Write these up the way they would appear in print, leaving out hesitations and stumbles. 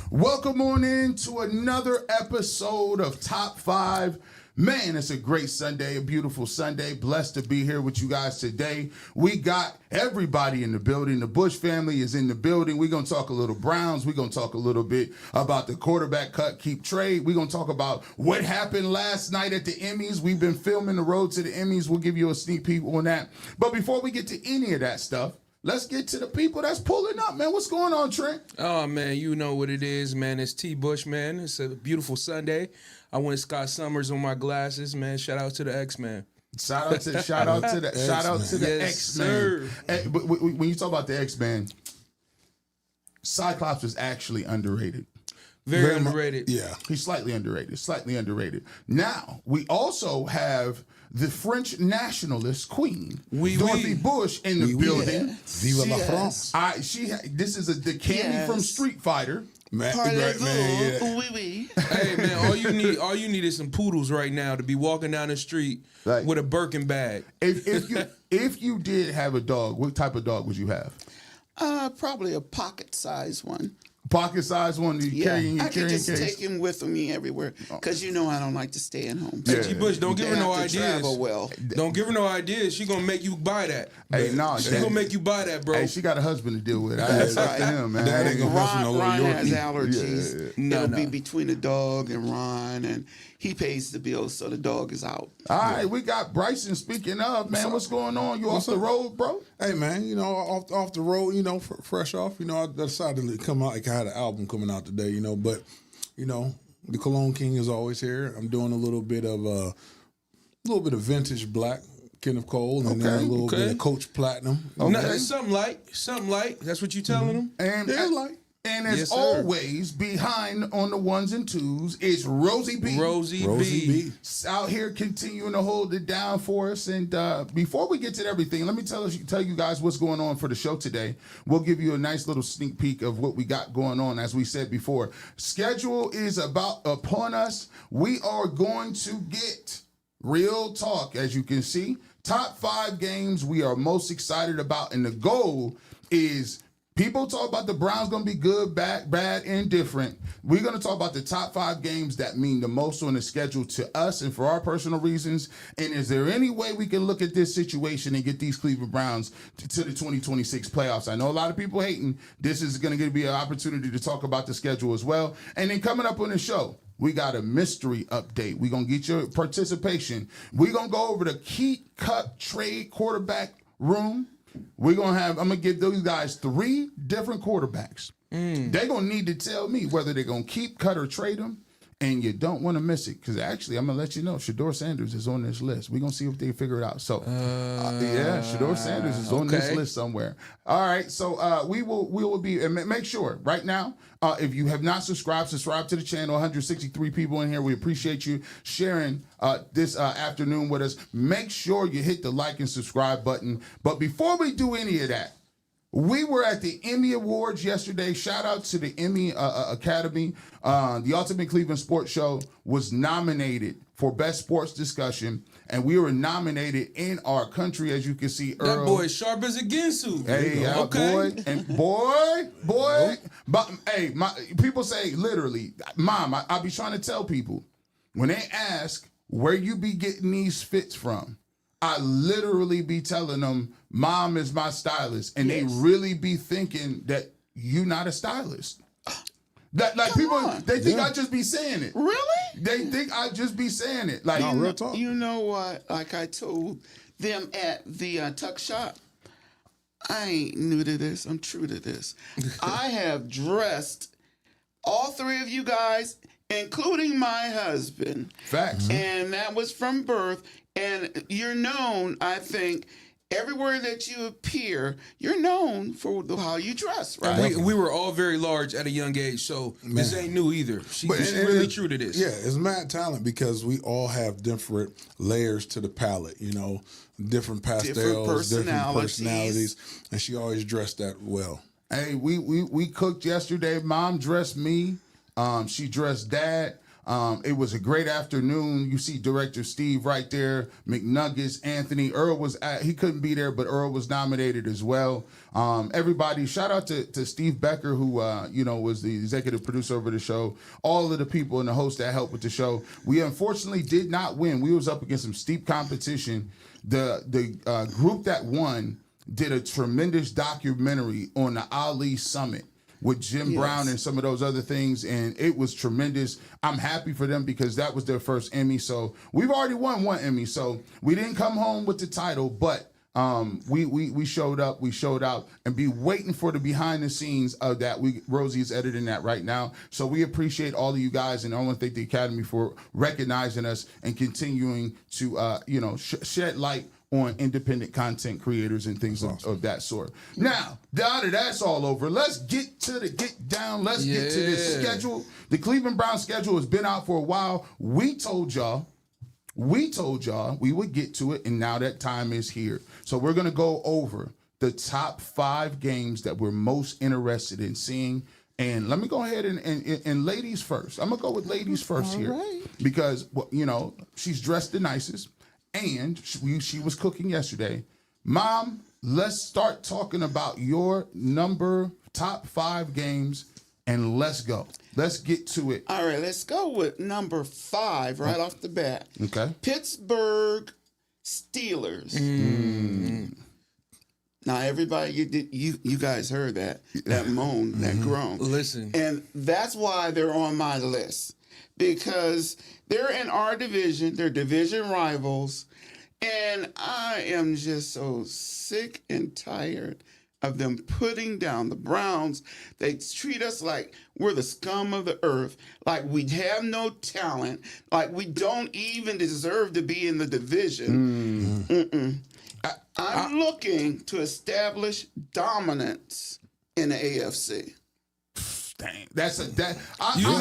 Welcome on in to another episode of Top 5. Man, it's a great Sunday, a beautiful Sunday. Blessed to be here with you guys today. We got everybody in the building. The Bush family is in the building. We're going to talk a little Browns. We're going to talk a little bit about the quarterback cut, keep trade. We're going to talk about what happened last night at the Emmys. We've been filming the road to the Emmys. We'll give you a sneak peek on that. But before we get to any of that stuff, let's get to the people that's pulling up, man. What's going on, Trent? Oh, man, you know what it is, man. It's T. Bush, man. It's a beautiful Sunday. I went Scott Summers on my glasses, man. Shout out to the X-Man. Shout out to the X-Man. Hey, but when you talk about the X-Man, Cyclops is actually underrated. Very underrated. Yeah. He's slightly underrated. Now, we also have the French nationalist queen, Dorothy Bush, in the building. Viva la France. This is the Candy from Street Fighter. Man, Hey, man, all you need is some poodles right now to be walking down the street with a Birkin bag. If you did have a dog, what type of dog would you have? Probably a pocket-sized one. Pocket-sized one? I could just take him with me everywhere because I don't like to stay at home. Hey, T. Bush, don't give her no ideas. Travel well. Don't give her no ideas. She gonna make you buy that. Hey, she gonna make you buy that, bro. Hey, she got a husband to deal with. That's right. Him, man. That ain't gonna Ron has allergies. Yeah. It'll be between the dog and Ron, and he pays the bills, so the dog is out. All right, we got Bryson. Speaking of, man, what's going on? You off the road, bro? Hey, man, off the road, fresh off. I decided to come out. I had an album coming out today, but the Cologne King is always here. I'm doing a little bit of vintage black Kenneth Cole, and then a little bit of Coach Platinum. Okay. Something light. That's what you telling them. And it's light. And as always, behind on the ones and twos is Rosie B. Rosie B. Out here continuing to hold it down for us. And before we get to everything, let me tell you guys what's going on for the show today. We'll give you a nice little sneak peek of what we got going on. As we said before, schedule is about upon us. We are going to get real talk, as you can see. Top 5 games we are most excited about. And the goal is... people talk about the Browns going to be good, bad, indifferent. We're going to talk about the top 5 games that mean the most on the schedule to us and for our personal reasons. And is there any way we can look at this situation and get these Cleveland Browns to the 2026 playoffs? I know a lot of people hating. This is going to be an opportunity to talk about the schedule as well. And then coming up on the show, we got a mystery update. We're going to get your participation. We're going to go over the keep, cut, trade quarterback room. I'm going to give those guys 3 different quarterbacks. They're going to need to tell me whether they're going to keep, cut, or trade them. And you don't want to miss it. Because actually, I'm going to let you know, Shedeur Sanders is on this list. We're going to see if they figure it out. So, Shedeur Sanders is on this list somewhere. All right. So, we will be, and make sure right now, if you have not subscribe to the channel. 163 people in here. We appreciate you sharing this afternoon with us. Make sure you hit the like and subscribe button. But before we do any of that, we were at the Emmy Awards yesterday. Shout out to the Emmy Academy. The Ultimate Cleveland Sports Show was nominated for Best Sports Discussion, and we were nominated in our country, as you can see. That boy is sharp as a Ginsu. Hey, boy, and boy. But hey, people say literally, Mom. I be trying to tell people when they ask where you be getting these fits from, I literally be telling them, Mom is my stylist. And they really be thinking that you not a stylist. That they think I just be saying it. Really? They think I just be saying it. Like, real talk. You know what? Like I told them at the tuck shop, I ain't new to this. I'm true to this. I have dressed all 3 of you guys, including my husband. Facts. And that was from birth. And you're known, I think, everywhere that you appear, you're known for how you dress, right? We were all very large at a young age, so this ain't new either. She's really true to this. Yeah, it's mad talent because we all have different layers to the palette, different pastels, different personalities, and she always dressed that well. Hey, we cooked yesterday. Mom dressed me. She dressed Dad. It was a great afternoon. You see Director Steve right there, McNuggets, Anthony. Earl he couldn't be there, but Earl was nominated as well. Everybody, shout out to Steve Becker, who was the executive producer over the show. All of the people and the hosts that helped with the show. We unfortunately did not win. We was up against some steep competition. The group that won did a tremendous documentary on the Ali Summit with Jim Brown and some of those other things, and it was tremendous. I'm happy for them because that was their first Emmy. So we've already won one Emmy. So we didn't come home with the title, but we showed up, we showed out, and be waiting for the behind the scenes of that. Rosie is editing that right now. So we appreciate all of you guys, and I want to thank the Academy for recognizing us and continuing to shed light on independent content creators and things of that sort. Now, that's all over. Let's get to the get down. Let's get to this schedule. The Cleveland Browns schedule has been out for a while. We told y'all we would get to it, and now that time is here. So we're going to go over the top 5 games that we're most interested in seeing. And let me go ahead and ladies first. I'm going to go with ladies first all here. Right. Because, she's dressed the nicest. And she was cooking yesterday. Mom, let's start talking about your top 5 games, and let's go. Let's get to it. All right, let's go with number 5 right off the bat. Okay. Pittsburgh Steelers. Now, everybody, you guys heard that moan, that groan. Listen. And that's why they're on my list. Because they're in our division, they're division rivals, and I am just so sick and tired of them putting down the Browns. They treat us like we're the scum of the earth, like we have no talent, like we don't even deserve to be in the division. I'm looking to establish dominance in the AFC. Dang,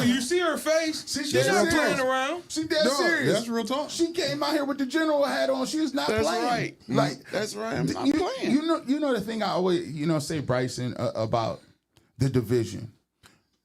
you see her face? She's not playing around. She dead serious. That's real talk. She came out here with the general hat on. She was not playing. Right. That's right. I'm not playing. You know the thing I always say, Bryson, about the division.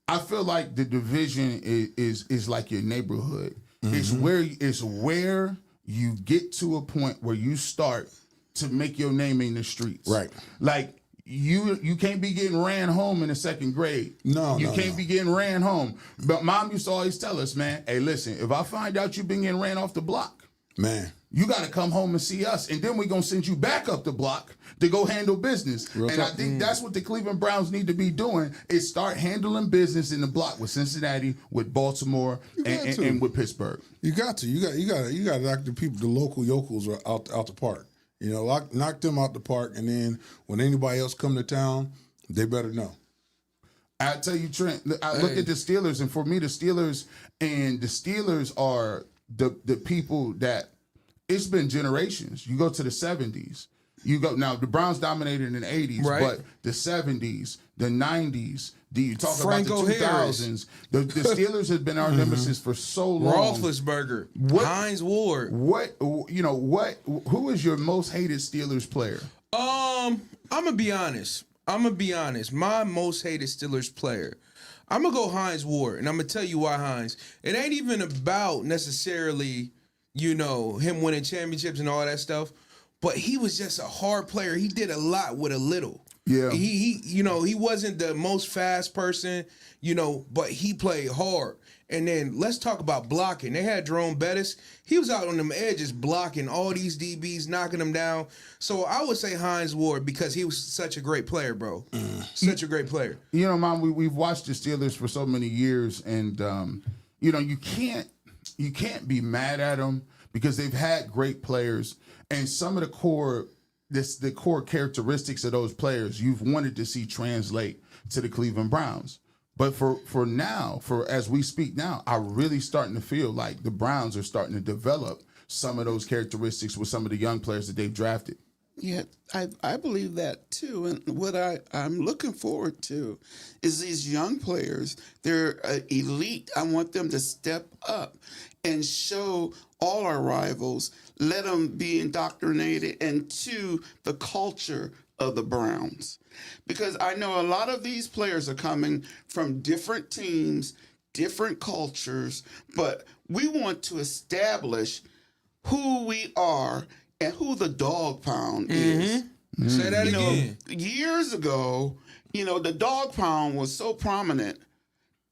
I feel like the division is like your neighborhood. It's where you get to a point where you start to make your name in the streets. Right. Like. You can't be getting ran home in the 2nd grade. You can't be getting ran home. But Mom used to always tell us, man, hey, listen, if I find out you've been getting ran off the block, man, you got to come home and see us. And then we're going to send you back up the block to go handle business. I think that's what the Cleveland Browns need to be doing is start handling business in the block with Cincinnati, with Baltimore, and with Pittsburgh. You got to knock the local yokels out the park. Knock them out the park, and then when anybody else come to town, they better know. I tell you, Trent, I look at the Steelers, and for me, the Steelers are the people that it's been generations. You go to the 70s. Now the Browns dominated in the 80s, right. But the 70s, the 90s, you talk Franco about the 2000s. The Steelers have been our nemesis for so long. Roethlisberger, Hines Ward. Who is your most hated Steelers player? I'm gonna be honest. My most hated Steelers player, I'm gonna go Hines Ward, and I'm gonna tell you why Hines. It ain't even about necessarily, him winning championships and all that stuff. But he was just a hard player. He did a lot with a little. Yeah. He wasn't the most fast person, but he played hard. And then let's talk about blocking. They had Jerome Bettis. He was out on them edges blocking all these DBs, knocking them down. So I would say Hines Ward because he was such a great player, bro. Such a great player. Mom, we've watched the Steelers for so many years, and you can't be mad at them because they've had great players. And some of the core characteristics of those players you've wanted to see translate to the Cleveland Browns. But for now, as we speak now, I'm really starting to feel like the Browns are starting to develop some of those characteristics with some of the young players that they've drafted. Yeah, I believe that too. And what I'm looking forward to is these young players. They're elite. I want them to step up and show all our rivals, let them be indoctrinated into the culture of the Browns. Because I know a lot of these players are coming from different teams, different cultures, but we want to establish who we are and who the dog pound is. Say that again. Years ago, the dog pound was so prominent.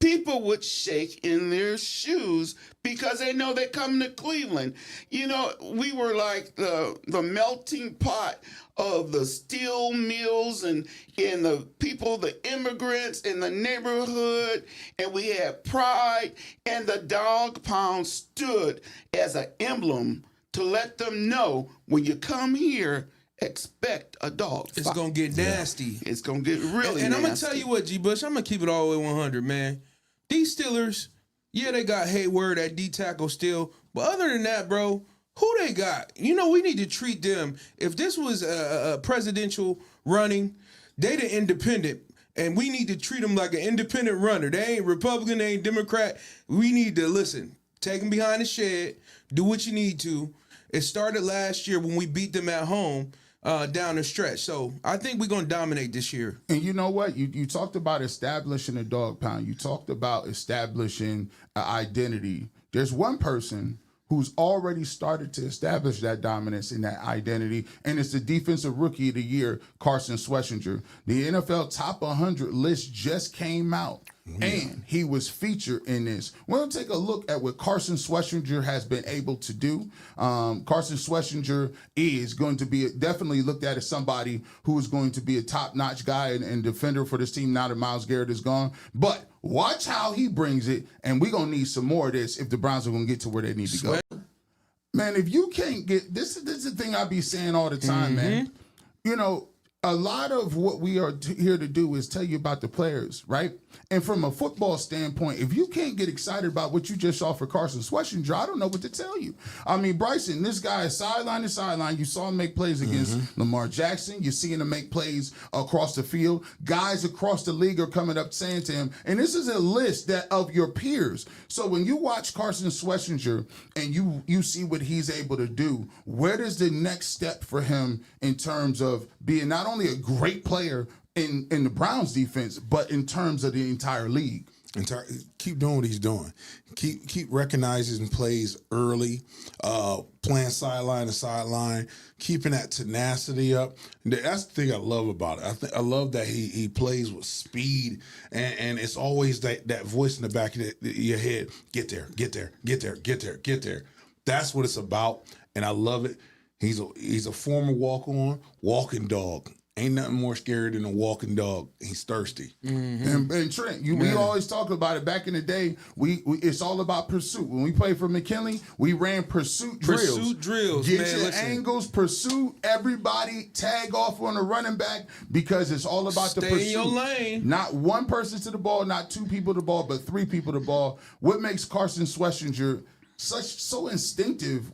People would shake in their shoes because they know they come to Cleveland. We were like the melting pot of the steel mills and the people, the immigrants in the neighborhood, and we had pride. And the dog pound stood as an emblem to let them know when you come here, expect a dog fight. It's going to get nasty. It's going to get really And I'm going to nasty. tell you what, G. Bush, I'm going to keep it all the way 100, man. These Steelers, yeah, they got Hayward at D-tackle still. But other than that, bro, who they got? We need to treat them. If this was a presidential running, they the independent. And we need to treat them like an independent runner. They ain't Republican, they ain't Democrat. We need to, listen, take them behind the shed, do what you need to. It started last year when we beat them at home. Down the stretch. So I think we're going to dominate this year. And you know what? You talked about establishing a dog pound. You talked about establishing an identity. There's one person who's already started to establish that dominance in that identity, and it's the Defensive Rookie of the Year, Carson Schwarzenegger. The NFL Top 100 list just came out, and he was featured in this. We're going to take a look at what Carson Schwarzenegger has been able to do. Carson Schwarzenegger is going to be definitely looked at as somebody who is going to be a top-notch guy and defender for this team now that Myles Garrett is gone. But watch how he brings it, and we're going to need some more of this if the Browns are going to get to where they need to go. Man, if you can't get this is the thing I be saying all the time, man. A lot of what we are here to do is tell you about the players, right? And from a football standpoint, if you can't get excited about what you just saw for Carson Schwarzenegger, I don't know what to tell you. I mean, Bryson, this guy is sideline to sideline. You saw him make plays against Lamar Jackson. You're seeing him make plays across the field. Guys across the league are coming up saying to him, and this is a list of your peers. So when you watch Carson Schwarzenegger and you see what he's able to do, where does the next step for him in terms of being not only a great player in the Browns defense, but in terms of the entire league? Keep doing what he's doing. Keep recognizing plays early, playing sideline to sideline, keeping that tenacity up. That's the thing I love about it. I love that he plays with speed, and it's always that voice in the back of your head: get there, get there, get there, get there, get there. That's what it's about, and I love it. He's a former walking dog. Ain't nothing more scary than a walking dog. He's thirsty. And Trent, we always talk about it. Back in the day, it's all about pursuit. When we played for McKinley, we ran pursuit drills. Pursuit drills, Get man. your Listen. angles, pursuit, everybody tag off on a running back because it's all about the Stay pursuit. in your lane. Not one person to the ball, not two people to the ball, but three people to the ball. What makes Carson Schwarzenegger so instinctive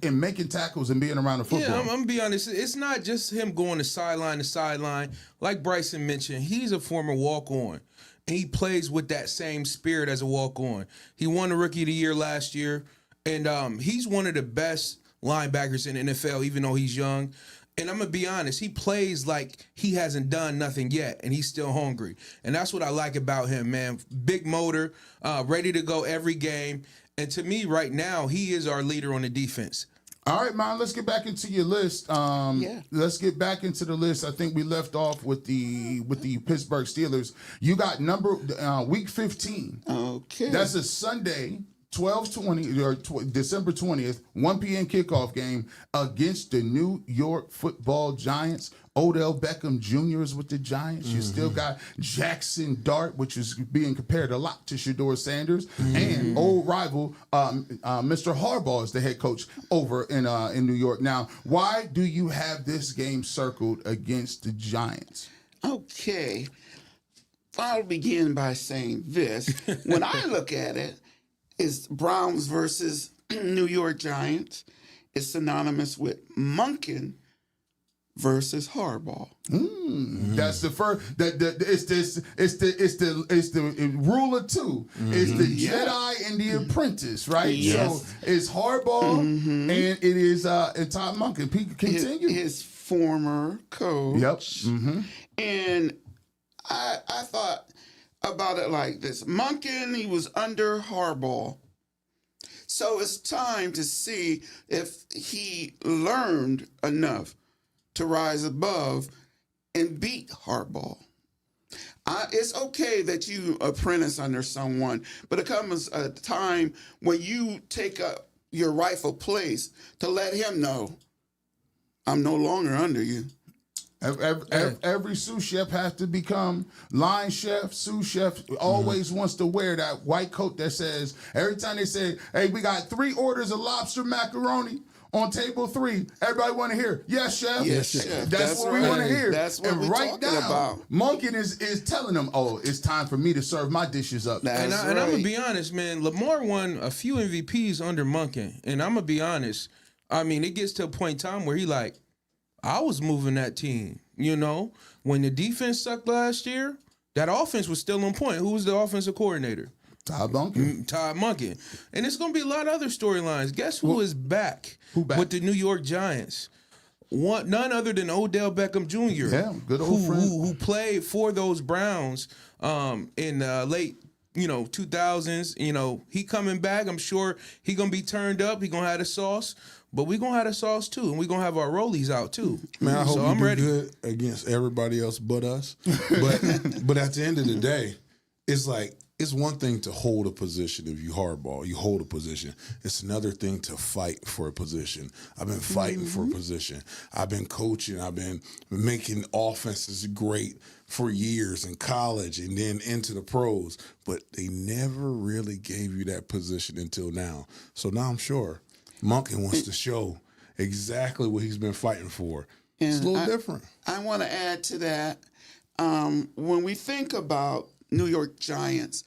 in making tackles and being around the football? Yeah, I'm gonna be honest. It's not just him going to sideline. Like Bryson mentioned, he's a former walk-on, and he plays with that same spirit as a walk-on. He won the Rookie of the Year last year, and he's one of the best linebackers in the NFL, even though he's young. And I'm gonna be honest, he plays like he hasn't done nothing yet, and he's still hungry. And that's what I like about him, man. Big motor, ready to go every game. And to me, right now, he is our leader on the defense. All right, man, let's get back into your list. Let's get back into the list. I think we left off with the Pittsburgh Steelers. You got week 15. Okay. That's a Sunday, 12/20 or December 20th, 1 p.m. kickoff game against the New York Football Giants. Odell Beckham Jr. is with the Giants. You still got Jackson Dart, which is being compared a lot to Shedeur Sanders, and old rival Mr. Harbaugh is the head coach over in New York. Now, why do you have this game circled against the Giants? Okay. I'll begin by saying this. When I look at it, it's Browns versus New York Giants. It's synonymous with Monken versus Harbaugh. That's the first. It's the rule of two. It's the Jedi and the apprentice, right? Yes. So it's Harbaugh and it is Todd Monken. Continue. His former coach. Yep. And I thought about it like this. Monken, he was under Harbaugh. So it's time to see if he learned enough to rise above and beat Harbaugh. It's okay that you apprentice under someone, but it comes a time when you take up your rightful place to let him know, I'm no longer under you. Every sous chef has to become line chef. Sous chef always wants to wear that white coat that says, every time they say, hey, we got 3 orders of lobster macaroni on table 3. Everybody want to hear, yes, chef. Yes, chef. That's what we right. want to hear. That's what we're talking about. Monken is telling them, oh, it's time for me to serve my dishes up. And I'm going to be honest, man. Lamar won a few MVPs under Monken. And I'm going to be honest. I mean, it gets to a point in time where he like, I was moving that team, you know? When the defense sucked last year, that offense was still on point. Who was the offensive coordinator? Todd Monken. Todd Monken. And it's going to be a lot of other storylines. Guess who is back? Who back? With the New York Giants? None other than Odell Beckham Jr. Yeah, good old friend. Who played for those Browns in late 2000s. You know, he coming back. I'm sure he going to be turned up. He going to have the sauce. But we going to have the sauce, too. And we going to have our rollies out, too. Man, I hope so you I'm do ready. good against everybody else but us. But at the end of the day, it's like, it's one thing to hold a position if you hardball, you hold a position. It's another thing to fight for a position. I've been fighting for a position. I've been coaching. I've been making offenses great for years in college and then into the pros. But they never really gave you that position until now. So now I'm sure Monken wants to show exactly what he's been fighting for. It's a little different. I want to add to that. When we think about New York Giants,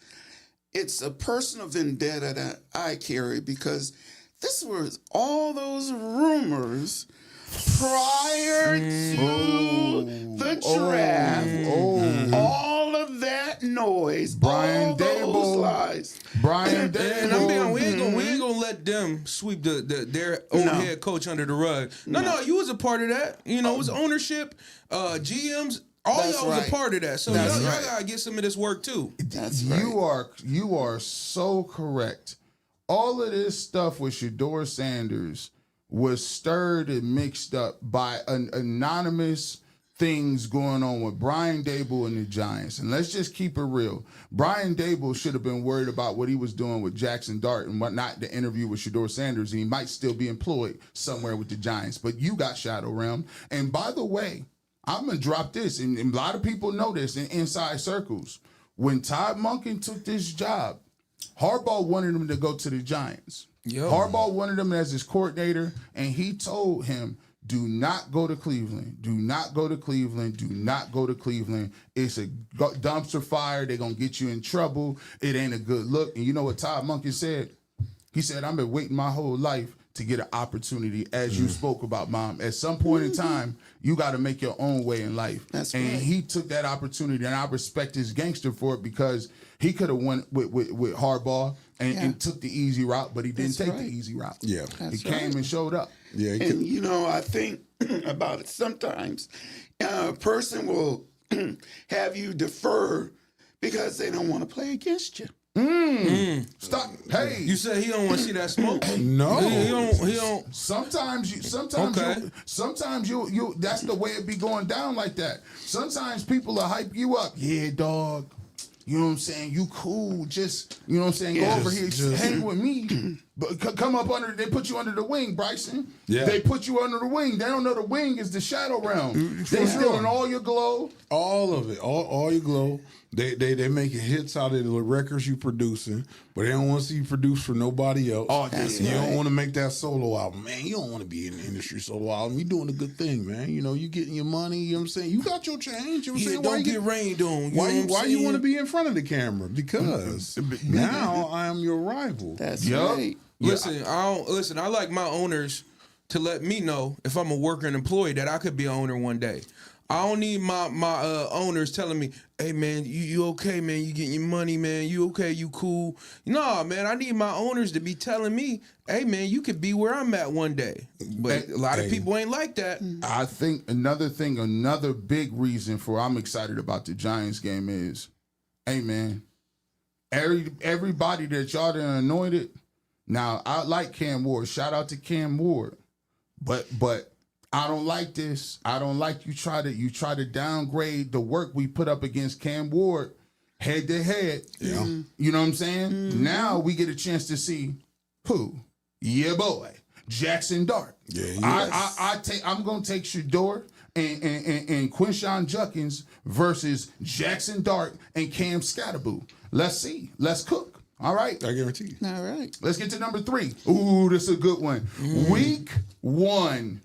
it's a personal vendetta that I carry because this was all those rumors prior to the draft. All of that noise, Brian all those Dable. lies. Brian Dable. And I'm being, we ain't gonna let them sweep their old head coach under the rug. No, you was a part of that. You know, it was ownership, GMs. All That's y'all was right. a part of that. So That's y'all right. gotta get some of this work too. That's right. You are so correct. All of this stuff with Shedeur Sanders was stirred and mixed up by anonymous things going on with Brian Dable and the Giants. And let's just keep it real. Brian Dable should have been worried about what he was doing with Jackson Dart and whatnot, the interview with Shedeur Sanders, and he might still be employed somewhere with the Giants. But you got Shadow Realm. And by the way, I'm going to drop this, and a lot of people know this in inside circles. When Todd Monken took this job, Harbaugh wanted him to go to the Giants. Yo. Harbaugh wanted him as his coordinator, and he told him, do not go to Cleveland. Do not go to Cleveland. Do not go to Cleveland. It's a dumpster fire. They're going to get you in trouble. It ain't a good look. And you know what Todd Monken said? He said, I've been waiting my whole life to get an opportunity, as you spoke about, Mom. At some point in time, you got to make your own way in life. That's and right. he took that opportunity, and I respect his gangster for it because he could have went with Harbaugh and took the easy route, but he didn't take the easy route. Yeah. He came and showed up. Yeah. And I think about it sometimes. A person will have you defer because they don't want to play against you. Stop. Hey. You said he don't want to see that smoke. No. He don't. Sometimes you that's the way it be going down like that. Sometimes people will hype you up. Yeah, dog. You know what I'm saying? You cool. Just, you know what I'm saying? Go over here, hang with me. But come up they put you under the wing, Bryson. Yeah. They put you under the wing. They don't know the wing is the shadow realm. They stealing all your glow. All of it, all your glow. They making hits out of the records you producing, but they don't want to see you produce for nobody else. Oh, that's You right. don't want to make that solo album, man. You don't want to be in the industry solo album. You doing a good thing, man. You know, you getting your money. You know what I'm saying? You got your change. You know what I'm saying? Don't get rained on. Why you want to be in front of the camera? Because now I am your rival. That's Yup. right. Listen, I like my owners to let me know if I'm a worker and employee that I could be an owner one day. I don't need my owners telling me, hey, man, you okay, man? You getting your money, man? You okay? You cool? No, man, I need my owners to be telling me, hey, man, you could be where I'm at one day. But a lot of people ain't like that. I think another big reason for I'm excited about the Giants game is Hey, man. Everybody that y'all done anointed. Now, I like Cam Ward. Shout out to Cam Ward. But I don't like this. I don't like you try to downgrade the work we put up against Cam Ward head to head. Yeah. You know what I'm saying? Now we get a chance to see who? Yeah, boy. Jackson Dart. Yeah, I'm gonna take Shador and Quinshawn Judkins versus Jackson Dart and Cam Scatterboo. Let's see. Let's cook. All right. I guarantee you. All right. Let's get to number 3. Ooh, this is a good one. Week 1.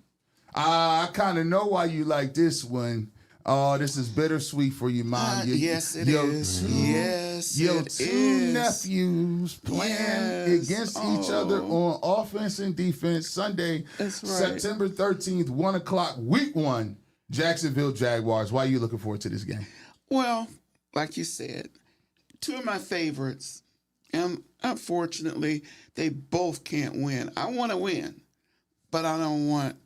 I kind of know why you like this one. Oh, this is bittersweet for you, Mom. Yes, it is. Yes, Your it two is. nephews playing Yes. against each other on offense and defense Sunday, That's right. September 13th, 1 o'clock, week 1, Jacksonville Jaguars. Why are you looking forward to this game? Well, like you said, 2 of my favorites, and unfortunately, they both can't win. I want to win, but I don't want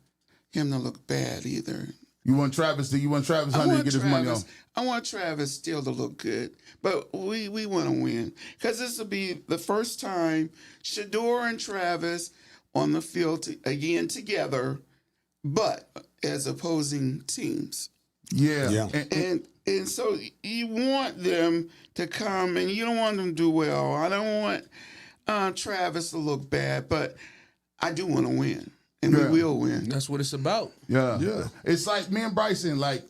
him to look bad either. You want Travis Hunter to get his money on? I want Travis still to look good, but we want to win because this will be the first time Shador and Travis on the field again together, but as opposing teams. Yeah. Yeah. And so you want them to come, and you don't want them to do well. I don't want Travis to look bad, but I do want to win, and Yeah. we will win. That's what it's about. Yeah. Yeah. It's like me and Bryson. Like,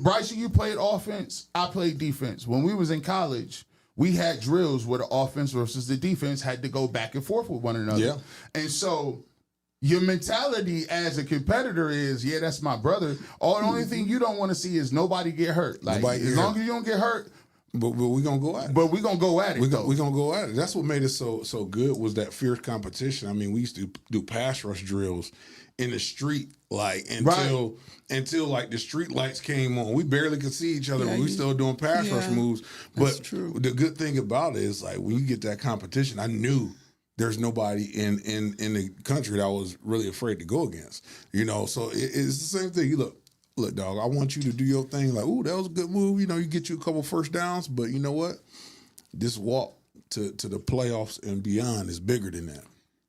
Bryson, you played offense. I played defense. When we was in college, we had drills where the offense versus the defense had to go back and forth with one another. Yeah. And so your mentality as a competitor is, yeah, that's my brother. The only thing you don't want to see is nobody get hurt. Like, Nobody get as long hurt. as you don't get hurt, But we're going to go at it. but we're going to go at it, We're though. gonna go at it. That's what made it so good was that fierce competition. I mean, we used to do pass rush drills in the street, like until like the street lights came on. We barely could see each other, but we still doing pass rush moves. that's But true. the good thing about it is like when you get that competition, I knew there's nobody in the country that I was really afraid to go against. You know, so it's the same thing. You look, dog, I want you to do your thing. Like, ooh, that was a good move. You know, you get you a couple first downs, but you know what? This walk to the playoffs and beyond is bigger than that.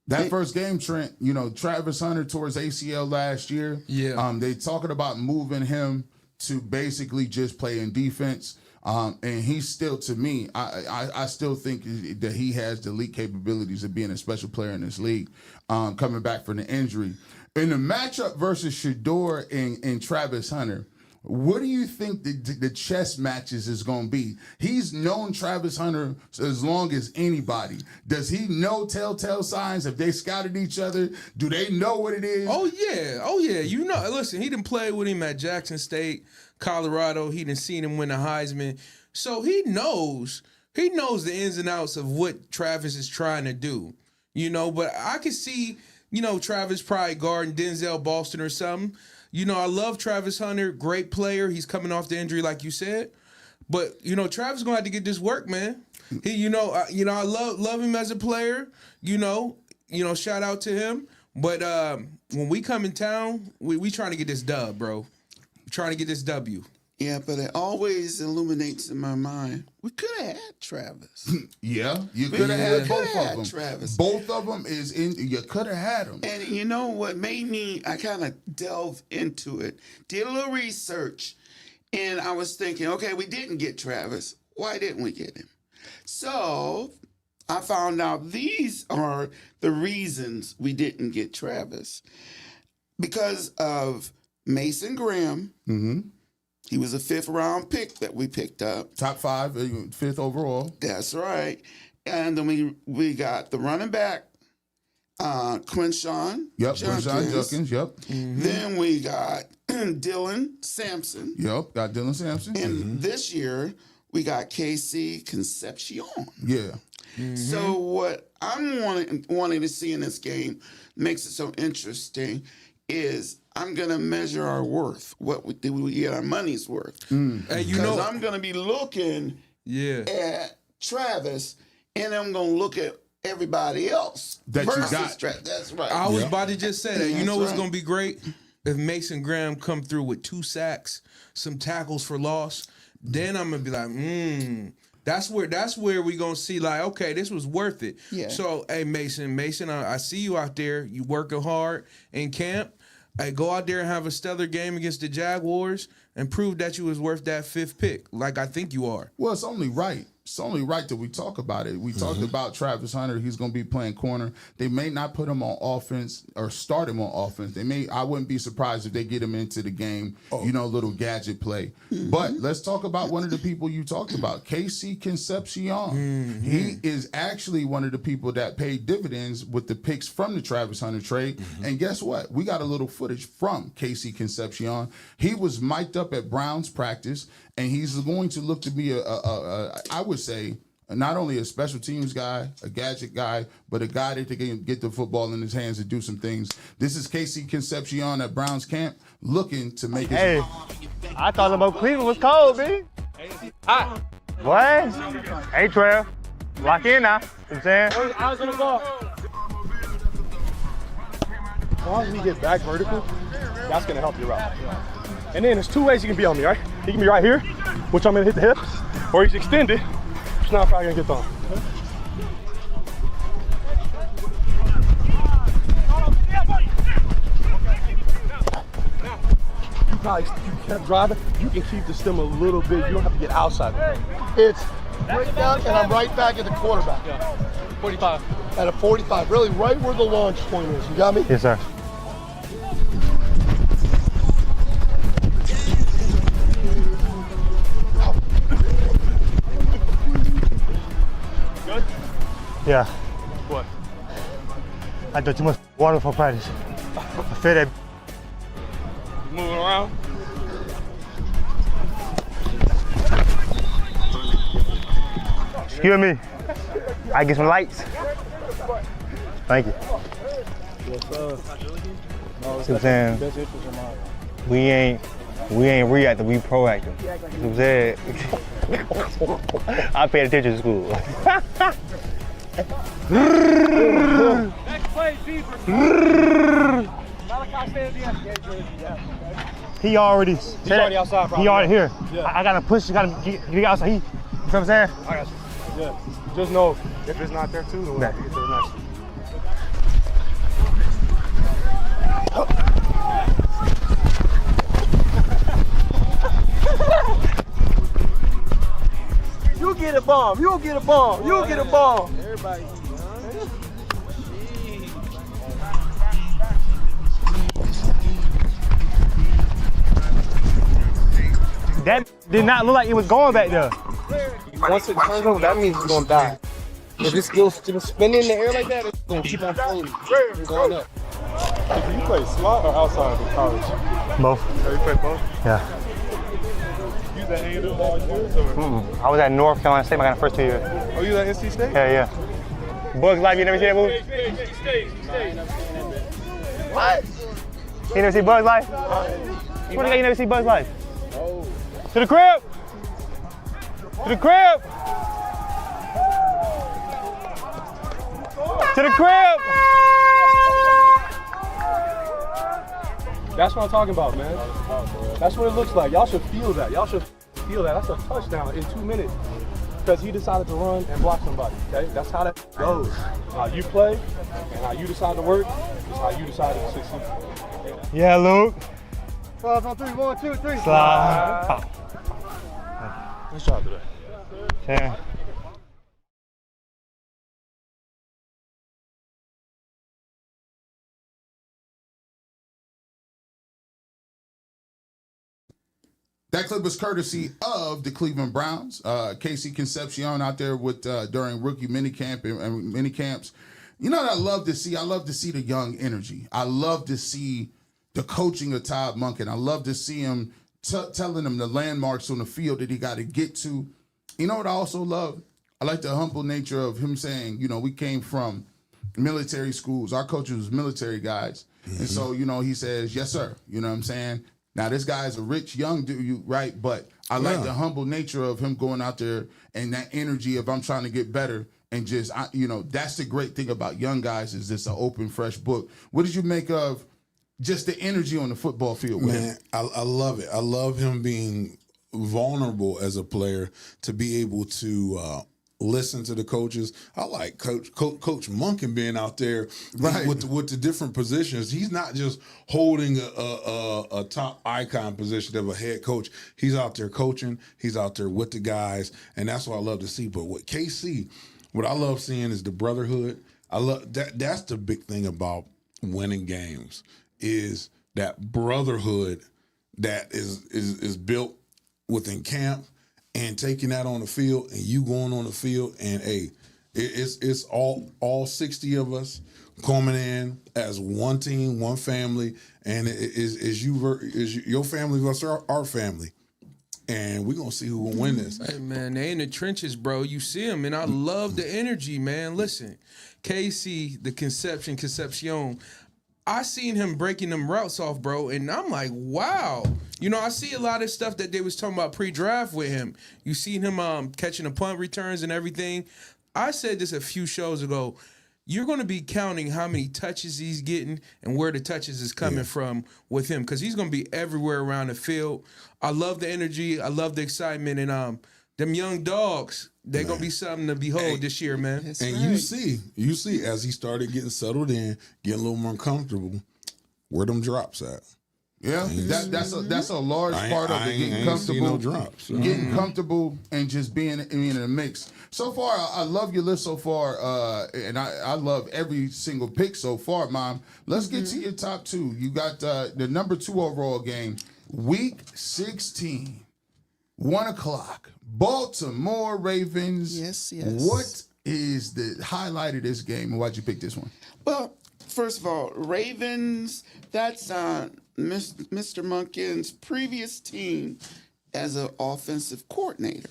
That first game, Trent, you know, Travis Hunter tore his ACL last year. Yeah. They talking about moving him to basically just play in defense. And he's still, to me, I still think that he has the elite capabilities of being a special player in this league, coming back from the injury. In the matchup versus Shador and Travis Hunter, what do you think the chess matches is going to be? He's known Travis Hunter as long as anybody. Does he know telltale signs? Have they scouted each other? Do they know what it is? Oh yeah. You know, listen, he done played with him at Jackson State, Colorado. He done seen him win the Heisman, so he knows the ins and outs of what Travis is trying to do. You know, but I can see, you know, Travis probably guarding Denzel Boston or something. You know, I love Travis Hunter, great player. He's coming off the injury, like you said. But you know, Travis gonna have to get this work, man. He, I love him as a player. You know, shout out to him. But when we come in town, we trying to get this dub, bro. Trying to get this W. Yeah, but it always illuminates in my mind. We could have had Travis. Yeah, you could have had both coulda of had them. Travis. Both of them is in. You could have had them. And you know what made me, I kind of delved into it, did a little research, and I was thinking, okay, we didn't get Travis. Why didn't we get him? So I found out these are the reasons we didn't get Travis. Because of Mason Graham. Mm-hmm. He was a 5th round pick that we picked up. Top 5, 5th overall. That's right. And then we got the running back, Quinshawn. Yep, Quinshawn Judkins. Yep. Then we got Dylan Sampson. Yep, got Dylan Sampson. And this year, we got Casey Concepcion. Yeah. So what I'm wanting to see in this game makes it so interesting is I'm going to measure our worth. What did we get our money's worth? Hey, you Because know, I'm going to be looking yeah. at Travis, and I'm going to look at everybody else That you versus got. Travis. That's right. I was Yeah. about to just say that. You know That's what's right. gonna be great? If Mason Graham come through with 2 sacks, some tackles for loss, then I'm gonna be like, That's where we gonna see like, okay, this was worth it. Yeah. So, hey, Mason, I see you out there. You working hard in camp. Hey, go out there and have a stellar game against the Jaguars and prove that you was worth that 5th pick, like I think you are. Well, it's only right. It's only right that we talk about it. We talked about Travis Hunter. He's going to be playing corner. They may not put him on offense or start him on offense. I wouldn't be surprised if they get him into the game, little gadget play. But let's talk about one of the people you talked about, KC Concepcion. He is actually one of the people that paid dividends with the picks from the Travis Hunter trade. And guess what? We got a little footage from KC Concepcion. He was mic'd up at Browns practice, and he's going to look to be I would say, not only a special teams guy, a gadget guy, but a guy that can get the football in his hands and do some things. This is KC Concepcion at Browns camp looking to make his... Hey, I thought about Cleveland was cold, man. Hot. What? Hey, Trev. Lock in now. You know what I'm saying? Eyes on the ball. As long as we get back vertical, that's going to help your route. And then there's 2 ways he can be on me, right? He can be right here, which I'm going to hit the hip, or he's extended, which now I'm probably going to get thrown. You kept driving, you can keep the stem a little bit. You don't have to get outside. It's right down, and I'm right back at the quarterback. Yeah. 45. At a 45, really right where the launch point is. You got me? Yes, sir. Good? Yeah. What? I did too much water for practice. I feel that. Moving around? Excuse me. I get some lights. Thank you. See what I'm saying? We ain't reactive, we proactive. See what I'm saying? I paid attention to school. Next play, deeper. He already He's already outside, probably. He already here. Yeah. I gotta push, get outside. You know what I'm saying? I got you. Yeah. Just know if it's not there too, we'll have to get to the next one. You get a bomb. You'll get a bomb. You'll get a bomb. Everybody. That did not look like it was going back there. Once it turns over, that means it's gonna die. If it's still spinning in the air like that, it's gonna keep on floating and going up. You play slot or outside in college? Both. Oh, you play both? Yeah. You was at A&M all years? Or? I was at North Carolina State my first 2 years. Oh, you was at NC State? Yeah. Bugs Life, you never see that movie? What? You never see Bugs Life? What the guy you never see Bugs Life? Oh. To the crib! To the crib! To the crib! That's what I'm talking about, man. That's what it looks like. Y'all should feel that. Y'all should feel that. That's a touchdown in 2 minutes because he decided to run and block somebody, okay? That's how that goes. How you play and how you decide to work is how you decide to succeed. Yeah, Luke. 12 on 3, 1, 2, 3. Slide. Nice job today. Yeah. That clip was courtesy of the Cleveland Browns. KC Concepcion out there with during rookie minicamp and mini camps. You know what I love to see? I love to see the young energy. I love to see the coaching of Todd Monken. I love to see him telling him the landmarks on the field that he got to get to. You know what I also love? I like the humble nature of him saying, you know, we came from military schools. Our coaches was military guys. Mm-hmm. And so, you know, he says, yes, sir. You know what I'm saying? Now, this guy's a rich, young dude, right? But I like the humble nature of him going out there and that energy of I'm trying to get better. And just, you know, that's the great thing about young guys is it's an open, fresh book. What did you make of just the energy on the football field with him? Man, I love it. I love him being vulnerable as a player to be able to listen to the coaches. I like Coach Monken being out there with the different positions. He's not just holding a top icon position of a head coach. He's out there coaching. He's out there with the guys, and that's what I love to see. But with KC, what I love seeing is the brotherhood. I love that. That's the big thing about winning games is that brotherhood that is built within camp. And taking that on the field, and you going on the field, and it's all 60 of us coming in as one team, one family, and is your family versus our family, and we're gonna see who will win this. Hey man, they in the trenches, bro. You see them, and I love the energy, man. Listen, KC, the Concepcion. I seen him breaking them routes off, bro, and I'm like, wow. You know, I see a lot of stuff that they was talking about pre-draft with him. You seen him catching the punt returns and everything. I said this a few shows ago. You're going to be counting how many touches he's getting and where the touches is coming from with him because he's going to be everywhere around the field. I love the energy. I love the excitement. And them young dogs, they're going to be something to behold this year, man. And you see as he started getting settled in, getting a little more comfortable, where them drops at. Yeah, that's a large part of it. Getting comfortable, no drops. getting comfortable, and just being in a mix. So far, I love your list so far, and I love every single pick so far, Mom. Let's get to your top two. You got the number 2 overall game, Week 16, 1 o'clock, Baltimore Ravens. Yes. What is the highlight of this game, and why'd you pick this one? Well, first of all, Ravens, that's Mr. Monken's previous team as an offensive coordinator.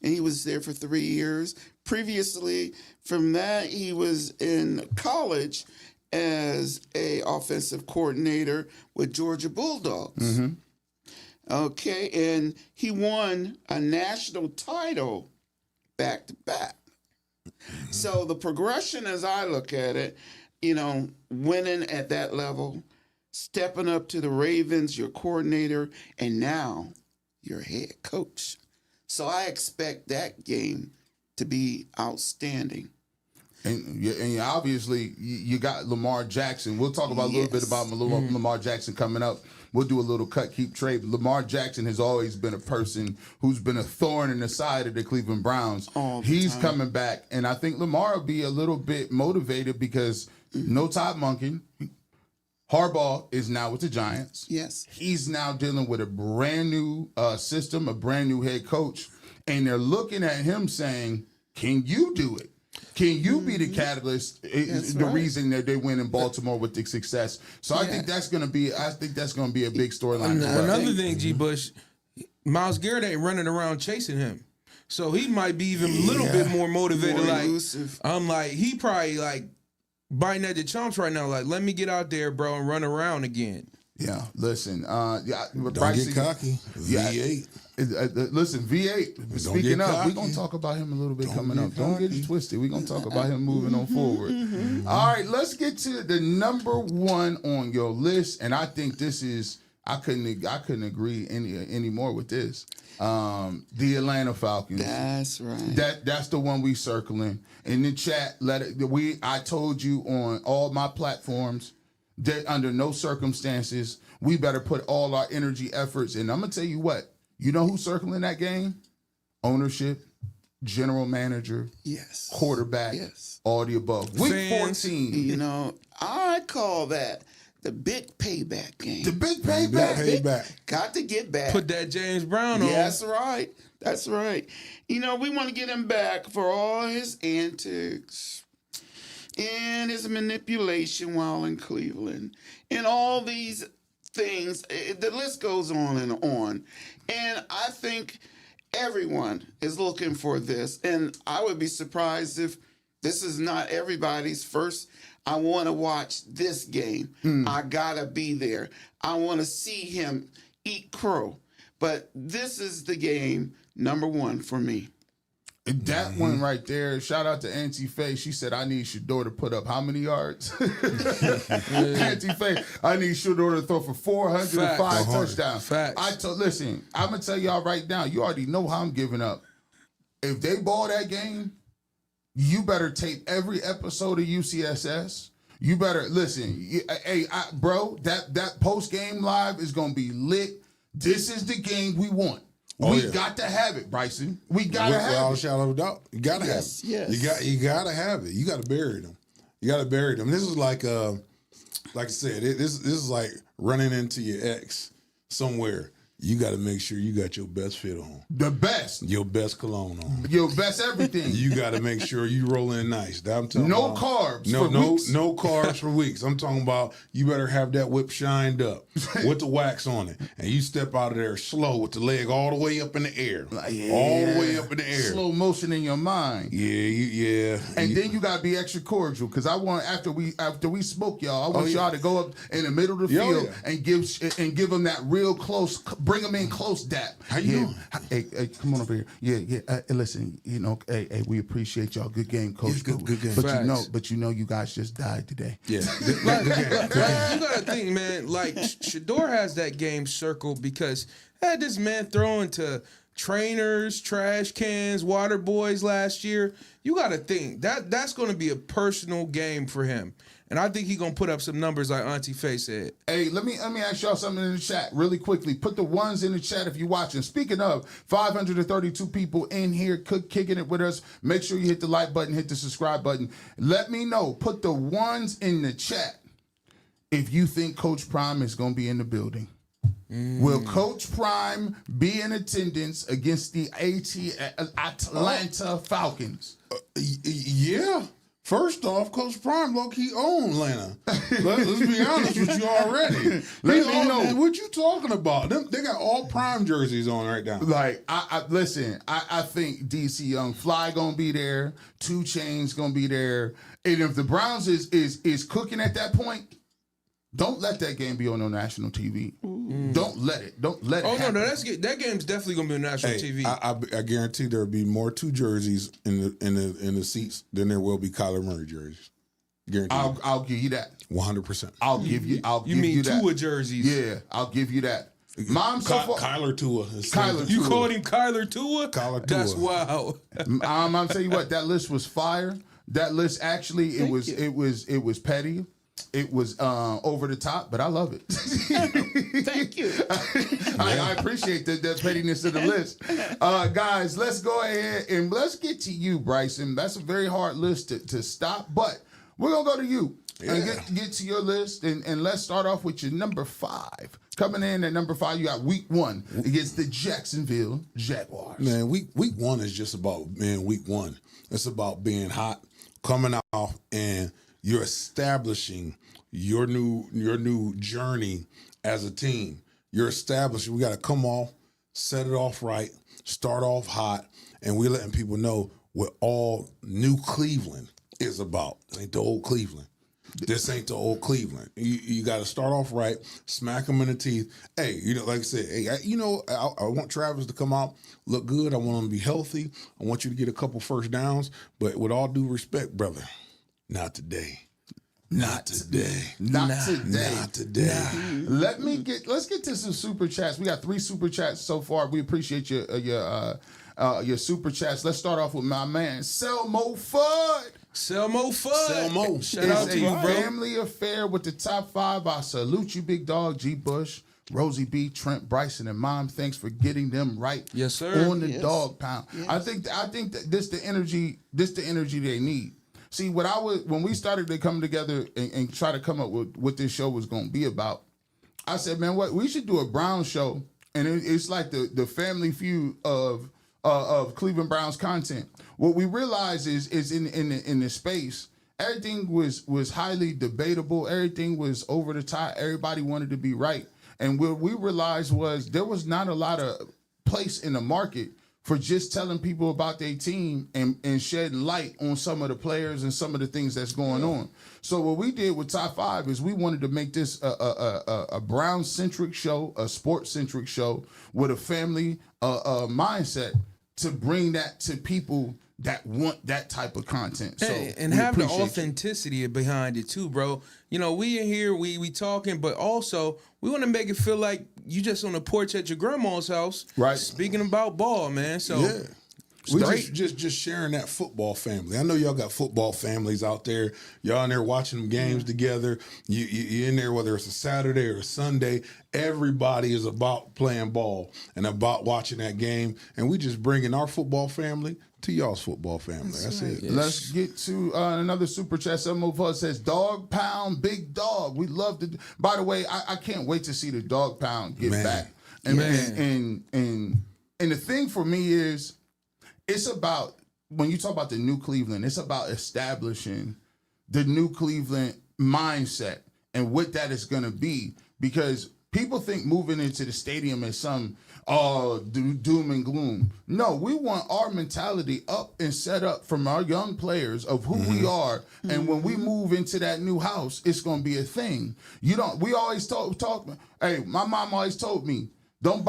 And he was there for 3 years. Previously, from that, he was in college as a offensive coordinator with Georgia Bulldogs. Okay, and he won a national title back to back. So the progression, as I look at it, you know, winning at that level, stepping up to the Ravens, your coordinator, and now your head coach. So I expect that game to be outstanding. And obviously, you got Lamar Jackson. We'll talk about a little bit about Lamar Jackson coming up. We'll do a little cut, keep trade. Lamar Jackson has always been a person who's been a thorn in the side of the Cleveland Browns. He's coming back, and I think Lamar will be a little bit motivated because no Todd Monken. Harbaugh is now with the Giants. Yes. He's now dealing with a brand new system, a brand new head coach, and they're looking at him saying, can you do it? Can you be the catalyst, reason that they win in Baltimore with the success? So I think that's going to be a big storyline. Another thing, G. Bush, Myles Garrett ain't running around chasing him. So he might be even a little bit more motivated. More like elusive. I'm like, he probably like biting at the chomps right now. Like, let me get out there, bro, and run around again. Yeah, listen. Don't Bryson, get cocky. V8. Listen, V8. Speaking up, we're gonna talk about him a little bit coming up. Don't get it twisted. We're gonna talk about him moving on forward. All right, let's get to the number 1 on your list, and I think this is. I couldn't agree any more with this. The Atlanta Falcons. That's right. That's the one we circling in the chat. I told you on all my platforms that under no circumstances we better put all our energy, efforts, and I'm gonna tell you what. You know who's circling that game? Ownership, general manager, quarterback, all the above. Week 14. You know, I call that the big payback game. The big payback. Got to get back. Put that James Brown on. That's right. That's right. You know, we want to get him back for all his antics and his manipulation while in Cleveland and all these things. The list goes on and on. And I think everyone is looking for this. And I would be surprised if this is not everybody's first. I want to watch this game. I got to be there. I want to see him eat crow. But this is the game number 1 for me. That one right there, shout out to Auntie Faye. She said, I need Shador to put up how many yards? Auntie Faye, I need Shador to throw for 405 touchdowns. Facts. Listen, I'm going to tell y'all right now, you already know how I'm giving up. If they ball that game, you better tape every episode of UCSS. You better, listen, bro, that post-game live is going to be lit. This is the game we want. We got to have it, Bryson. We got to have it. Without a shadow of a doubt. You got to have it. Yes. You got to have it. You got to bury them. You got to bury them. This is like I said, this is like running into your ex somewhere. You got to make sure you got your best fit on. The best. Your best cologne on. Your best everything. You got to make sure you roll in nice. I'm talking no about, carbs no, for no, weeks. No carbs for weeks. I'm talking about you better have that whip shined up with the wax on it. And you step out of there slow with the leg all the way up in the air. All the way up in the air. Slow motion in your mind. Yeah. And then you gotta be extra cordial because I want after we smoke y'all, I want y'all to go up in the middle of the field and give them that real close, bring them in close dap. How you doing? Hey, come on over here. Yeah. Listen, hey, we appreciate y'all. Good game, coach. Good game. But you guys just died today. Yeah. You gotta think, man. Like Shador has that game circled because had this man throwing to trainers, trash cans, water boys last year. You gotta think that's gonna be a personal game for him. And I think he's going to put up some numbers like Auntie Faye said. Hey, let me ask y'all something in the chat really quickly. Put the ones in the chat if you're watching. Speaking of, 532 people in here kicking it with us. Make sure you hit the like button, hit the subscribe button. Let me know. Put the ones in the chat if you think Coach Prime is going to be in the building. Will Coach Prime be in attendance against the Atlanta Falcons? Yeah. First off, Coach Prime low-key own Atlanta. Let's be honest with you already. Let me know. What you talking about? They got all Prime jerseys on right now. Like, listen, I think DC Young Fly gonna be there, 2 Chainz gonna be there, and if the Browns is cooking at that point, don't let that game be on no national TV. Don't let it. Don't let it. Oh no, that game's definitely gonna be on national TV. I guarantee there'll be more 2 jerseys in the seats than there will be Kyler Murray jerseys. Guarantee. I'll give you that. 100%. I'll give you. You mean that. Tua jerseys? Yeah, I'll give you that. Mom, Kyler Tua. Kyler You Tua. called him Kyler Tua? Kyler Tua. That's wild. I'm tell you what, that list was fire. That list actually it was petty. It was over the top, but I love it. Thank you. I appreciate the pettiness of the list. Guys, let's go ahead and let's get to you, Bryson. That's a very hard list to stop, but we're going to go to you. And get to your list, and let's start off with your number 5. Coming in at number 5, you got week 1 against the Jacksonville Jaguars. Man, week 1 is just about week 1. It's about being hot, coming off, and you're establishing your new journey as a team. You're establishing. We got to come off, set it off right, start off hot, and we're letting people know what all new Cleveland is about. It ain't the old Cleveland. This ain't the old Cleveland. You got to start off right, smack them in the teeth. Hey, like I said, hey, I want Travis to come out, look good. I want him to be healthy. I want you to get a couple first downs. But with all due respect, brother, not today. Not today. Not today. Not today. Let's get to some super chats. We got 3 super chats so far. We appreciate your super chats. Let's start off with my man, Selmo Fudd. Selmo Fudd. Selmo. Shout out to you, bro. Family affair with the top 5. I salute you, big dog. G. Bush, Rosie B, Trent, Bryson, and Mom. Thanks for getting them right. Yes, sir. On the dog pound. Yes. I think that this the energy they need. See, when we started to come together and try to come up with what this show was going to be about, I said, man, what we should do a Browns show, and it's like the Family Feud of Cleveland Browns content. What we realized is in the space, everything was highly debatable. Everything was over the top. Everybody wanted to be right. And what we realized was there was not a lot of place in the market for just telling people about their team and shedding light on some of the players and some of the things that's going on. So what we did with Top 5 is we wanted to make this a Brown-centric show, a sports-centric show with a family mindset to bring that to people that want that type of content. So and we have the appreciate you. authenticity behind it too, bro. You know, we in here, we talking, but also we want to make it feel like you just on the porch at your grandma's house, Right. speaking about ball, man. So Yeah. We straight. just sharing that football family. I know y'all got football families out there. Y'all in there watching them games together. You in there whether it's a Saturday or a Sunday. Everybody is about playing ball and about watching that game. And we just bringing our football family to y'all's football family. That's it. Let's get to another super chat. Some of us says dog pound, big dog. We love to. By the way, I can't wait to see the dog pound get Man. back. And the thing for me is, it's about, when you talk about the new Cleveland, it's about establishing the new Cleveland mindset and what that is going to be. Because people think moving into the stadium is some doom and gloom. No, we want our mentality up and set up from our young players of who we are. And when we move into that new house, it's going to be a thing. We always talk. Hey, my mom always told me, don't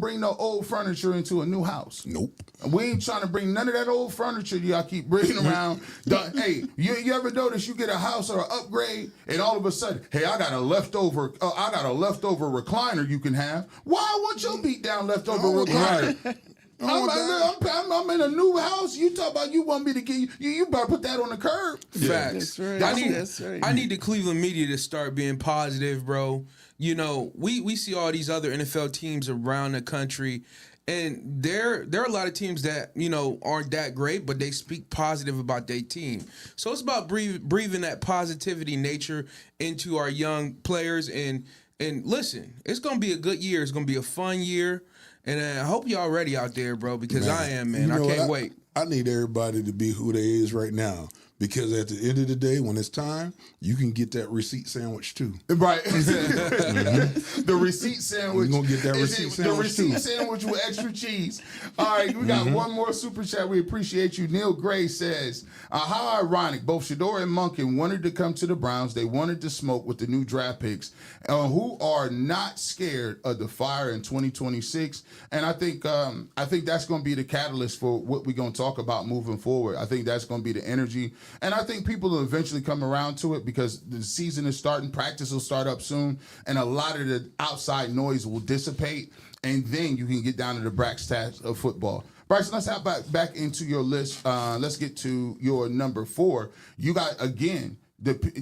bring no old furniture into a new house. Nope. We ain't trying to bring none of that old furniture y'all keep bringing around. Hey, you ever notice you get a house or an upgrade, and all of a sudden, hey, I got a leftover recliner you can have. Why want your beat down leftover recliner? I'm in a new house. You talk about you want me to get you. You better put that on the curb. Facts. That's right. That's right. I need the Cleveland media to start being positive, bro. You know, we see all these other NFL teams around the country, and there are a lot of teams that, you know, aren't that great, but they speak positive about their team. So it's about breathing that positivity nature into our young players. And listen, it's gonna be a good year. It's gonna be a fun year. And I hope y'all ready out there, bro, because I am, man. You know I can't what? wait. I need everybody to be who they is right now. Because at the end of the day, when it's time, you can get that receipt sandwich too. Right. The receipt sandwich. We're gonna get that Is receipt it sandwich The receipt too. sandwich with extra cheese. All right, we got one more super chat. We appreciate you. Neil Gray says, how ironic. Both Shador and Monken wanted to come to the Browns. They wanted to smoke with the new draft picks, who are not scared of the fire in 2026. And I think that's going to be the catalyst for what we're going to talk about moving forward. I think that's going to be the energy. And I think people will eventually come around to it because the season is starting. Practice will start up soon. And a lot of the outside noise will dissipate. And then you can get down to the brass tacks of football. Bryson, let's hop back into your list. Let's get to your number 4. You got, again,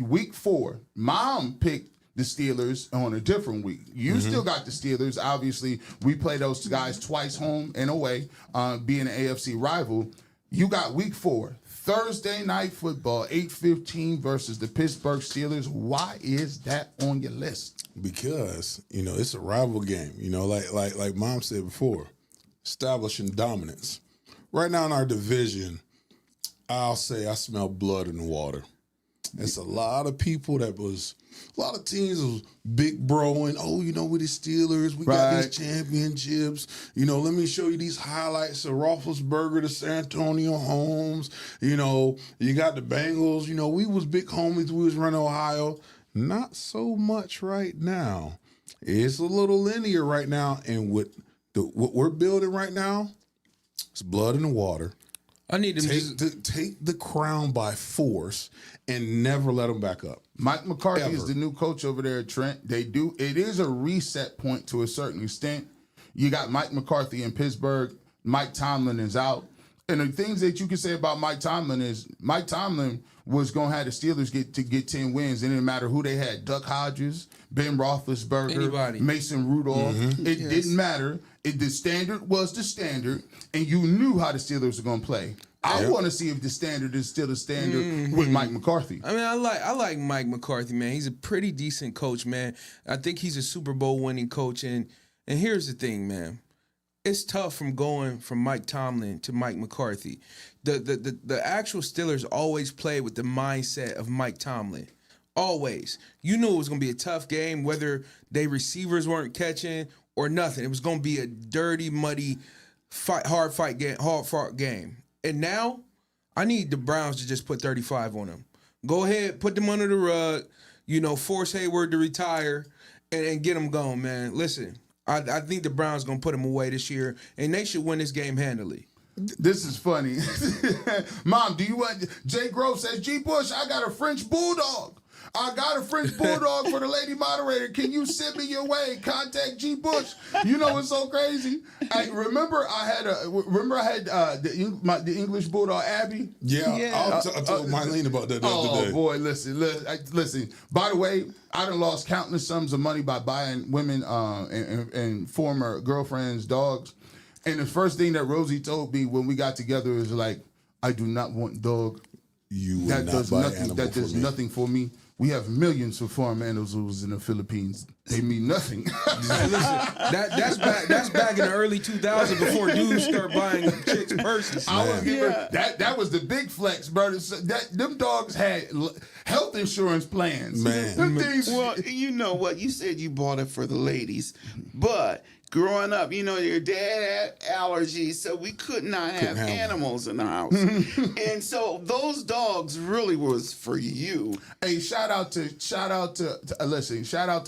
week 4. Mom picked the Steelers on a different week. You still got the Steelers. Obviously, we play those guys twice home and away, being an AFC rival. You got week 4. Thursday night football, 8:15 versus the Pittsburgh Steelers. Why is that on your list? Because, you know, it's a rival game. You know, like Mom said before, establishing dominance. Right now in our division, I'll say I smell blood in the water. It's a lot of people a lot of teams was big broing. Oh, you know, with the Steelers, we got these championships. You know, let me show you these highlights of Roethlisberger to San Antonio Holmes. You know, you got the Bengals. You know, we was big homies. We was running Ohio. Not so much right now. It's a little linear right now. And what we're building right now, it's blood in the water. I need them Take the crown by force and never let them back up. Mike McCarthy Ever. is the new coach over there at Trent. It is a reset point to a certain extent. You got Mike McCarthy in Pittsburgh. Mike Tomlin is out. And the things that you can say about Mike Tomlin is Mike Tomlin was going to have the Steelers get 10 wins. It didn't matter who they had. Duck Hodges, Ben Roethlisberger, Anybody. Mason Rudolph. It didn't matter. The standard was the standard, and you knew how the Steelers were going to play. I want to see if the standard is still the standard with Mike McCarthy. I mean, I like Mike McCarthy, man. He's a pretty decent coach, man. I think he's a Super Bowl winning coach. And here's the thing, man. It's tough from going from Mike Tomlin to Mike McCarthy. The actual Steelers always play with the mindset of Mike Tomlin. Always. You knew it was going to be a tough game, whether they receivers weren't catching or nothing. It was going to be a dirty, muddy, hard-fought game. And now, I need the Browns to just put 35 on them. Go ahead, put them under the rug, you know, force Hayward to retire, and get them going, man. Listen, I think the Browns going to put them away this year, and they should win this game handily. This is funny. Mom, do you want... Jay Grove says, G. Bush, I got a French Bulldog. I got a French Bulldog for the lady moderator. Can you send me your way? Contact G. Bush. You know what's so crazy? I had the English Bulldog, Abby? Yeah. I told Mylene about that the other day. Oh, boy, listen. By the way, I done lost countless sums of money by buying women and former girlfriends' dogs. And the first thing that Rosie told me when we got together is like, I do not want dog. That does nothing for me. We have millions of farm animals in the Philippines. They mean nothing. Hey, listen, that's back in the early 2000s before dudes start buying chicks' purses. That was the big flex, brother. Them dogs had health insurance plans. Man. Well, you know what? You said you bought it for the ladies, but growing up, you know, your dad had allergies, so we could not have animals in the house. And so those dogs really was for you. Hey, shout out to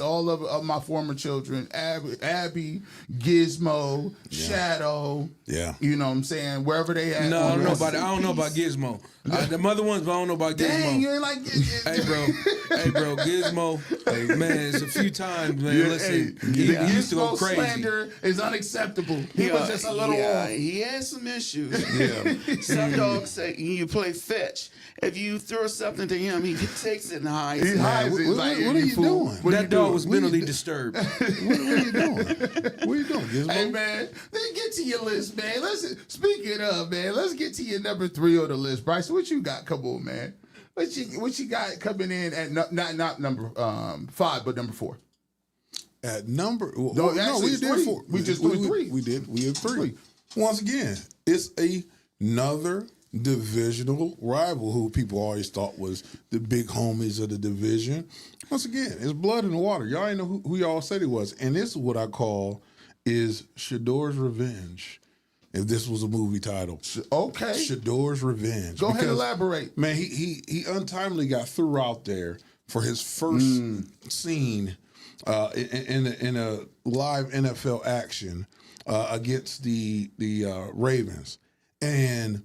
all of my former children, Abby, Gizmo, Shadow. Yeah. You know what I'm saying? Wherever they at. No, I don't know about Gizmo. The mother ones, but I don't know about Gizmo. Dang, you ain't like Hey, bro, Gizmo, man, it's a few times, man. Listen, he used to go crazy. Slander is unacceptable. He was just a little off. He had some issues. Yeah. Some dogs say you play fetch. If you throw something to him, he takes it and hides it. What are you doing? That dog was mentally disturbed. What are you doing? What are you doing, Gizmo? Hey, man, let's get to your list, man. Speaking of, man, let's get to your number 3 on the list. Bryson, what you got? Come on, man. What you got coming in at not number 5, but number 4? At number... we did 4. We just did 3. We did 3. Once again, it's another divisional rival who people always thought was the big homies of the division. Once again, it's blood in the water. Y'all ain't know who y'all said he was. And this is what I call is Shador's Revenge. If this was a movie title. Okay. Shador's Revenge. Go ahead and elaborate. Man, he untimely got threw out there for his first scene in a live NFL action against the Ravens. And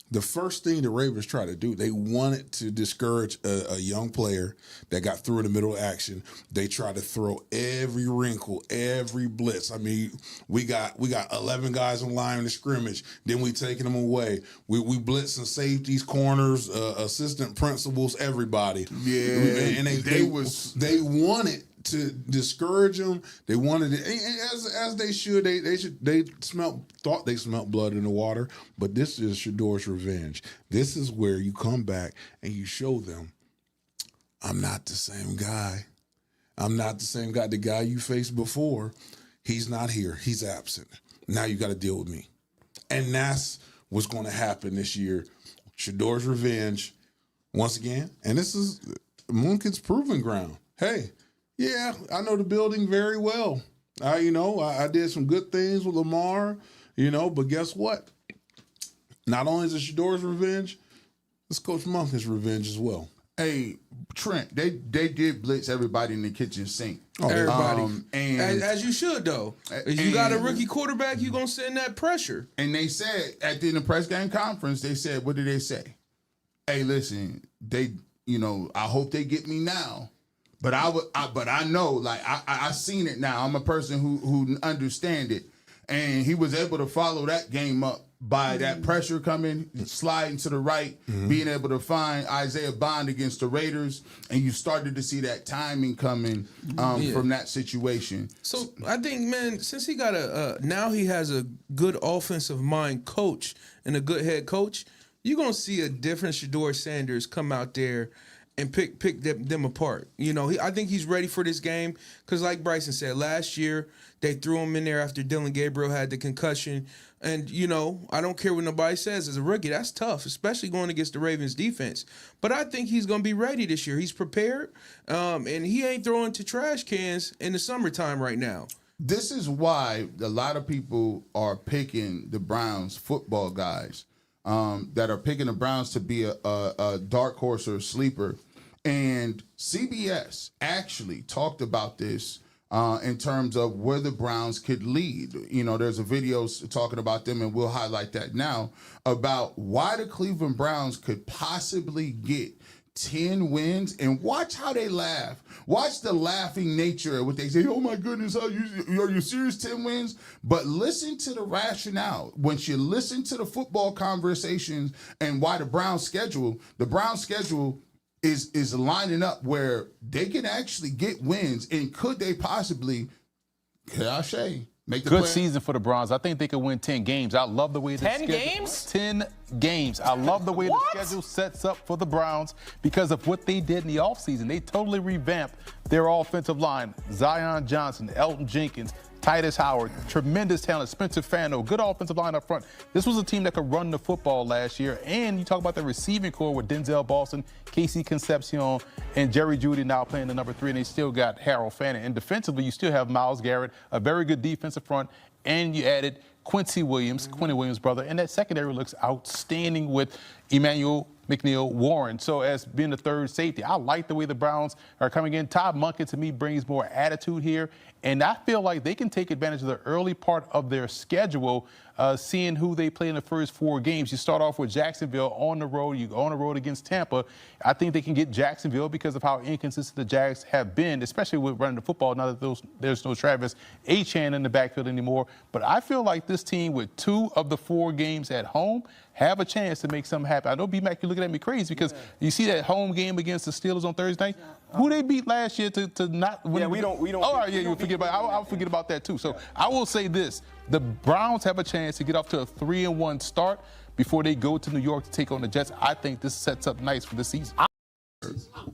the first thing the Ravens tried to do, they wanted to discourage a young player that got through in the middle of action. They tried to throw every wrinkle, every blitz. I mean, we got 11 guys in line in the scrimmage. Then we taking them away. We blitzing safeties, corners, assistant principals, everybody. Yeah, and they wanted to discourage them. They wanted it, as they should. They thought they smelled blood in the water. But this is Shador's Revenge. This is where you come back and you show them, I'm not the same guy. I'm not the same guy. The guy you faced before, he's not here. He's absent. Now you got to deal with me. And that's what's going to happen this year. Shador's Revenge, once again. And this is Moonkid's proving ground. Hey, yeah, I know the building very well. I did some good things with Lamar, but guess what? Not only is it Shador's Revenge, it's Coach Monkey's revenge as well. Hey, Trent, they did blitz everybody in the kitchen sink. Everybody. And as you should, though. If you got a rookie quarterback, you're going to send that pressure. And they said, at the press game conference, they said, what did they say? Hey, listen, I hope they get me now. But I know, like I seen it now. I'm a person who understand it, and he was able to follow that game up by that pressure coming, sliding to the right, being able to find Isaiah Bond against the Raiders, and you started to see that timing coming from that situation. So I think, man, since he got now he has a good offensive mind coach and a good head coach, you're gonna see a different Shador Sanders come out there and pick them apart. I think he's ready for this game because, like Bryson said, last year they threw him in there after Dylan Gabriel had the concussion. And, I don't care what nobody says. As a rookie, that's tough, especially going against the Ravens defense. But I think he's going to be ready this year. He's prepared, and he ain't throwing to trash cans in the summertime right now. This is why a lot of people are picking the Browns football guys that are picking the Browns to be a dark horse or a sleeper. And CBS actually talked about this in terms of where the Browns could lead. You know, there's a video talking about them, and we'll highlight that now, about why the Cleveland Browns could possibly get 10 wins, and watch how they laugh. Watch the laughing nature of what they say. Oh my goodness, are you serious? 10 wins? But listen to the rationale. Once you listen to the football conversations and why the Browns schedule is lining up where they can actually get wins, and could they possibly, make the Good play? season for the Browns. I think they could win 10 games. I love the way the 10 schedule, games? 10 games. I love the way the What? schedule sets up for the Browns because of what they did in the offseason. They totally revamped their offensive line. Zion Johnson, Elton Jenkins, Titus Howard, tremendous talent. Spencer Fano, good offensive line up front. This was a team that could run the football last year. And you talk about the receiving core with Denzel Boston, Casey Concepcion, and Jerry Jeudy now playing the number 3, and they still got Harold Fannin. And defensively, you still have Myles Garrett, a very good defensive front, and you added Quincy Williams, brother, and that secondary looks outstanding with Emmanuel McNeil Warren. So as being the third safety, I like the way the Browns are coming in. Todd Monken, to me, brings more attitude here, and I feel like they can take advantage of the early part of their schedule, seeing who they play in the first 4 games. You start off with Jacksonville on the road. You go on the road against Tampa. I think they can get Jacksonville because of how inconsistent the Jags have been, especially with running the football now that there's no Travis Etienne in the backfield anymore. But I feel like this team, with 2 of the 4 games at home, have a chance to make something happen. I know, B-Mac, you're looking at me crazy because you see that home game against the Steelers on Thursday night. Who they beat last year to not win? Yeah, we don't. Oh, all right, yeah, you forget about. I'll forget about that too. So I will say this: the Browns have a chance to get off to a 3-1 start before they go to New York to take on the Jets. I think this sets up nice for the season.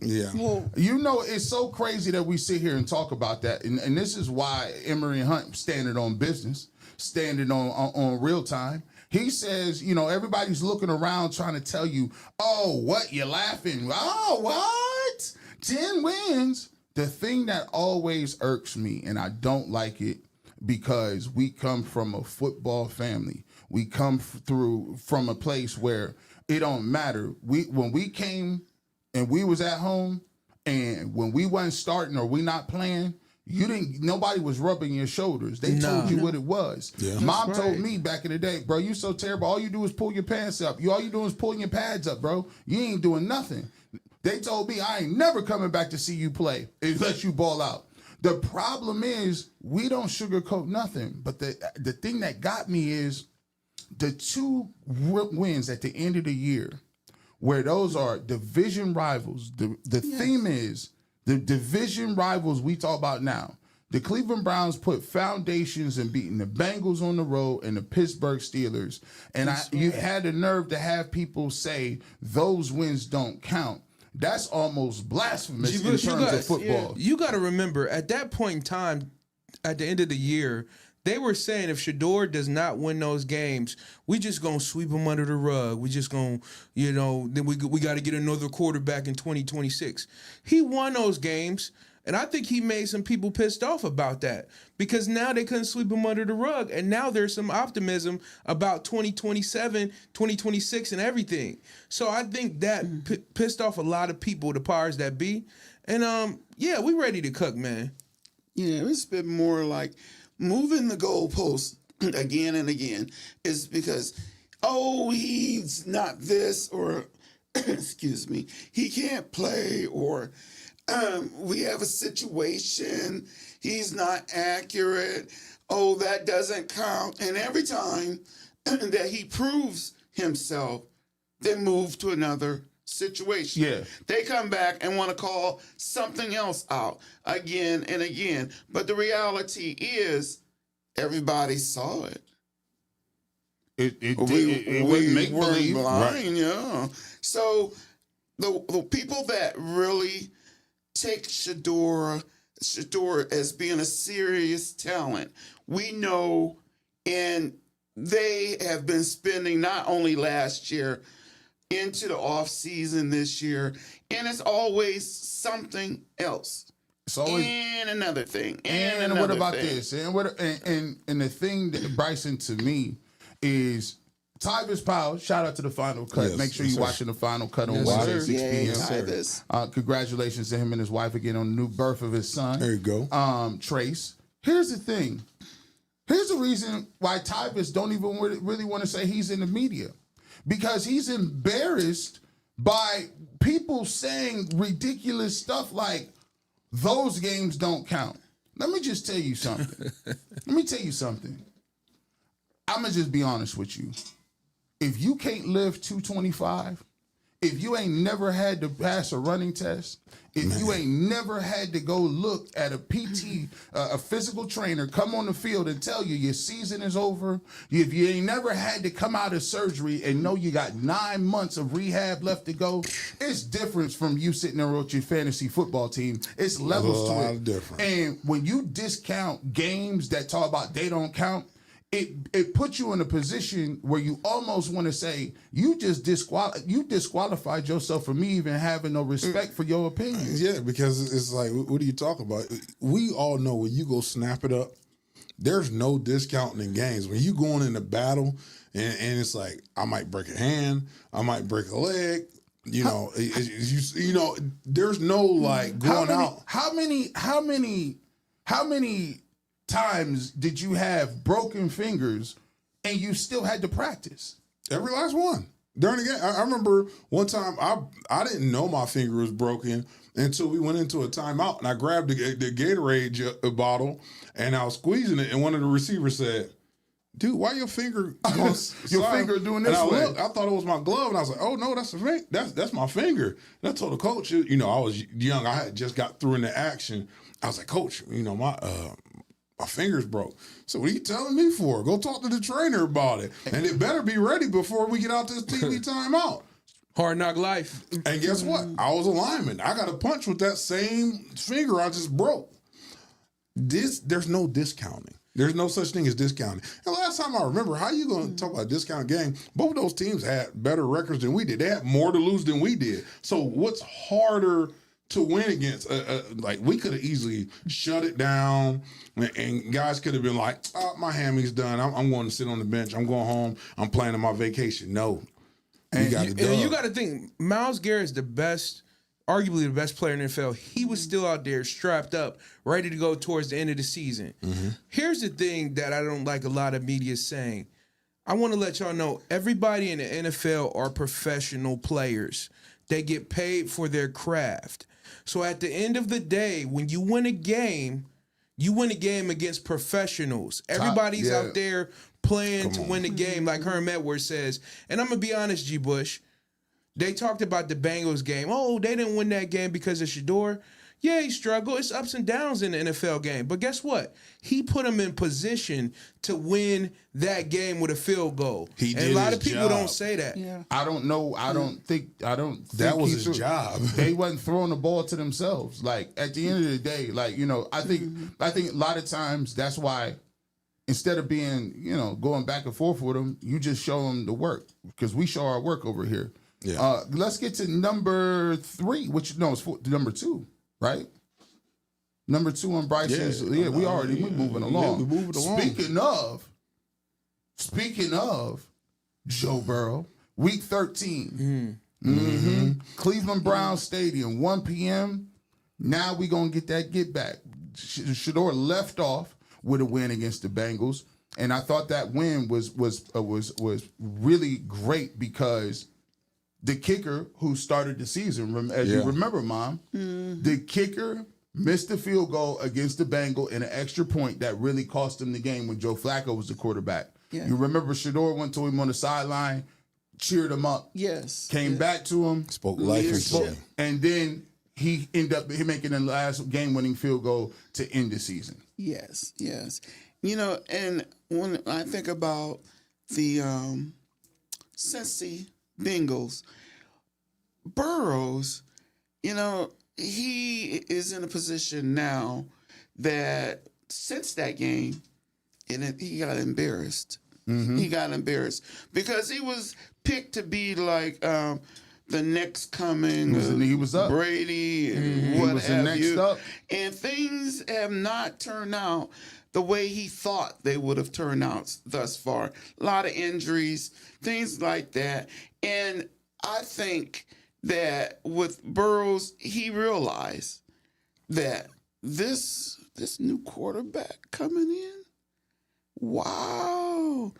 Yeah. Well, you know, it's so crazy that we sit here and talk about that. And this is why Emery and Hunt standing on business, standing on real time. He says, you know, everybody's looking around trying to tell you, oh, what, you're laughing? Oh, what? 10 wins. The thing that always irks me, and I don't like it, because we come from a football family. We come from a place where it don't matter. When we came and we was at home, and when we wasn't starting or we not playing, nobody was rubbing your shoulders. They told you what it was. Yeah. Mom told me back in the day, bro, you so terrible. All you do is pull your pants up. All you doing is pulling your pads up, bro. You ain't doing nothing. They told me I ain't never coming back to see you play unless you ball out. The problem is we don't sugarcoat nothing. But the thing that got me is the 2 wins at the end of the year, where those are division rivals. The theme is the division rivals we talk about now. The Cleveland Browns put foundations in beating the Bengals on the road and the Pittsburgh Steelers. And you had the nerve to have people say those wins don't count. That's almost blasphemous in terms of football. You got to remember, at that point in time, at the end of the year, they were saying if Shador does not win those games, we just going to sweep him under the rug. We just going to, you know, then we got to get another quarterback in 2026. He won those games, and I think he made some people pissed off about that because now they couldn't sweep him under the rug, and now there's some optimism about 2027, 2026, and everything. So I think that pissed off a lot of people, the powers that be. And, yeah, we ready to cook, man. Yeah, it's been more like moving the goalposts again and again is because, oh, he's not this, or, excuse me, he can't play, or we have a situation, he's not accurate, oh, that doesn't count. And every time that he proves himself, they move to another situation. Yeah. They come back and want to call something else out again and again. But the reality is everybody saw it. It wouldn't make weren't believe. blind, yeah. So the people that really take Shador as being a serious talent, we know, and they have been spending not only last year into the off season this year, and it's always something else. It's always and another thing. And another what about thing. this? And the thing that Bryson, to me, is Tyvis Powell, shout out to the Final Cut. Yes, Make sure yes, you're sir. watching the Final Cut on Yes, Wednesday, sir. 6 Yay, p.m. Tyvis. Congratulations to him and his wife again on the new birth of his son. There you go. Trace. Here's the thing. Here's the reason why Tyvis don't even really want to say he's in the media. Because he's embarrassed by people saying ridiculous stuff like, those games don't count. Let me just tell you something. I'm going to just be honest with you. If you can't live 225, if you ain't never had to pass a running test, if you ain't never had to go look at a PT, a physical trainer, come on the field and tell you your season is over, if you ain't never had to come out of surgery and know you got 9 months of rehab left to go, it's different from you sitting there with your fantasy football team. It's levels to it. Different. And when you discount games that talk about they don't count, it puts you in a position where you almost want to say you disqualified yourself from me even having no respect for your opinion. Yeah, because it's like, what are you talking about? We all know when you go snap it up, there's no discounting in games. When you going in a battle and it's like, I might break a hand, I might break a leg. You know, there's no like going out. How many times did you have broken fingers and you still had to practice? Every last one. During the game, I remember one time I didn't know my finger was broken until we went into a timeout, and I grabbed the Gatorade bottle and I was squeezing it, and one of the receivers said, "Dude, why your finger going Your finger doing this and way?" Looked, I thought it was my glove, and I was like, "Oh no, that's my finger." And I told the coach, I was young, I had just got through into action. I was like, "Coach, my finger's broke." So what are you telling me for? Go talk to the trainer about it. And it better be ready before we get out this TV timeout. Hard knock life. And guess what? I was a lineman. I got a punch with that same finger I just broke. There's no discounting. There's no such thing as discounting. And last time I remember, how you going to talk about a discount game? Both of those teams had better records than we did. They had more to lose than we did. So what's harder to win against? Like, we could have easily shut it down, and guys could have been like, "Oh, my hamstring's done. I'm going to sit on the bench. I'm going home. I'm planning my vacation." No. And you got to think, Myles Garrett's arguably the best player in the NFL. He was still out there strapped up, ready to go towards the end of the season. Mm-hmm. Here's the thing that I don't like a lot of media saying. I want to let y'all know, everybody in the NFL are professional players. They get paid for their craft. So at the end of the day, when you win a game against professionals. Everybody's out there playing to win the game, like Herm Edwards says. And I'm going to be honest, G. Bush, they talked about the Bengals game. Oh, they didn't win that game because of Shador. Yeah, he struggled. It's ups and downs in the NFL game. But guess what? He put him in position to win that game with a field goal. He did. And a lot of his people job. don't say that. Yeah. I don't know. I don't think That was his job. They wasn't throwing the ball to themselves. Like, at the end of the day, I think a lot of times that's why, instead of being, going back and forth with them, you just show them the work, because we show our work over here. Yeah. Let's get to number 3, it's number 2, right? Number 2 on Bryson's. Yeah, we moving along. Yeah, we moving along. Speaking of Joe Burrow, week 13. Mm-hmm. Cleveland Browns Stadium, 1 p.m. Now we gonna get that get back. Shador left off with a win against the Bengals, and I thought that win was really great because the kicker who started the season, as you remember, Mom, the kicker missed the field goal against the Bengals in an extra point that really cost him the game when Joe Flacco was the quarterback. Yeah. You remember Shador went to him on the sideline, cheered him up. Yes. Came back to him. Spoke life into him. And then he ended up making the last game-winning field goal to end the season. Yes. And when I think about the Cincy Bengals, Burrows, he is in a position now that since that game, he got embarrassed. Mm-hmm. He got embarrassed because he was picked to be like the next coming he was up. Brady and what he was have the next you. up. And things have not turned out the way he thought they would have turned out thus far. A lot of injuries, things like that. And I think that with Burrows, he realized that this new quarterback coming in, wow,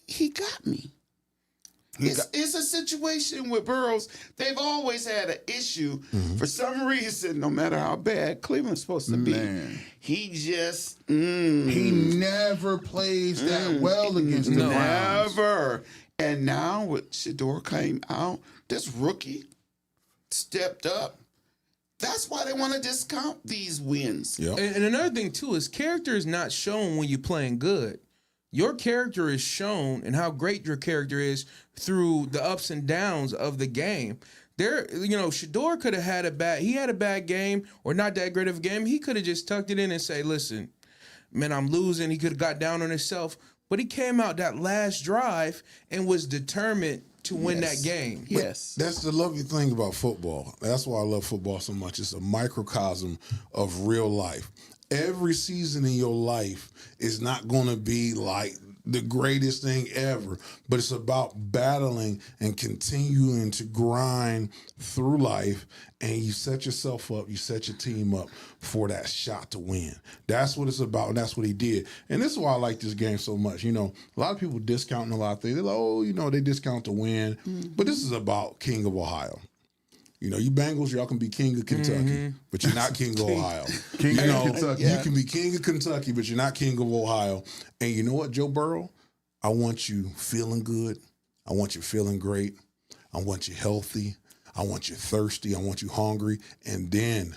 he got me. It's a situation with Burrows. They've always had an issue for some reason, no matter how bad Cleveland's supposed to be. He just he never plays that well against the Browns. Never. And now with Shador came out, this rookie stepped up. That's why they want to discount these wins. Yep. And another thing too is character is not shown when you're playing good. Your character is shown and how great your character is through the ups and downs of the game. Shador could have had a bad game or not that great of a game. He could have just tucked it in and say, listen, man, I'm losing. He could have got down on himself. But he came out that last drive and was determined to win that game. Yes. That's the lovely thing about football. That's why I love football so much. It's a microcosm of real life. Every season in your life is not going to be like the greatest thing ever, but it's about battling and continuing to grind through life, and you set yourself up, you set your team up for that shot to win. That's what it's about, and that's what he did. And this is why I like this game so much. You know, a lot of people discounting a lot of things. They're like, oh, they discount the win. But this is about King of Ohio. You know, you Bengals, y'all can be king of Kentucky, but you're not king of Ohio. King of Kentucky. You can be king of Kentucky, but you're not king of Ohio. And you know what, Joe Burrow? I want you feeling good. I want you feeling great. I want you healthy. I want you thirsty. I want you hungry. And then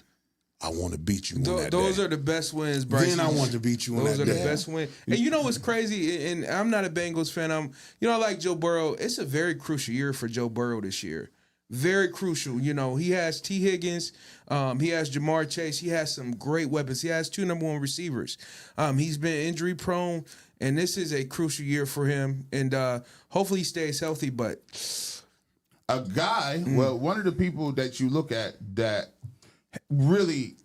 I want to beat you on that Those day. are the best wins, Bryson. Then I want to beat you on that day. Those are the best wins. And you know what's crazy? And I'm not a Bengals fan. I like Joe Burrow. It's a very crucial year for Joe Burrow this year. Very crucial. You know, he has T. Higgins. He has Jamar Chase. He has some great weapons. He has 2 number 1 receivers. He's been injury prone, and this is a crucial year for him. And hopefully he stays healthy. But a guy, one of the people that you look at that really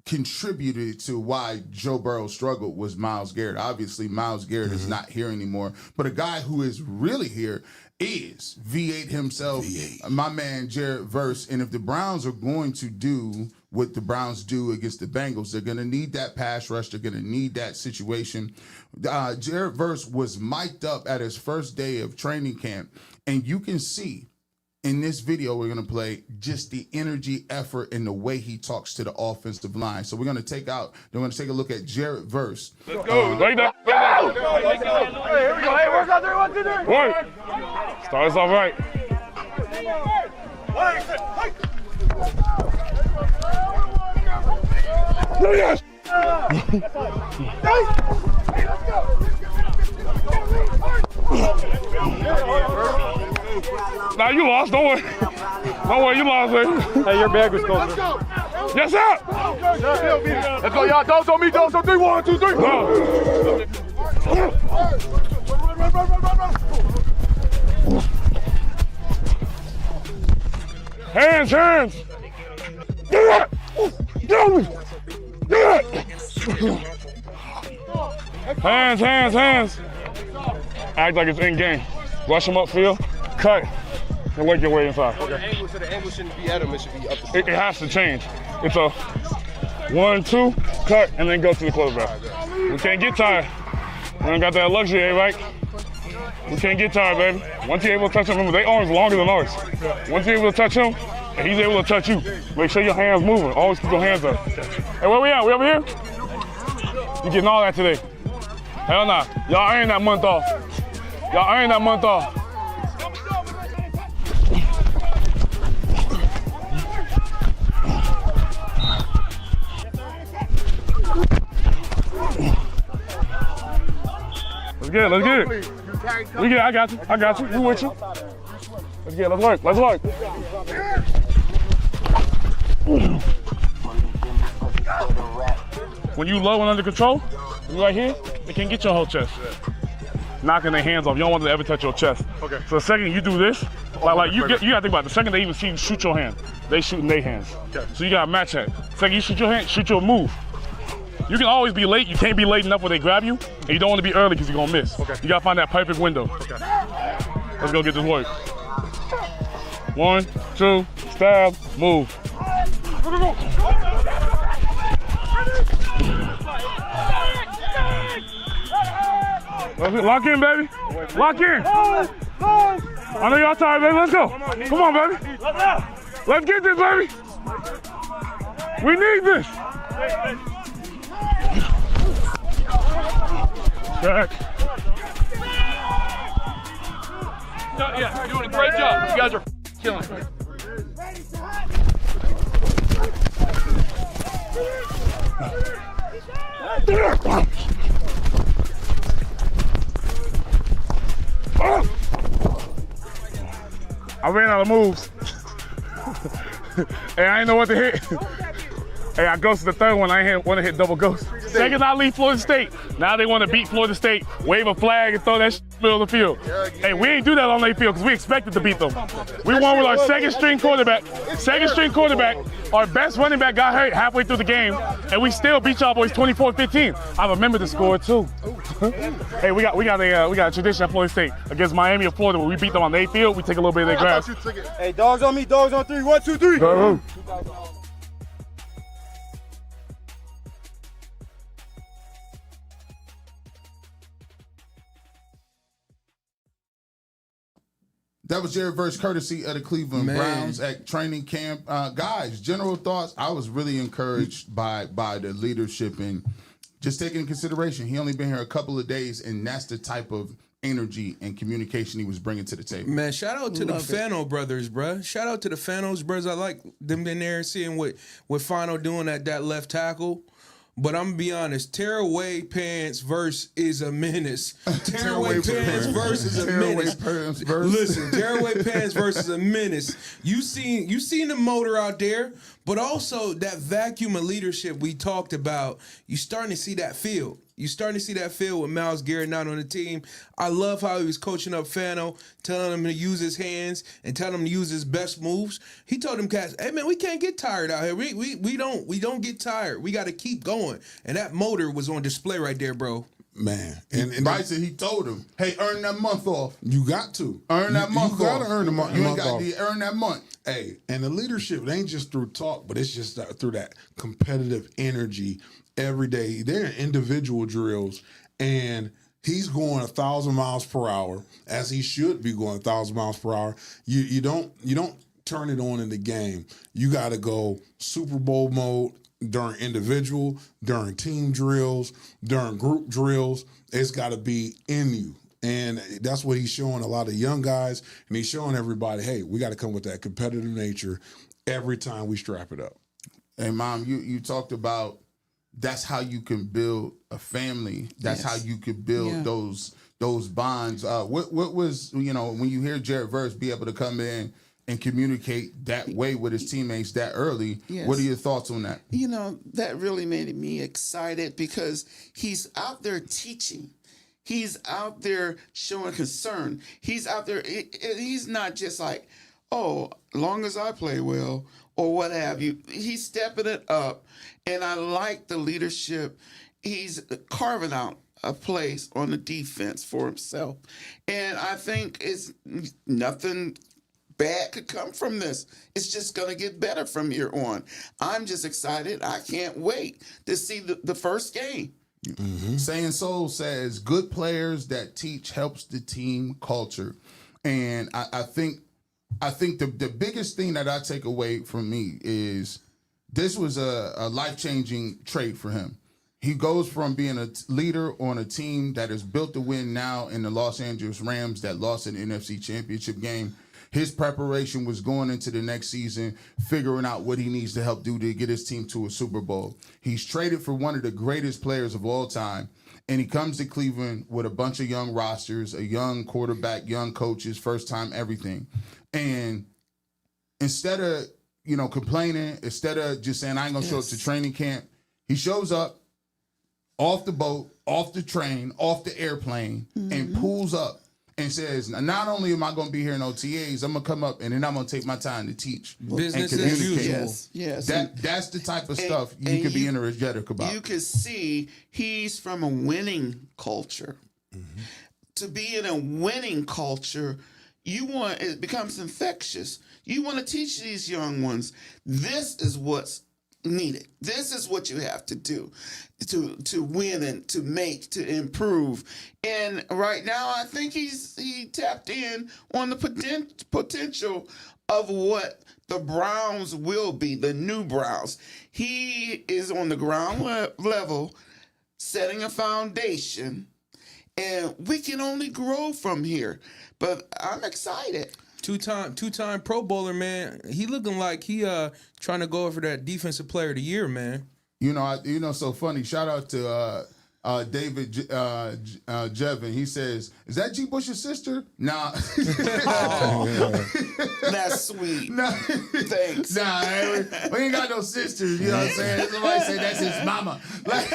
contributed to why Joe Burrow struggled was Myles Garrett. Obviously, Myles Garrett is not here anymore. But a guy who is really here is V8 himself, my man Jared Verse. And if the Browns are going to do what the Browns do against the Bengals, they're going to need that pass rush. They're going to need that situation. Jared Verse was mic'd up at his first day of training camp, and you can see in this video we're going to play just the energy, effort, and the way he talks to the offensive line. So we're going to take a look at Jared Verse. Let's go. Like that. Hey, here we go. Hey, work out there. 1, 2, 3. Work. Start us off right. Yes. Nah, you lost. Don't worry. Don't worry, you lost, baby. Hey, your bag was closer. Yes, sir. Let's go, y'all. Dogs on me. Dogs on 3. 1, 2, 3. Go. Hands. Get it. Get me. Get it. Hands. Act like it's in game. Rush them upfield. Cut. And work your way inside. The angle shouldn't be at him. It should be up the side. It has to change. It's a 1, 2, cut, and then go to the quarterback. We can't get tired. We don't got that luxury, right? We can't get tired, baby. Once you're able to touch him, remember, their arms longer than ours. Once you're able to touch him, and he's able to touch you, make sure your hands moving. Always keep your hands up. Hey, where we at? We over here? You getting all that today? Hell nah. Y'all earned that month off. Let's get it. We get it. I got you. We with you. Let's get it. Let's work. When you low and under control, you right here, they can't get your whole chest. Knocking their hands off. You don't want them to ever touch your chest. Okay. So the second you do this, like you gotta think about it. The second they even see you shoot your hand, they shooting their hands. Okay. So you gotta match that. Second you shoot your hand, shoot your move. You can always be late. You can't be late enough where they grab you, and you don't want to be early because you're gonna miss. Okay. You gotta find that perfect window. Okay. Let's go get this work. 1, 2, stab, move. Lock in, baby. Lock in. I know y'all tired, baby. Let's go. Come on, baby. Let's get this, baby. We need this. Back. Yeah, you're doing a great job. You guys are killing it. I ran out of moves. Hey, I didn't know what to hit. Hey, I ghosted the third one. I ain't want to hit double ghost. Second, I leave Florida State. Now they want to beat Florida State, wave a flag, and throw that shit in the middle of the field. Hey, we ain't do that on their field because we expected to beat them. We won with our second string quarterback. Our best running back got hurt halfway through the game, and we still beat y'all boys 24-15. I remember the score too. Hey, we got a tradition at Florida State against Miami of Florida where we beat them on their field. We take a little bit of their grass. Hey, dogs on me, dogs on 3. 1, 2, 3. Go. That was Jared Verse, courtesy of the Cleveland Browns at training camp. Guys, general thoughts. I was really encouraged by the leadership and just taking into consideration. He only been here a couple of days, and that's the type of energy and communication he was bringing to the table. Man, shout out to the Fano brothers, bruh. Shout out to the Fanos brothers. I like them in there seeing what Fano doing at that left tackle. But I'm gonna be honest, tearaway pants verse is a menace. Tearaway pants verse is a menace. Listen, tearaway pants verse is a menace. You seen the motor out there, but also that vacuum of leadership we talked about. You starting to see that field. You starting to see that field with Myles Garrett not on the team. I love how he was coaching up Fano, telling him to use his hands and telling him to use his best moves. He told them cats, "Hey man, we can't get tired out here. We don't get tired. We got to keep going." And that motor was on display right there, bro. Man, and Bryson, he told him, "Hey, earn that month off. You got to earn that month off. You got to earn the month. You ain't got to earn that month." Hey, and the leadership, it ain't just through talk, but it's just through that competitive energy every day. They're in individual drills, and he's going 1,000 miles per hour, as he should be going 1,000 miles per hour. You don't turn it on in the game. You got to go Super Bowl mode during individual, during team drills, during group drills. It's got to be in you. And that's what he's showing a lot of young guys, and he's showing everybody, hey, we got to come with that competitive nature every time we strap it up. Hey, Mom, you talked about that's how you can build a family. That's how you could build those bonds. What was, when you hear Jared Verse be able to come in and communicate that way with his teammates that early, what are your thoughts on that? That really made me excited because he's out there teaching. He's out there showing concern. He's out there. He's not just like, oh, long as I play well or what have you. He's stepping it up. And I like the leadership. He's carving out a place on the defense for himself. And I think it's nothing bad could come from this. It's just going to get better from here on. I'm just excited. I can't wait to see the first game. Mm-hmm. Saying Soul says, good players that teach helps the team culture. And I think the biggest thing that I take away from me is this was a life-changing trade for him. He goes from being a leader on a team that is built to win now in the Los Angeles Rams that lost an NFC Championship game. His preparation was going into the next season, figuring out what he needs to help do to get his team to a Super Bowl. He's traded for one of the greatest players of all time, and he comes to Cleveland with a bunch of young rosters, a young quarterback, young coaches, first time everything. And instead of, complaining, instead of just saying, I ain't going to show up to training camp, he shows up off the boat, off the train, off the airplane, and pulls up and says, not only am I going to be here in OTAs, I'm going to come up and then I'm going to take my time to teach Business and as communicate. usual. Yes. That's the type of stuff you can be energetic about. You can see he's from a winning culture. To be in a winning culture, it becomes infectious. You want to teach these young ones, this is what's needed. This is what you have to do to win and to improve. And right now, I think he tapped in on the potential of what the Browns will be, the new Browns. He is on the ground level, setting a foundation, and we can only grow from here. But I'm excited. Two-time Pro Bowler, man. He looking like he trying to go for that Defensive Player of the Year, man. So funny. Shout out to David Jevin. He says, "Is that G. Bush's sister?" Nah. That's sweet. Nah. Thanks. Nah, we ain't got no sisters. You know what I'm saying? Somebody say that's his mama. Like,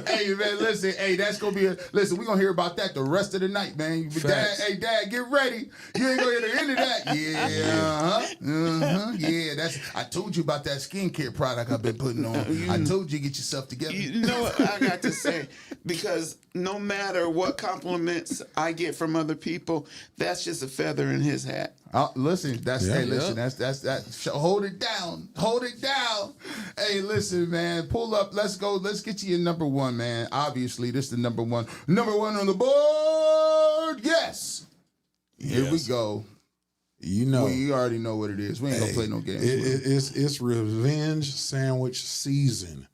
hey man, listen. Hey, that's gonna be listen. We gonna hear about that the rest of the night, man. Dad, get ready. You ain't gonna hear the end of that. Yeah, yeah. I told you about that skincare product I've been putting on. I told you get yourself together. You know what I got to say? Because no matter what compliments I get from other people, that's just a feather in his hat. Listen, that's hold it down. Hold it down. Hey, listen, man. Pull up. Let's go. Let's get you your number one, man. Obviously, this is the number one. Number one on the board. Yes. Here we go. You know, we already know what it is. We ain't gonna play no games. It's revenge sandwich season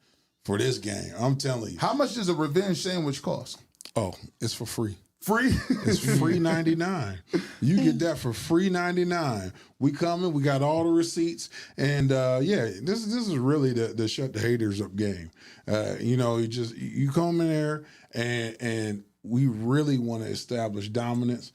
for this game. I'm telling you. How much does a revenge sandwich cost? Oh, it's for free. Free? It's free 99. You get that for free 99. We coming. We got all the receipts, and this is really the shut the haters up game. You come in there, and we really want to establish dominance.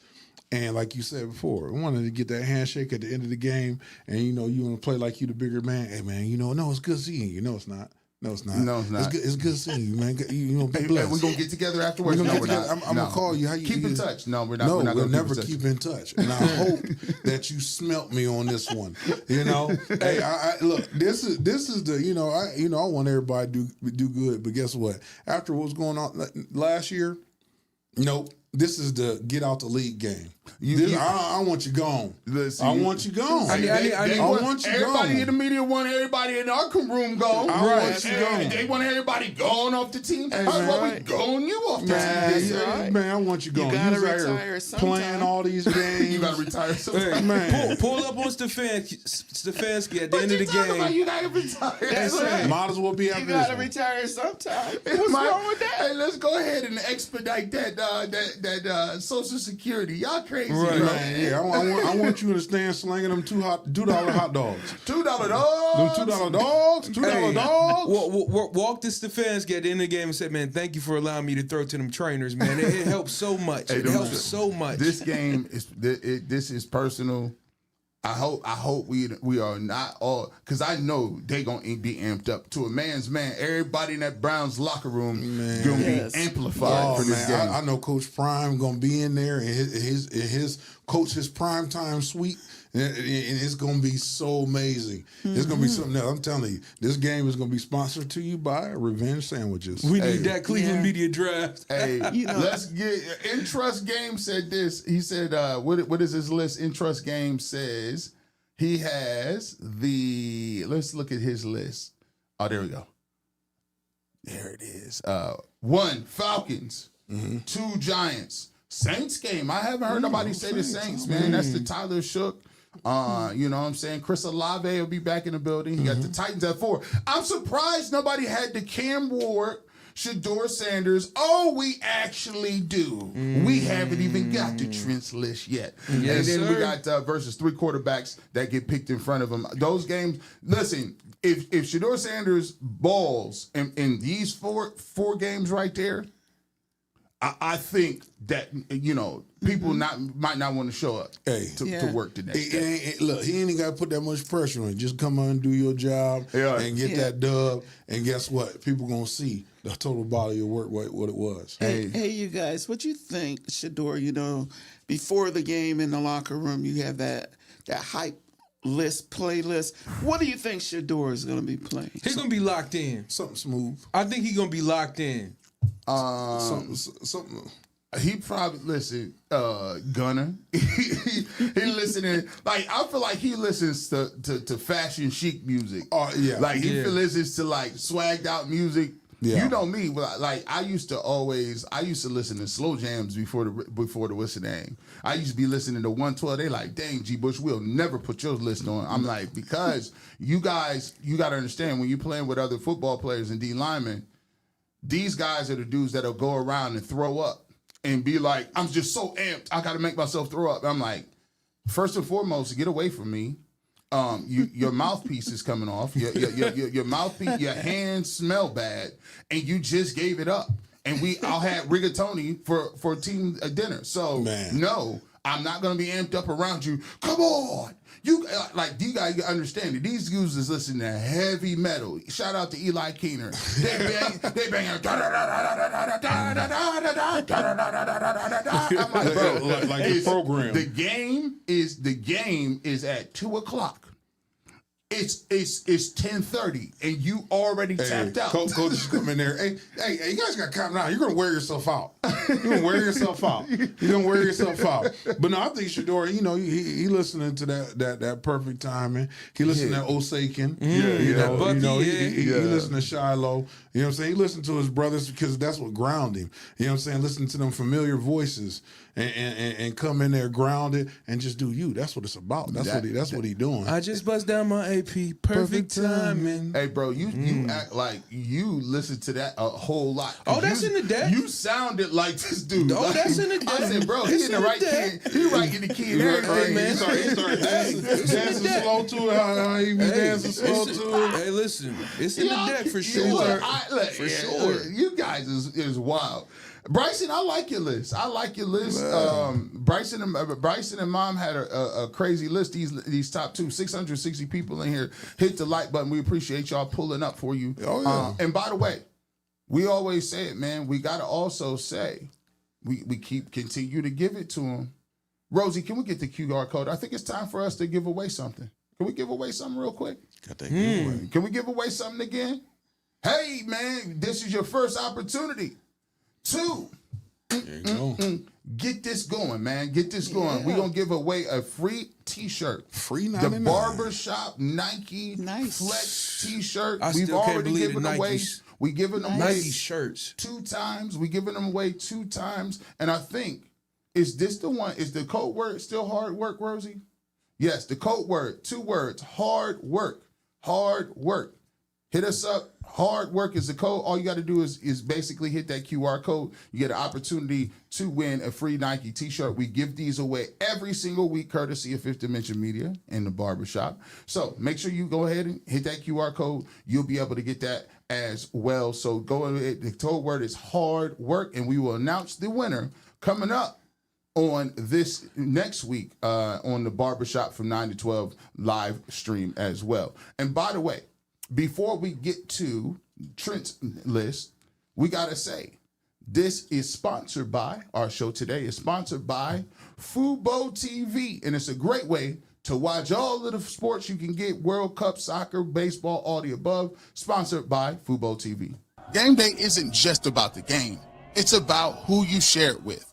And like you said before, we wanted to get that handshake at the end of the game, and you want to play like you the bigger man. Hey man, no, it's good seeing you. No, it's not. No, it's not. No, it's not. It's good seeing you, man. Be hey, blessed. we're gonna get together afterwards. I'm gonna call you. Keep in touch. No, we're not. No, we're not we'll gonna never keep in touch. And I hope that you smelt me on this one. Hey, I look. This is the. I want everybody to do good, but guess what? After what was going on last year, nope. This is the get out the league game. I want you gone. Listen, I want you gone. I want you everybody gone. in the media want everybody in the room gone. I want you gone. They want everybody gone off the team. That's How about we right. going you off the team? Man, I want you gone. You gotta was out here retire sometime. playing all these games. You gotta retire sometime. Man. Pull up on Stefanski at the end of the game. You gotta retire. That's right. Might as well be You after gotta this one. retire sometime. What's wrong with that? Hey, let's go ahead and expedite that Social Security. Y'all crazy, Right. bro. Man, yeah, I want you to stand slinging them $2 hot dogs. $2 dogs. Them $2 dogs. $2 dogs. Walk to Stefanski at the end of the game and say, "Man, thank you for allowing me to throw to them trainers, man. It helps so much. It helps so much." This game is this is personal. I hope we are not all, because I know they gonna be amped up. To a man's man, everybody in that Browns locker room gonna be amplified for this game. I know Coach Prime gonna be in there, and his prime time suite, and it's gonna be so amazing. It's gonna be something else. I'm telling you, this game is gonna be sponsored to you by Revenge Sandwiches. We need that Cleveland media draft. Hey, let's get Intrust Game said this. He said, what is his list? Intrust Game says he has let's look at his list. Oh, there we go. There it is. 1, Falcons. 2, Giants. Saints game. I haven't heard nobody say the Saints, man. That's the Tyler Shook. You know what I'm saying? Chris Olave will be back in the building. He got the Titans at 4. I'm surprised nobody had the Cam Ward, Shador Sanders. Oh, we actually do. We haven't even got the Trent's list yet. Yes, and then we sir. got versus 3 quarterbacks that get picked in front of them. Those games, listen, if Shador Sanders balls in these four games right there, I think that, people might not want to show up to work the next day. Look, he ain't got to put that much pressure on you. Just come on and do your job and get that dub. And guess what? People going to see the total body of work what it was. Hey, you guys, what you think, Shador? You know, before the game in the locker room, you have that hype list playlist. What do you think Shador is going to be playing? He's going to be locked in. Something smooth. I think he's going to be locked in. Something. He probably listen, Gunner. he listening like I feel like he listens to fashion chic music. Oh yeah, like he listens to like swagged out music. Yeah. You know me, like I used to listen to slow jams before the whistle name. I used to be listening to 112. They like, dang, G Bush, we'll never put your list on. I'm like, because you guys, you got to understand when you're playing with other football players and D linemen, these guys are the dudes that'll go around and throw up and be like, I'm just so amped, I got to make myself throw up. I'm like, first and foremost, get away from me. Your mouthpiece is coming off. Your mouthpiece, your hands smell bad, and you just gave it up. And I'll have rigatoni for team dinner. So no, I'm not gonna be amped up around you. Come on, you like you guys understand it. These dudes is listening to heavy metal. Shout out to Eli Keener. They bang. I'm like, bro, like the program. The game is at 2:00. It's 10:30 and you already tapped out. Coaches come in there. Hey, you guys got to calm down. You're gonna wear yourself out. You're gonna wear yourself out. But no, I think Shador, you know, he listening to that perfect timing. He listening to Osakin. He listening to Shiloh. You know what I'm saying? He listened to his brothers because that's what ground him. You know what I'm saying? Listen to them familiar voices and come in there grounded and just do you. That's what it's about. That's what he doing. I just bust down my AP. Perfect timing. Hey, bro, you act like you listen to that a whole lot. Oh, that's in the deck. You sounded like this dude. Oh, that's in the deck. I said, bro, he in the right key. He writing the key and everything, man. He started dancing slow to it. How he be dancing slow to it. Hey, listen, it's in the deck for sure. For sure. You guys is wild. Bryson, I like your list. Bryson and Mom had a crazy list. These top 660 people in here. Hit the like button. We appreciate y'all pulling up for you. Oh yeah. And by the way, we always say it, man. We gotta also say we continue to give it to them. Rosie, can we get the QR code? I think it's time for us to give away something. Can we give away something real quick? Got that giveaway. Can we give away something again? Hey, man, this is your first opportunity. 2, get this going, man. Get this going. We're going to give away a free T-shirt. Free 99. The Barbershop Nike Flex T-shirt. We've already given them away. We given them away Nike shirts 2 times. We giving them away 2 times. And I think, is this the one? Is the code word still hard work, Rosie? Yes, the code word, 2 words, hard work. Hard work. Hit us up. Hard work is the code. All you got to do is basically hit that QR code. You get an opportunity to win a free Nike T-shirt. We give these away every single week, courtesy of Fifth Dimension Media and the Barbershop. So make sure you go ahead and hit that QR code. You'll be able to get that as well. So go ahead. The code word is hard work, and we will announce the winner coming up on this next week on the Barbershop from 9 to 12 live stream as well. And by the way, before we get to Trent's list, we got to say, this is sponsored by, our show today is sponsored by Fubo TV. And it's a great way to watch all of the sports you can get, World Cup, soccer, baseball, all the above, sponsored by Fubo TV. Game day isn't just about the game. It's about who you share it with.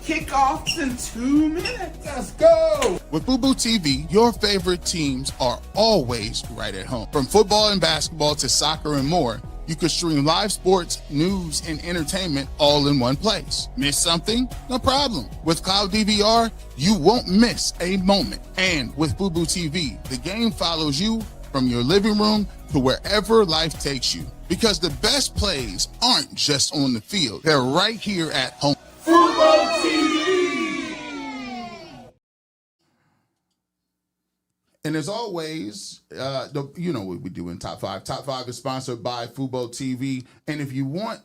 Kickoffs in 2 minutes. Let's go. With Fubo TV, your favorite teams are always right at home. From football and basketball to soccer and more, you can stream live sports, news, and entertainment all in one place. Miss something? No problem. With Cloud DVR, you won't miss a moment. And with Fubo TV, the game follows you from your living room to wherever life takes you. Because the best plays aren't just on the field. They're right here at home. Fubo TV! And as always, you know what we do in Top 5. Top 5 is sponsored by Fubo TV. And if you want,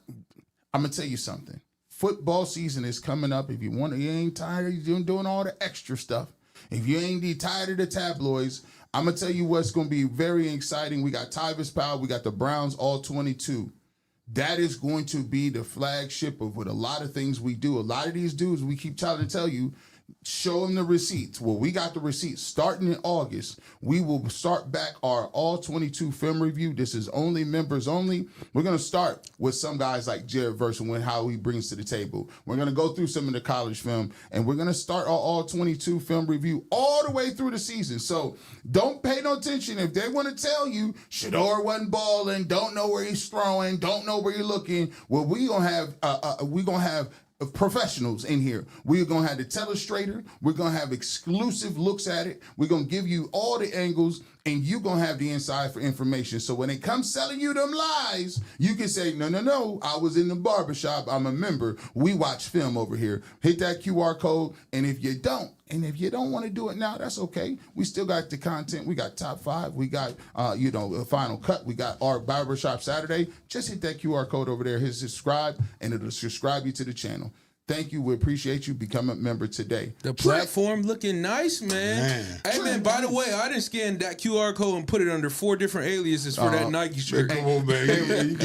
I'm going to tell you something. Football season is coming up. If you want, you ain't tired of doing all the extra stuff. If you ain't tired of the tabloids, I'm going to tell you what's going to be very exciting. We got Tyvis Powell. We got the Browns all 22. That is going to be the flagship of what a lot of things we do. A lot of these dudes, we keep trying to tell you, show them the receipts. Well, we got the receipts. Starting in August, we will start back our all 22 film review. This is only members only. We're going to start with some guys like Jared Verse and how he brings to the table. We're going to go through some of the college film, and we're going to start our all 22 film review all the way through the season. So don't pay no attention. If they want to tell you Shador wasn't balling, don't know where he's throwing, don't know where you're looking, well, we're going to have of professionals in here. We're going to have the telestrator. We're going to have exclusive looks at it. We're going to give you all the angles, and you're going to have the inside for information. So when they come selling you them lies, you can say, no, I was in the barbershop. I'm a member. We watch film over here. Hit that QR code, and if you don't want to do it now, that's okay. We still got the content. We got top 5. We got, a final cut. We got our barbershop Saturday. Just hit that QR code over there. Hit subscribe, and it'll subscribe you to the channel. Thank you. We appreciate you. Become a member today. The platform looking nice, man. Hey, man, by the way, I didn't scan that QR code and put it under 4 different aliases for that Nike shirt. Come on, man.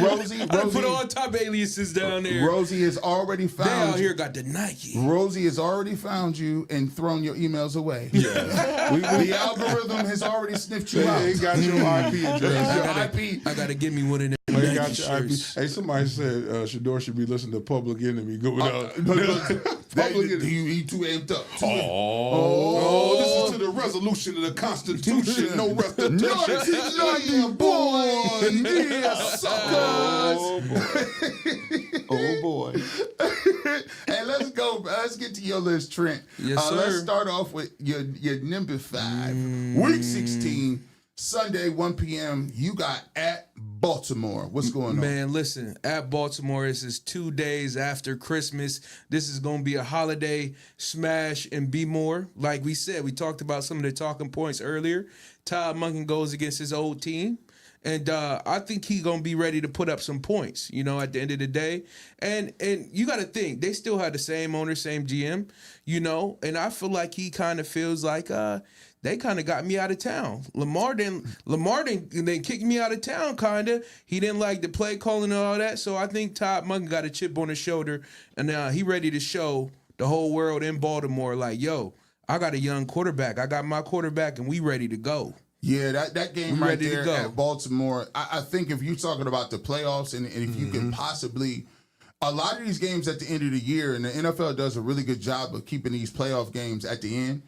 Rosie, I put all type of aliases down there. Rosie has already found They out here got the Nike. Rosie has already found you and thrown your emails away. Yeah. The algorithm has already sniffed you out. They got your IP address. I gotta get me one of them. They got your IP. Hey, somebody said Shador should be listening to Public Enemy. Going out. Public Enemy. He too amped up. This is to the resolution of the Constitution. No restitution. No, boy. Yeah, suckers. Oh boy. Hey, let's go. Let's get to your list, Trent. Yes, sir. Let's start off with your number 5. Week 16, Sunday, 1 p.m. You got at Baltimore. What's going on? Man, listen, at Baltimore, this is 2 days after Christmas. This is going to be a holiday smash and be more. Like we said, we talked about some of the talking points earlier. Todd Monken goes against his old team. And I think he's going to be ready to put up some points, at the end of the day. And you got to think, they still have the same owner, same GM, and I feel like he kind of feels like they kind of got me out of town. Lamar didn't kick me out of town, kind of. He didn't like the play calling and all that. So I think Todd Monken got a chip on his shoulder, and he ready to show the whole world in Baltimore, like, yo, I got a young quarterback. I got my quarterback, and we ready to go. Yeah, that game right there at Baltimore, I think if you're talking about the playoffs and if you can possibly, a lot of these games at the end of the year, and the NFL does a really good job of keeping these playoff games at the end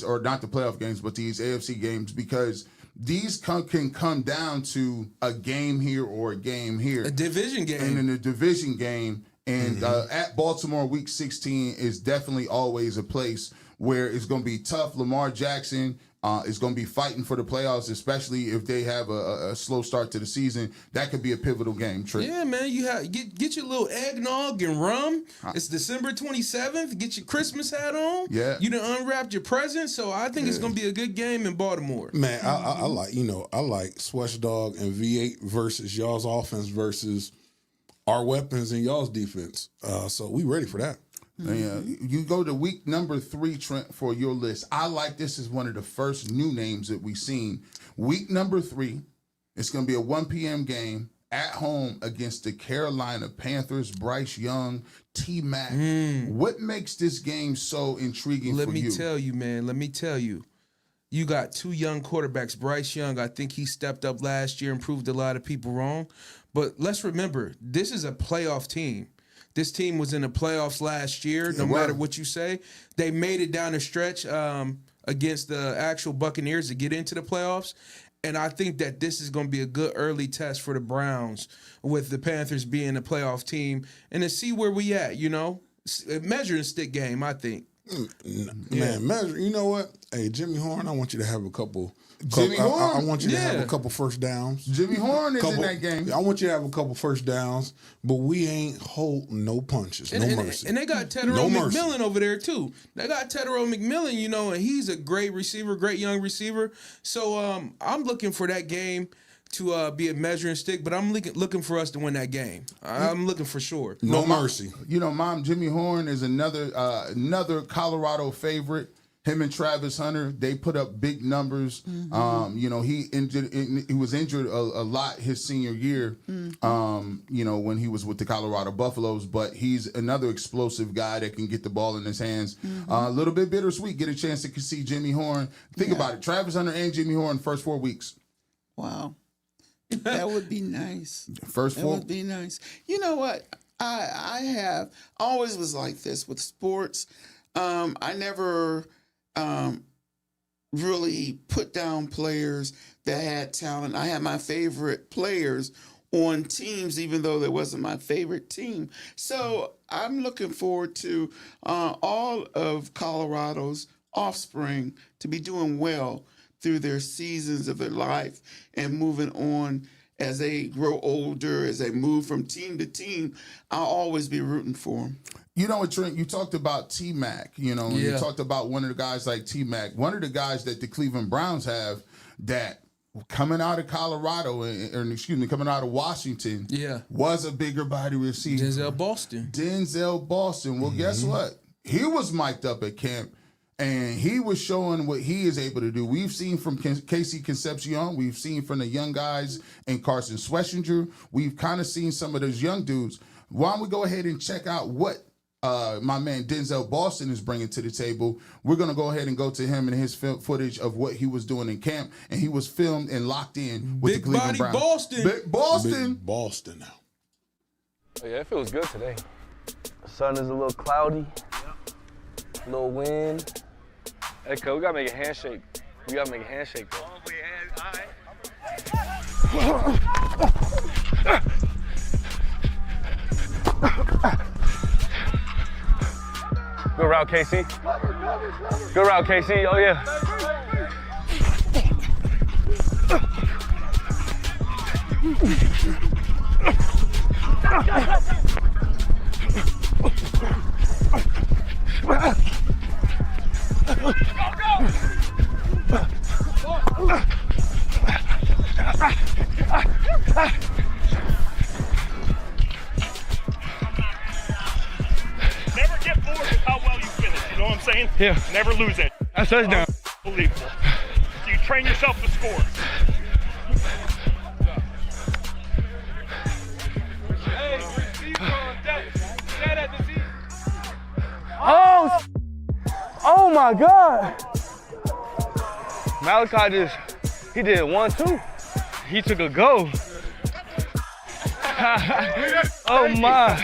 or not the playoff games, but these AFC games, because these can come down to a game here or a game here. A division game. And in a division game, and at Baltimore, Week 16 is definitely always a place where it's going to be tough. Lamar Jackson is going to be fighting for the playoffs, especially if they have a slow start to the season. That could be a pivotal game, Trent. Yeah, man. You get your little eggnog and rum. It's December 27th. Get your Christmas hat on. Yeah. You done unwrapped your presents, so I think it's going to be a good game in Baltimore. Man, I like Swesh Dog and V8 versus y'all's offense versus our weapons and y'all's defense. So we ready for that. Yeah, you go to week number 3, Trent, for your list. I like this as one of the first new names that we've seen. Week number 3, it's going to be a 1 p.m. game at home against the Carolina Panthers. Bryce Young, T-Mac. What makes this game so intriguing for you? Let me tell you, man. Let me tell you. You got 2 young quarterbacks. Bryce Young, I think he stepped up last year and proved a lot of people wrong. But let's remember, this is a playoff team. This team was in the playoffs last year, no matter what you say. They made it down the stretch against the actual Buccaneers to get into the playoffs. And I think that this is going to be a good early test for the Browns with the Panthers being a playoff team and to see where we at, A measuring stick game, I think. Man, measure. You know what? Hey, Jimmy Horn, I want you to have a couple. Horn? I want you to have a couple first downs. Jimmy Horn is in that game. I want you to have a couple first downs, but we ain't holding no punches, no mercy. And they got Tedero McMillan over there, too. They got Tedero McMillan, and he's a great receiver, great young receiver. So I'm looking for that game to be a measuring stick, but I'm looking for us to win that game. I'm looking for sure. No mercy. You know, Mom, Jimmy Horn is another Colorado favorite. Him and Travis Hunter, they put up big numbers. You know, he was injured a lot his senior year. You know, when he was with the Colorado Buffaloes, but he's another explosive guy that can get the ball in his hands. A little bit bittersweet. Get a chance to see Jimmy Horn. Think about it: Travis Hunter and Jimmy Horn first 4 weeks. Wow. That would be nice. That would be nice. You know what? I always was like this with sports. I never really put down players that had talent. I had my favorite players on teams, even though they wasn't my favorite team. So I'm looking forward to all of Colorado's offspring to be doing well through their seasons of their life and moving on as they grow older, as they move from team to team. I'll always be rooting for them. You know what, Trent, you talked about T-Mac, you know, and you talked about one of the guys like T-Mac. One of the guys that the Cleveland Browns have that coming out of Colorado, coming out of Washington, was a bigger body receiver. Denzel Boston. Well, guess what? He was mic'd up at camp. And he was showing what he is able to do. We've seen from Casey Concepcion. We've seen from the young guys and Carson Schlesinger. We've kind of seen some of those young dudes. Why don't we go ahead and check out what my man Denzel Boston is bringing to the table? We're going to go ahead and go to him and his footage of what he was doing in camp. And he was filmed and locked in with the Cleveland Browns. Big Boston. Big Boston now. Oh, yeah, it feels good today. The sun is a little cloudy. A little wind. Hey, cuz, we gotta make a handshake. We gotta make a handshake, though. Good route, KC. Good route, KC. Oh, yeah. Never get bored with how well you finish, you know what I'm saying? Yeah. Never lose it. That's touchdown. Unbelievable. So you train yourself to score. Oh my God. Malachi he did 1-2. He took a go. Oh my.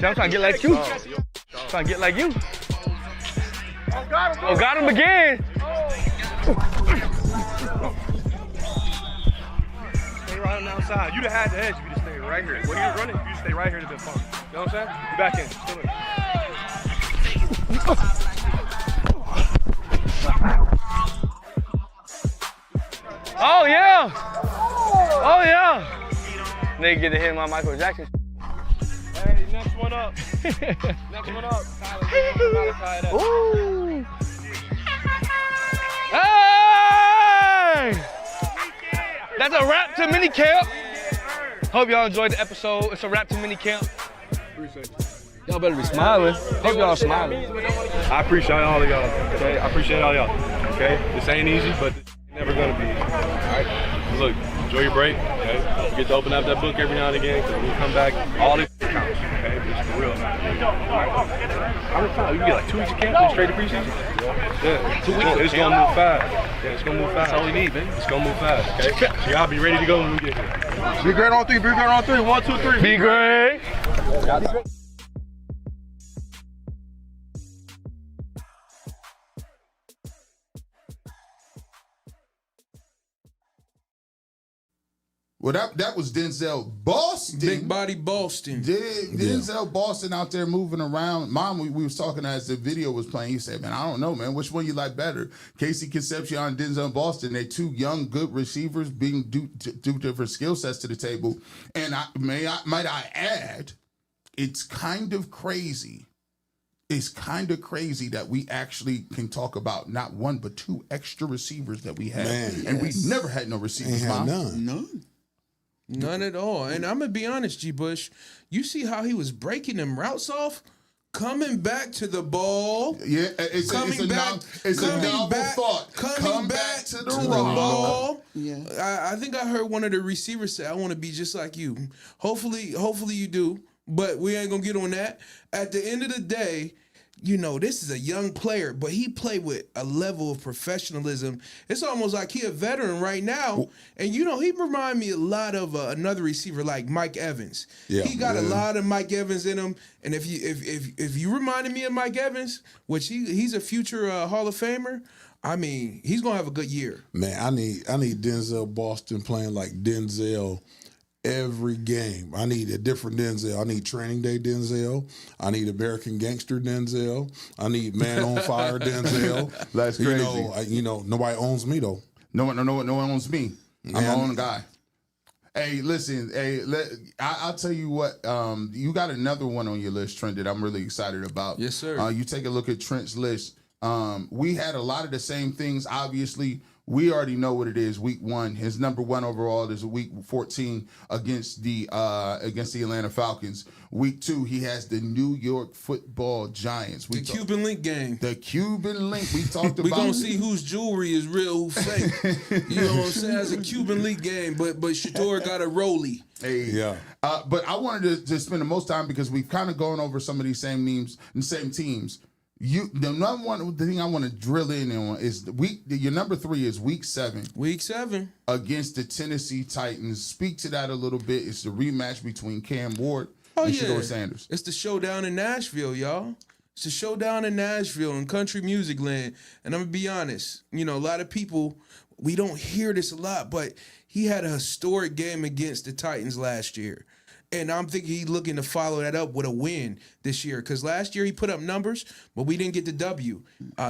I'm trying to get like you. Trying to get like you. Oh, got him again. Stay right on the outside. You'd have had the edge if you just stayed right here. When he was running, if you just stay right here to the phone. You know what I'm saying? You back in. Still in. Oh yeah. Oh yeah. Nigga get to hit my Michael Jackson. Hey, next one up. Next one up. Ooh. Hey! That's a wrap to mini camp. Hope y'all enjoyed the episode. It's a wrap to mini camp. Y'all better be smiling. Hope y'all smiling. I appreciate all of y'all. Okay, I appreciate all y'all. Okay, this ain't easy, but it's never gonna be easy. All right. Look, enjoy your break. Okay, don't forget to open up that book every now and again, because when we come back, all this counts. Okay, it's for real. All right. How much time? You get like 2 weeks of camp and straight to preseason. Yeah, 2 weeks. It's gonna move fast. Yeah, it's gonna move fast. That's all we need, man. It's gonna move fast. Okay, so y'all be ready to go when we get here. Be great on three. Be great on three. 1, 2, 3. Be great. Well, that was Denzel Boston. Big body Boston. Denzel Boston out there moving around. Mom, we was talking as the video was playing. He said, man, I don't know, man. Which one you like better? Casey Concepcion and Denzel Boston. They're two young, good receivers being do different skill sets to the table. And might I add, it's kind of crazy. It's kind of crazy that we actually can talk about not one but two extra receivers that we had. And we never had no receivers, Mom. None at all. And I'm going to be honest, G. Bush. You see how he was breaking them routes off? Coming back to the ball. Yeah, it's a novel thought. Come back to the ball. Yeah. I think I heard one of the receivers say, I want to be just like you. Hopefully you do. But we ain't going to get on that. At the end of the day, you know, this is a young player, but he played with a level of professionalism. It's almost like he a veteran right now. And, you know, he remind me a lot of another receiver like Mike Evans. Yeah, he got a lot of Mike Evans in him. And if you reminded me of Mike Evans, which he's a future Hall of Famer, I mean, he's going to have a good year. Man, I need Denzel Boston playing like Denzel every game. I need a different Denzel. I need Training Day Denzel. I need American Gangster Denzel. I need Man on Fire Denzel. That's crazy. You know, nobody owns me though. No one owns me. I'm my own guy. Hey, listen. I'll tell you what. You got another one on your list, Trent, that I'm really excited about. Yes, sir. You take a look at Trent's list. We had a lot of the same things. Obviously, we already know what it is. Week 1, his number 1 overall is week 14 against the Atlanta Falcons. Week 2, he has the New York Football Giants. The Cuban Link game. The Cuban Link. We talked about. We're gonna see whose jewelry is real, who's fake. You know what I'm saying? It's a Cuban Link game, but Shador got a rollie. Hey, yeah. But I wanted to spend the most time because we've kind of gone over some of these same names and same teams. The number one thing I want to drill in on is your number 3 is week 7. Week 7 against the Tennessee Titans. Speak to that a little bit. It's the rematch between Cam Ward and Shador Sanders. It's the showdown in Nashville, y'all. It's the showdown in Nashville in country music land. And I'm gonna be honest, you know, a lot of people, we don't hear this a lot, but he had a historic game against the Titans last year. And I'm thinking he's looking to follow that up with a win this year. Because last year he put up numbers, but we didn't get the W.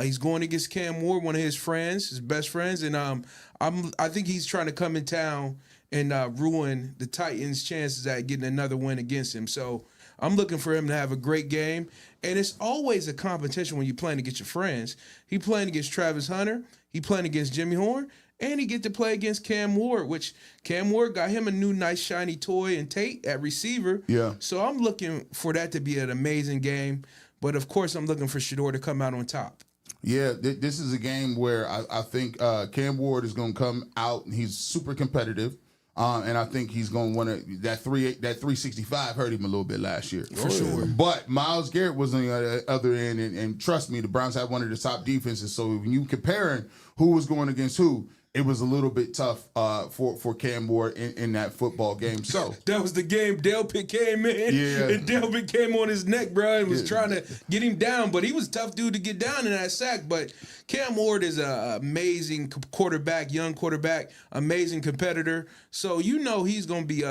He's going against Cam Ward, one of his friends, his best friends. And I think he's trying to come in town and ruin the Titans' chances at getting another win against him. So I'm looking for him to have a great game. And it's always a competition when you're playing against your friends. He playing against Travis Hunter. He playing against Jimmy Horn. And he get to play against Cam Ward, which Cam Ward got him a new nice shiny toy and Tate at receiver. Yeah. So I'm looking for that to be an amazing game. But, of course, I'm looking for Shador to come out on top. Yeah, this is a game where I think Cam Ward is going to come out, and he's super competitive. And I think he's going to want to that 365 hurt him a little bit last year. For sure. But Myles Garrett was on the other end, and trust me, the Browns had one of the top defenses. So when you comparing who was going against who, it was a little bit tough for Cam Ward in that football game. So that was the game Delpit came in. Yeah. And Delpit came on his neck, bro, and was trying to get him down. But he was a tough dude to get down in that sack. But Cam Ward is an amazing quarterback, young quarterback, amazing competitor. So you know he's going to be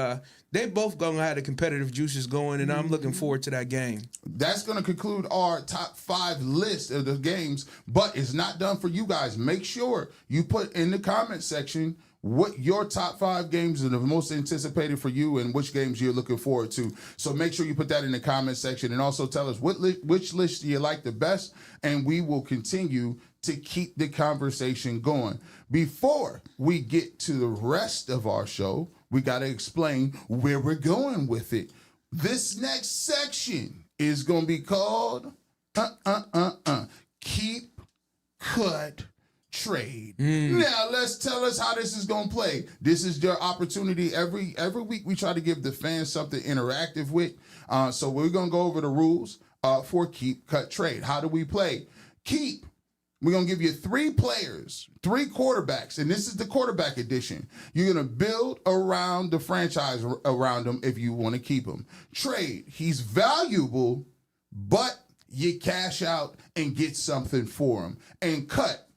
they both going to have the competitive juices going, and I'm looking forward to that game. That's going to conclude our top 5 list of the games, but it's not done for you guys. Make sure you put in the comment section what your top 5 games are the most anticipated for you and which games you're looking forward to. So make sure you put that in the comment section and also tell us which list do you like the best, and we will continue to keep the conversation going. Before we get to the rest of our show, we got to explain where we're going with it. This next section is going to be called Keep, Cut, Trade. Now, tell us how this is going to play. This is your opportunity. Every week we try to give the fans something interactive with. So we're going to go over the rules for Keep, Cut, Trade. How do we play? Keep. We're going to give you 3 players, 3 quarterbacks, and this is the quarterback edition. You're going to build around the franchise around him if you want to keep him. Trade, he's valuable, but you cash out and get something for him. And cut,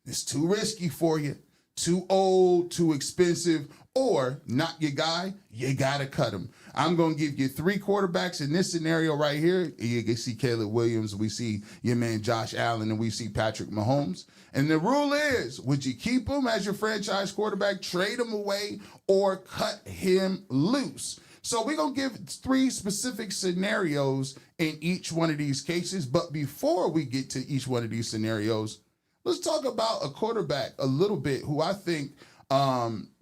it's too risky for you, too old, too expensive, or not your guy, you got to cut him. I'm going to give you 3 quarterbacks in this scenario right here. You can see Caleb Williams, we see your man Josh Allen, and we see Patrick Mahomes. And the rule is, would you keep him as your franchise quarterback, trade him away, or cut him loose? So we're going to give 3 specific scenarios in each one of these cases. But before we get to each one of these scenarios, let's talk about a quarterback a little bit who I think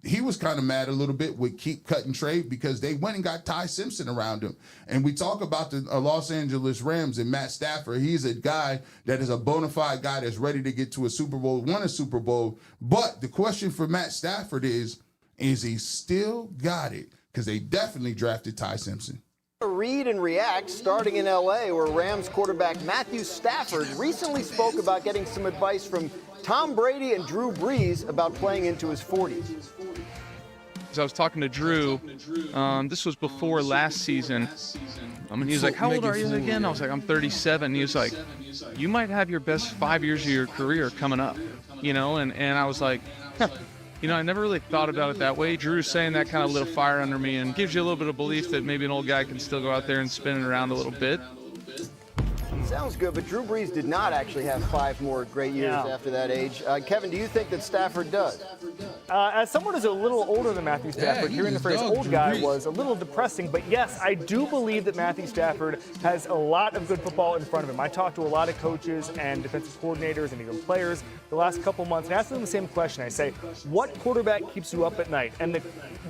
he was kind of mad a little bit with keep, cut, and trade because they went and got Ty Simpson around him. And we talk about the Los Angeles Rams and Matt Stafford. He's a guy that is a bona fide guy that's ready to get to a Super Bowl, won a Super Bowl. But the question for Matt Stafford is he still got it? Because they definitely drafted Ty Simpson. Read and react, starting in L.A., where Rams quarterback Matthew Stafford recently spoke about getting some advice from Tom Brady and Drew Brees about playing into his 40s. I was talking to Drew. This was before last season. He was like, how old are you again? I was like, I'm 37. He was like, you might have your best 5 years of your career coming up, and I was like, huh. I never really thought about it that way. Drew's saying that kind of lit a fire under me and gives you a little bit of belief that maybe an old guy can still go out there and spin it around a little bit. Sounds good, but Drew Brees did not actually have 5 more great years after that age. Kevin, do you think that Stafford does? As someone who's a little older than Matthew Stafford, hearing the phrase old guy was a little depressing. But yes, I do believe that Matthew Stafford has a lot of good football in front of him. I talked to a lot of coaches and defensive coordinators and even players the last couple months and asked them the same question. I say, what quarterback keeps you up at night? And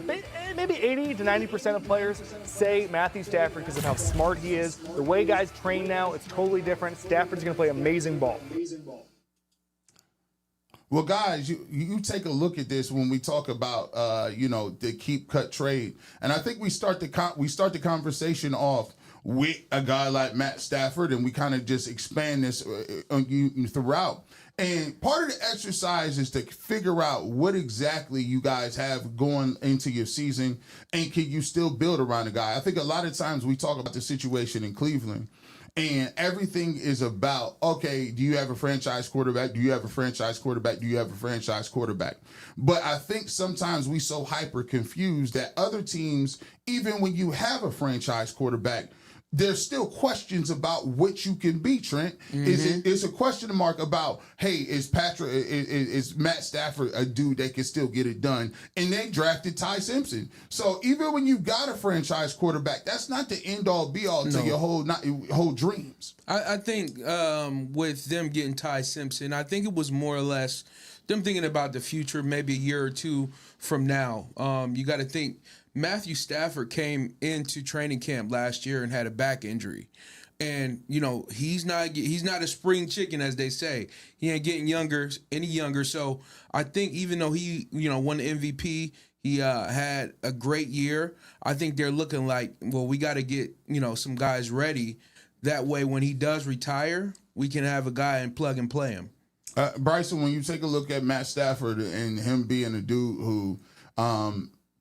maybe 80 to 90% of players say Matthew Stafford because of how smart he is. The way guys train now, it's totally different. Stafford's going to play amazing ball. Well, guys, you take a look at this when we talk about the keep, cut, trade, and I think we start the conversation off with a guy like Matt Stafford, and we kind of just expand this throughout. And part of the exercise is to figure out what exactly you guys have going into your season, and can you still build around a guy? I think a lot of times we talk about the situation in Cleveland, and everything is about, okay, do you have a franchise quarterback? Do you have a franchise quarterback? Do you have a franchise quarterback? But I think sometimes we so hyper confused that other teams, even when you have a franchise quarterback, there's still questions about what you can be, Trent. Mm-hmm. It's a question mark about, hey, is Matt Stafford a dude that can still get it done? And they drafted Ty Simpson. So even when you got a franchise quarterback, that's not the end all be all to your whole dreams. I think with them getting Ty Simpson, I think it was more or less them thinking about the future, maybe a year or two from now. You got to think. Matthew Stafford came into training camp last year and had a back injury. And, he's not a spring chicken, as they say. He ain't getting any younger. So I think even though he, won the MVP, he had a great year. I think they're looking like, well, we got to get, some guys ready. That way, when he does retire, we can have a guy and plug and play him. Bryson, when you take a look at Matt Stafford and him being a dude who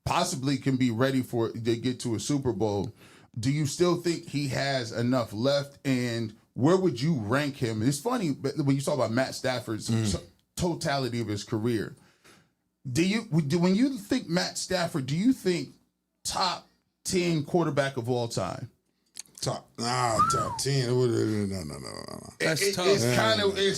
possibly can be ready to get to a Super Bowl, do you still think he has enough left? And where would you rank him? It's funny when you talk about Matt Stafford's totality of his career. When you think Matt Stafford, do you think top 10 quarterback of all time? Top 10. No. It's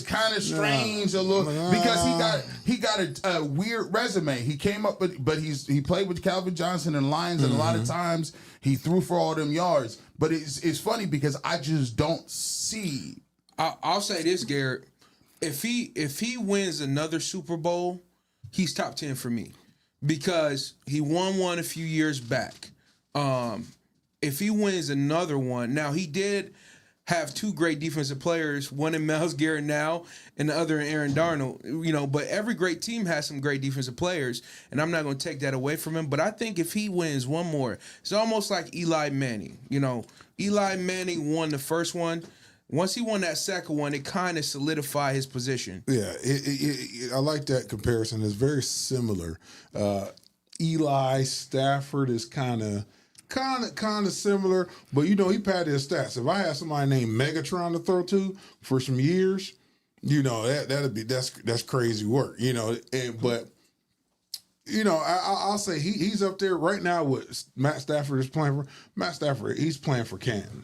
kind of strange a little because he got a weird resume. He came up but he played with Calvin Johnson and Lions, and a lot of times he threw for all them yards. But it's funny because I just don't see. I'll say this, Garrett. If he wins another Super Bowl, he's top 10 for me because he won one a few years back. If he wins another one, now he did have 2 great defensive players, one in Myles Garrett now and the other in Aaron Darnold, but every great team has some great defensive players, and I'm not going to take that away from him. But I think if he wins one more, it's almost like Eli Manning. Eli Manning won the first one. Once he won that second one, it kind of solidified his position. Yeah, I like that comparison. It's very similar. Eli Stafford is kind of similar, but he padded his stats. If I had somebody named Megatron to throw to for some years, that's crazy work, but You know, I'll say he's up there right now with Matt Stafford is playing for. Matt Stafford, he's playing for Canton.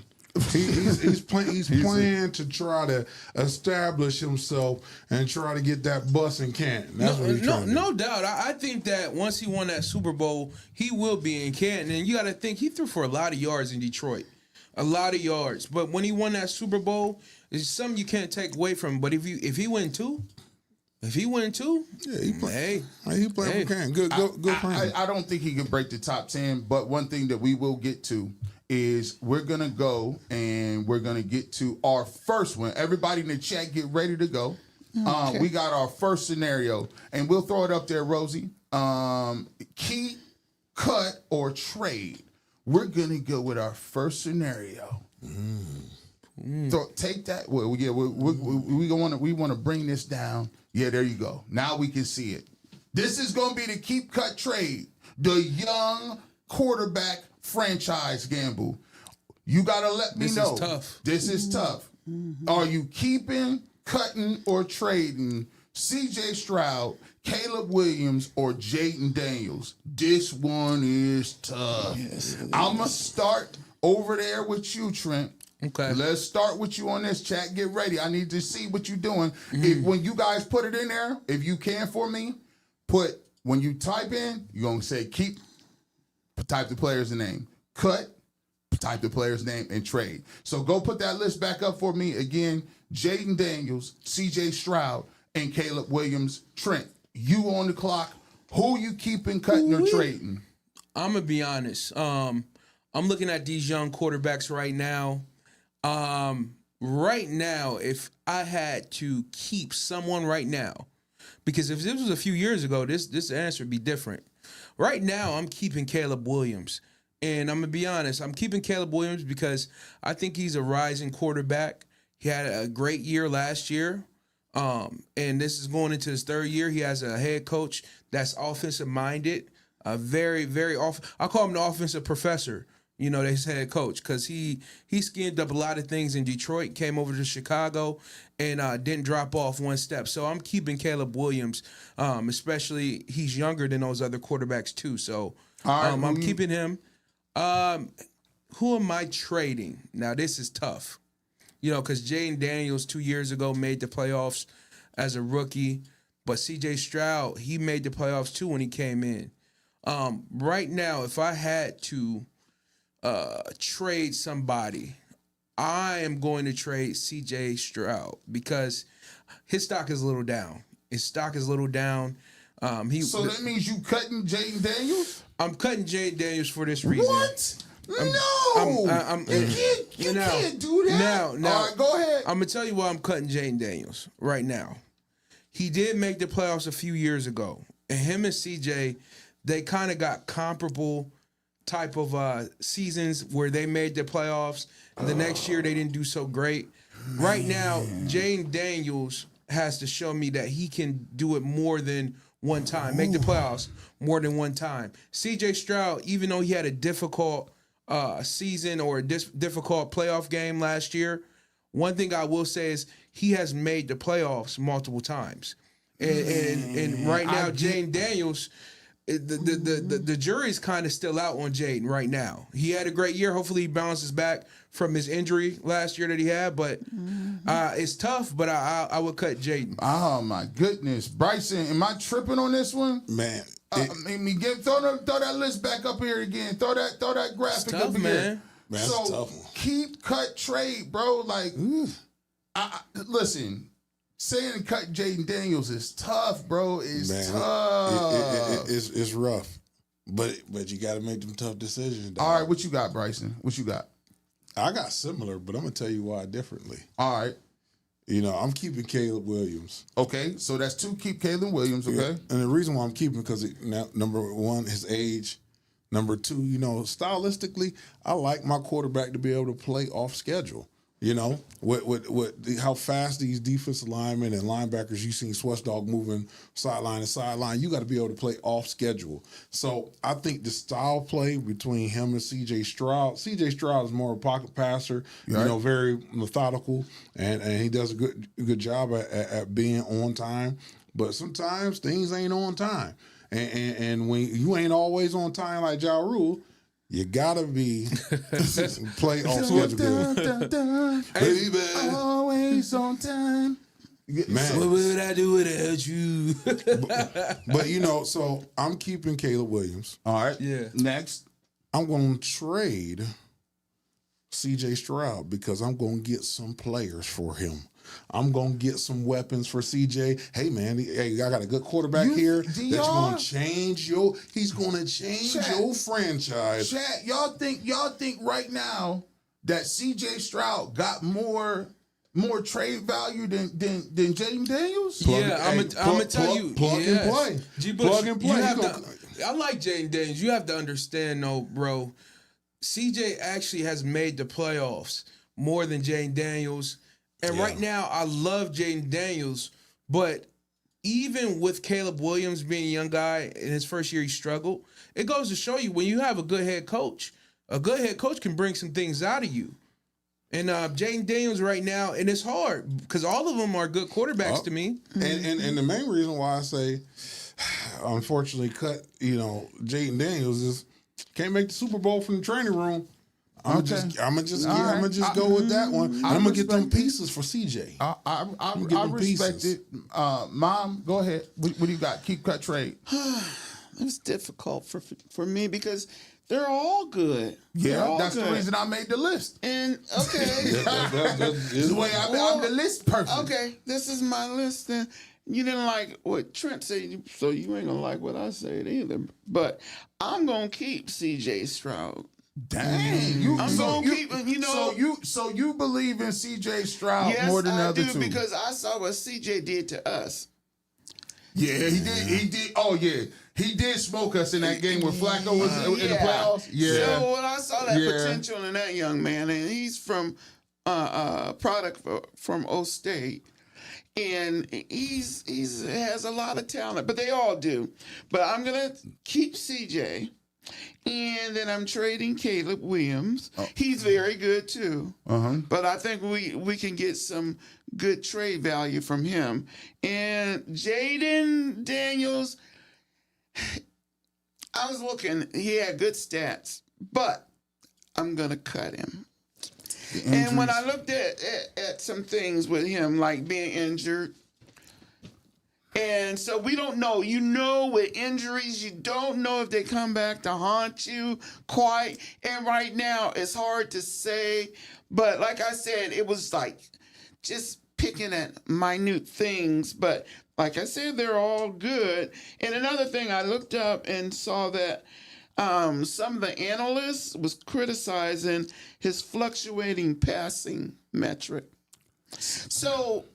He's playing to try to establish himself and try to get that bus in Canton. That's what he's trying to do. No doubt. I think that once he won that Super Bowl, he will be in Canton. And you got to think, he threw for a lot of yards in Detroit. A lot of yards. But when he won that Super Bowl, it's something you can't take away from him. But if he win two, yeah, he playing for Canton. Good for him. I don't think he can break the top 10, but one thing that we will get to is we're going to go and we're going to get to our first one. Everybody in the chat, get ready to go. Okay. We got our first scenario, and we'll throw it up there, Rosie. Keep, cut, or trade. We're going to go with our first scenario. So take that. Well, yeah, we want to bring this down. Yeah, there you go. Now we can see it. This is going to be the keep, cut, trade. The young quarterback franchise gamble. You got to let me know. This is tough. This is tough. Are you keeping, cutting, or trading C.J. Stroud, Caleb Williams, or Jaden Daniels? This one is tough. Yes, I'm going to start over there with you, Trent. Okay. Let's start with you on this, chat. Get ready. I need to see what you're doing. When you guys put it in there, if you can for me, when you type in, you're going to say keep, type the player's name. Cut, type the player's name, and trade. So go put that list back up for me. Again, Jaden Daniels, C.J. Stroud, and Caleb Williams. Trent, you on the clock. Who you keeping, cutting, or trading? I'm going to be honest. I'm looking at these young quarterbacks right now. Right now, if I had to keep someone right now, because if this was a few years ago, this answer would be different. Right now, I'm keeping Caleb Williams. And I'm going to be honest, I'm keeping Caleb Williams because I think he's a rising quarterback. He had a great year last year. And this is going into his third year. He has a head coach that's offensive minded, very, very I call him the offensive professor. You know, his head coach, because he schemed up a lot of things in Detroit, came over to Chicago, and didn't drop off one step. So I'm keeping Caleb Williams, especially he's younger than those other quarterbacks too. So I'm keeping him. Who am I trading? Now, this is tough. You know, because Jaden Daniels 2 years ago made the playoffs as a rookie, but C.J. Stroud, he made the playoffs too when he came in. Right now, if I had to trade somebody, I am going to trade C.J. Stroud because his stock is a little down. So that means you cutting Jaden Daniels? I'm cutting Jaden Daniels for this reason. What? You can't do that. Now, all right, go ahead. I'm going to tell you why I'm cutting Jaden Daniels right now. He did make the playoffs a few years ago. And him and CJ, they kind of got comparable type of seasons where they made the playoffs. The next year, they didn't do so great. Right now, Jaden Daniels has to show me that he can do it more than one time, make the playoffs more than one time. C.J. Stroud, even though he had a difficult season or a difficult playoff game last year, one thing I will say is he has made the playoffs multiple times. And right now, Jaden Daniels, the jury's kind of still out on Jaden right now. He had a great year. Hopefully he bounces back from his injury last year that he had, but it's tough, but I would cut Jaden. Oh, my goodness. Bryson, am I tripping on this one? Man. Throw that list back up here again. Throw that graphic up here. Man, that's a tough one. Keep, cut, trade, bro. Like, listen, saying cut Jaden Daniels is tough, bro. It's tough. It's rough. But you got to make them tough decisions, dog. All right, what you got, Bryson? What you got? I got similar, but I'm going to tell you why differently. All right. You know, I'm keeping Caleb Williams. Okay, so that's two. Keep Caleb Williams, okay? Yeah. And the reason why I'm keeping because number one, his age. Number two, you know, stylistically, I like my quarterback to be able to play off schedule. You know, how fast these defensive linemen and linebackers, you seen Sweat Dog moving sideline to sideline. You got to be able to play off schedule. So I think the style play between him and C.J. Stroud. C.J. Stroud is more of a pocket passer, you know, very methodical, and he does a good job at being on time. But sometimes things ain't on time. And when you ain't always on time like Ja Rule, you gotta be play on schedule. Baby, always on time. Man, what would I do without you? but you know, so I'm keeping Caleb Williams. All right. Yeah. Next, I'm going to trade C.J. Stroud because I'm going to get some players for him. I'm going to get some weapons for C.J. Hey, man, I got a good quarterback here that's going to change he's going to change your franchise. Chat, y'all think right now that C.J. Stroud got more trade value than Jaden Daniels? I'm gonna tell you. Plug and play. Plug and play. I like Jaden Daniels. You have to understand, though, bro. CJ actually has made the playoffs more than Jaden Daniels. And right now, I love Jaden Daniels. But even with Caleb Williams being a young guy, in his first year he struggled. It goes to show you, when you have a good head coach can bring some things out of you. And Jaden Daniels right now, and it's hard because all of them are good quarterbacks to me. And the main reason why I say, unfortunately, cut Jaden Daniels is can't make the Super Bowl from the training room. I'm just go with that one. I'm gonna get them pieces for CJ. I respect it. Mom, go ahead. What do you got? Keep cut trade. It's difficult for me because they're all good. Yeah, that's the reason I made the list. And okay, this the way I'm the list person. Okay, this is my list. Then you didn't like what Trent said, so you ain't gonna like what I said either. But I'm gonna keep C.J. Stroud. Dang, I'm gonna keep him. So you believe in C.J. Stroud more than the other two? Because I saw what C.J. did to us. Yeah, he did. He did. Oh yeah, he did smoke us in that game where Flacco was in the playoffs. Yeah. So when I saw that potential in that young man, and he's from product from O State, and he's has a lot of talent, but they all do. But I'm gonna keep CJ. And then I'm trading Caleb Williams. He's very good too. But I think we can get some good trade value from him. And Jaden Daniels, I was looking, he had good stats, but I'm going to cut him. And when I looked at some things with him, like being injured, and so we don't know. You know, with injuries, you don't know if they come back to haunt you quite. And right now, it's hard to say. But like I said, it was like just picking at minute things. But like I said, they're all good. And another thing, I looked up and saw that some of the analysts was criticizing his fluctuating passing metric. So,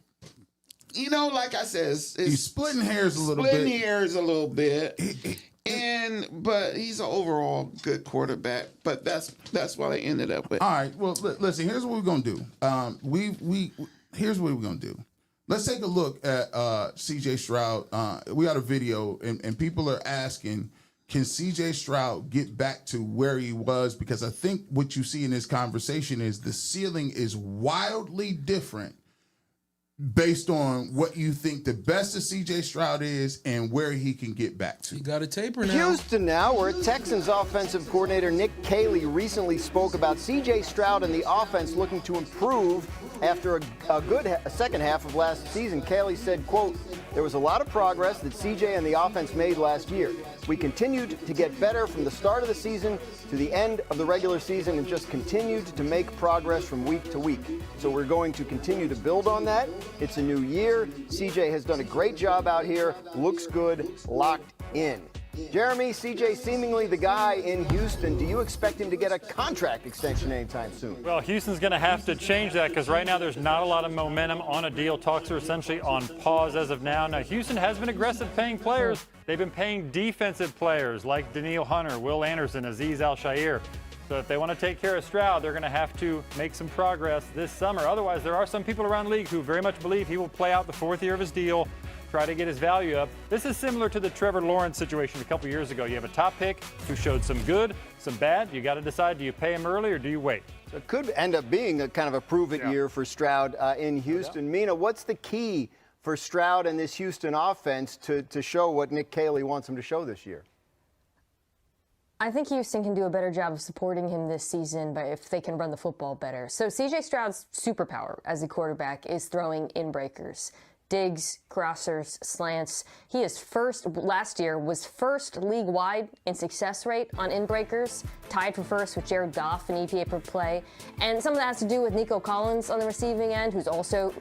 like I said, he's splitting hairs a little bit. But he's an overall good quarterback. But that's what I ended up with. All right. Well, listen. Here's what we're gonna do. Here's what we're gonna do. Let's take a look at C.J. Stroud. We got a video, and people are asking, can C.J. Stroud get back to where he was? Because I think what you see in this conversation is the ceiling is wildly different based on what you think the best of C.J. Stroud is and where he can get back to. You got a taper now. Houston now, where Texans offensive coordinator Nick Caley recently spoke about C.J. Stroud and the offense looking to improve after a good second half of last season. Caley said, quote, "There was a lot of progress that C.J. and the offense made last year. We continued to get better from the start of the season to the end of the regular season and just continued to make progress from week to week. So we're going to continue to build on that. It's a new year. CJ has done a great job out here. Looks good. Locked in." Jeremy, CJ seemingly the guy in Houston. Do you expect him to get a contract extension anytime soon? Well, Houston's going to have to change that because right now there's not a lot of momentum on a deal. Talks are essentially on pause as of now. Now, Houston has been aggressive paying players. They've been paying defensive players like Daniil Hunter, Will Anderson, Azeez Al-Shaair. So if they want to take care of Stroud, they're going to have to make some progress this summer. Otherwise, there are some people around the league who very much believe he will play out the fourth year of his deal, try to get his value up. This is similar to the Trevor Lawrence situation a couple years ago. You have a top pick who showed some good, some bad. You got to decide, do you pay him early or do you wait? So it could end up being a kind of a prove-it year for Stroud in Houston. Mina, what's the key for Stroud and this Houston offense to show what Nick Caley wants him to show this year? I think Houston can do a better job of supporting him this season, but if they can run the football better. So C.J. Stroud's superpower as a quarterback is throwing in breakers. Digs, crossers, slants. He is last year was first league-wide in success rate on in-breakers, tied for first with Jared Goff in EPA per play. And some of that has to do with Nico Collins on the receiving end, who's also,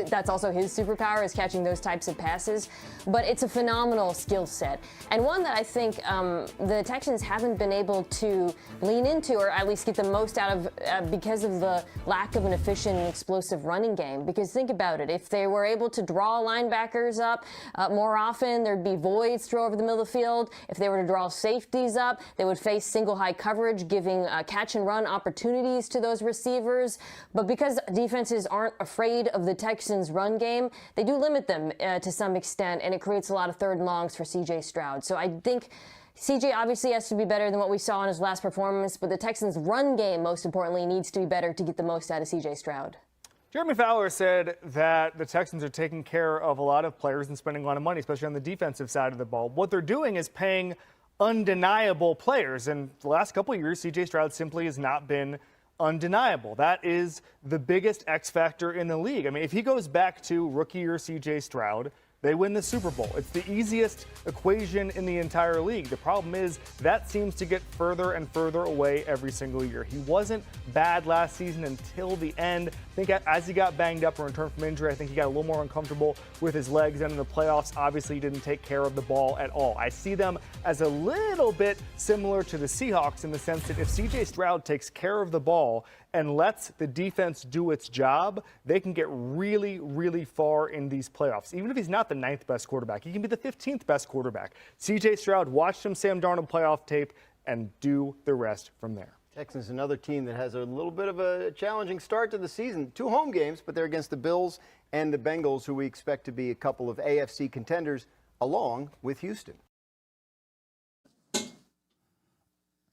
that's also his superpower, is catching those types of passes. But it's a phenomenal skill set, and one that I think the Texans haven't been able to lean into, or at least get the most out of because of the lack of an efficient and explosive running game. Because think about it, if they were able to draw linebackers up more often, there'd be voids thrown over the middle of the field. If they were to draw safeties up, they would face single high coverage, giving catch and run opportunities to those receivers. But because defenses aren't afraid of the Texans' run game, they do limit them to some extent, and it creates a lot of third and longs for C.J. Stroud. So I think CJ obviously has to be better than what we saw in his last performance, but the Texans' run game, most importantly, needs to be better to get the most out of C.J. Stroud. Jeremy Fowler said that the Texans are taking care of a lot of players and spending a lot of money, especially on the defensive side of the ball. What they're doing is paying undeniable players. And the last couple of years, C.J. Stroud simply has not been undeniable. That is the biggest X factor in the league. I mean, if he goes back to rookie year C.J. Stroud, they win the Super Bowl. It's the easiest equation in the entire league. The problem is that seems to get further and further away every single year. He wasn't bad last season until the end. I think as he got banged up or returned from injury, I think he got a little more uncomfortable with his legs. And in the playoffs, obviously, he didn't take care of the ball at all. I see them as a little bit similar to the Seahawks in the sense that if C.J. Stroud takes care of the ball and lets the defense do its job, they can get really, really far in these playoffs. Even if he's not the 9th best quarterback, he can be the 15th best quarterback. C.J. Stroud, watch some Sam Darnold playoff tape and do the rest from there. Texans, another team that has a little bit of a challenging start to the season. 2 home games, but they're against the Bills and the Bengals, who we expect to be a couple of AFC contenders, along with Houston.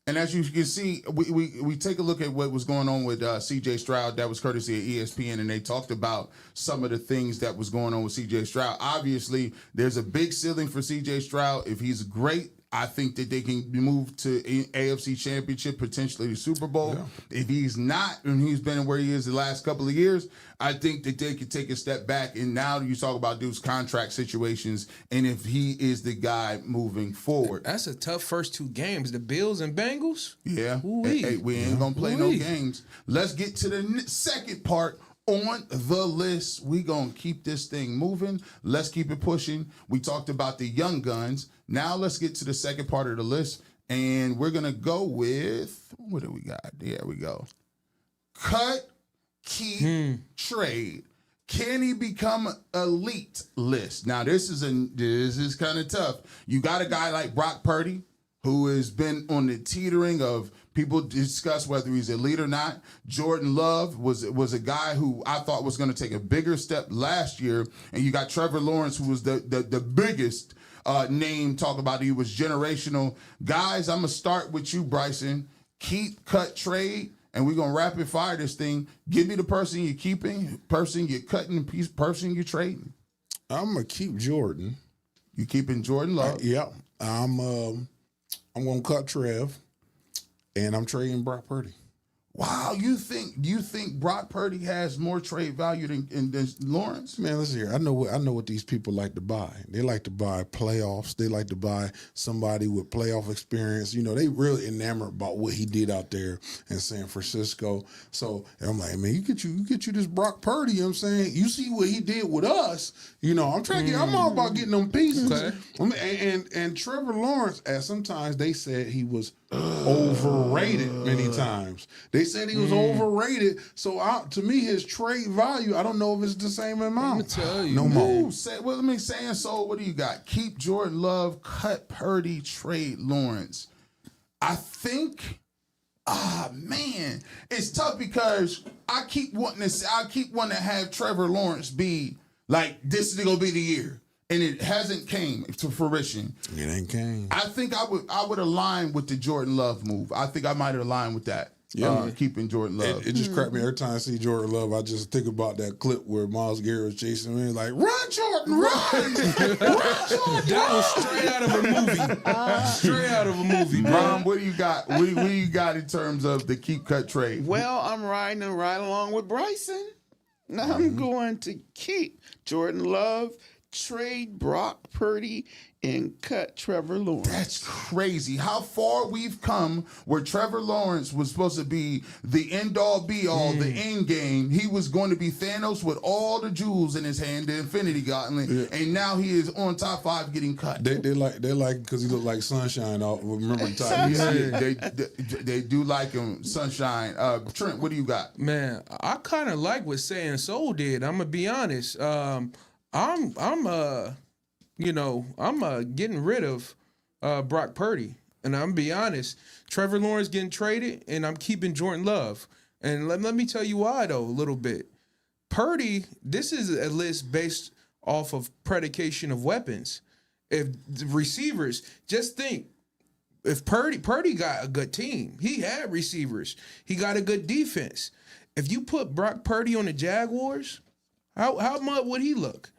And as you can see, we take a look at what was going on with C.J. Stroud. That was courtesy of ESPN, and they talked about some of the things that was going on with C.J. Stroud. Obviously, there's a big ceiling for C.J. Stroud. If he's great, I think that they can move to AFC Championship, potentially the Super Bowl. Yeah. If he's not, and he's been where he is the last couple of years, I think that they could take a step back. And now you talk about those contract situations, and if he is the guy moving forward. That's a tough first 2 games. The Bills and Bengals? Yeah. Hey, we ain't going to play no games. Let's get to the second part. On the list, we gonna keep this thing moving. Let's keep it pushing. We talked about the young guns. Now let's get to the second part of the list, and we're gonna go with, what do we got? There we go. Cut, keep, trade. Can he become elite list? Now this is kind of tough. You got a guy like Brock Purdy, who has been on the teetering of people discuss whether he's elite or not. Jordan Love was a guy who I thought was going to take a bigger step last year. And you got Trevor Lawrence, who was the biggest name, talk about he was generational. Guys, I'm going to start with you, Bryson. Keep, cut, trade, and we're going to rapid fire this thing. Give me the person you're keeping, person you're cutting, person you're trading. I'm going to keep Jordan. You keeping Jordan Love? Yeah. I'm going to cut Trev. And I'm trading Brock Purdy. Wow, you think Brock Purdy has more trade value than Lawrence? Man, listen here. I know what these people like to buy. They like to buy playoffs. They like to buy somebody with playoff experience. You know, they really enamored about what he did out there in San Francisco. So I'm like, man, you get you this Brock Purdy. You know what I'm saying? You see what he did with us. You know, I'm all about getting them pieces. Okay. And Trevor Lawrence, as sometimes they said he was overrated many times. They said he was overrated. So to me, his trade value, I don't know if it's the same amount. Let me tell you. No more. Let me say, and so what do you got? Keep Jordan Love, cut Purdy, trade Lawrence. I think, man, it's tough because I keep wanting to have Trevor Lawrence be like, this is gonna be the year. And it hasn't came to fruition. It ain't came. I think I would align with the Jordan Love move. I think I might align with that. keeping Jordan Love. It just cracked me every time I see Jordan Love. I just think about that clip where Myles Garrett was chasing me, like, "Run, Jordan, run! Run, Jordan!" That was straight out of a movie. Straight out of a movie, bro. Ron, what do you got? What do you got in terms of the keep cut trade? Well, I'm riding right along with Bryson. Now I'm going to keep Jordan Love, trade Brock Purdy, and cut Trevor Lawrence. That's crazy. How far we've come where Trevor Lawrence was supposed to be the end-all, be-all, the end game. He was going to be Thanos with all the jewels in his hand, the Infinity Gauntlet, and now he is on top 5 getting cut. They like because he looked like Sunshine. Remember the time? They do like him, Sunshine. Trent, what do you got? Man, I kind of like what Say and Soul did. I'm gonna be honest. I'm getting rid of Brock Purdy. And I'm be honest, Trevor Lawrence getting traded, and I'm keeping Jordan Love. And let me tell you why, though, a little bit. Purdy, this is a list based off of predication of weapons. If the receivers, just think, if Purdy got a good team, he had receivers, he got a good defense. If you put Brock Purdy on the Jaguars, how much would he look?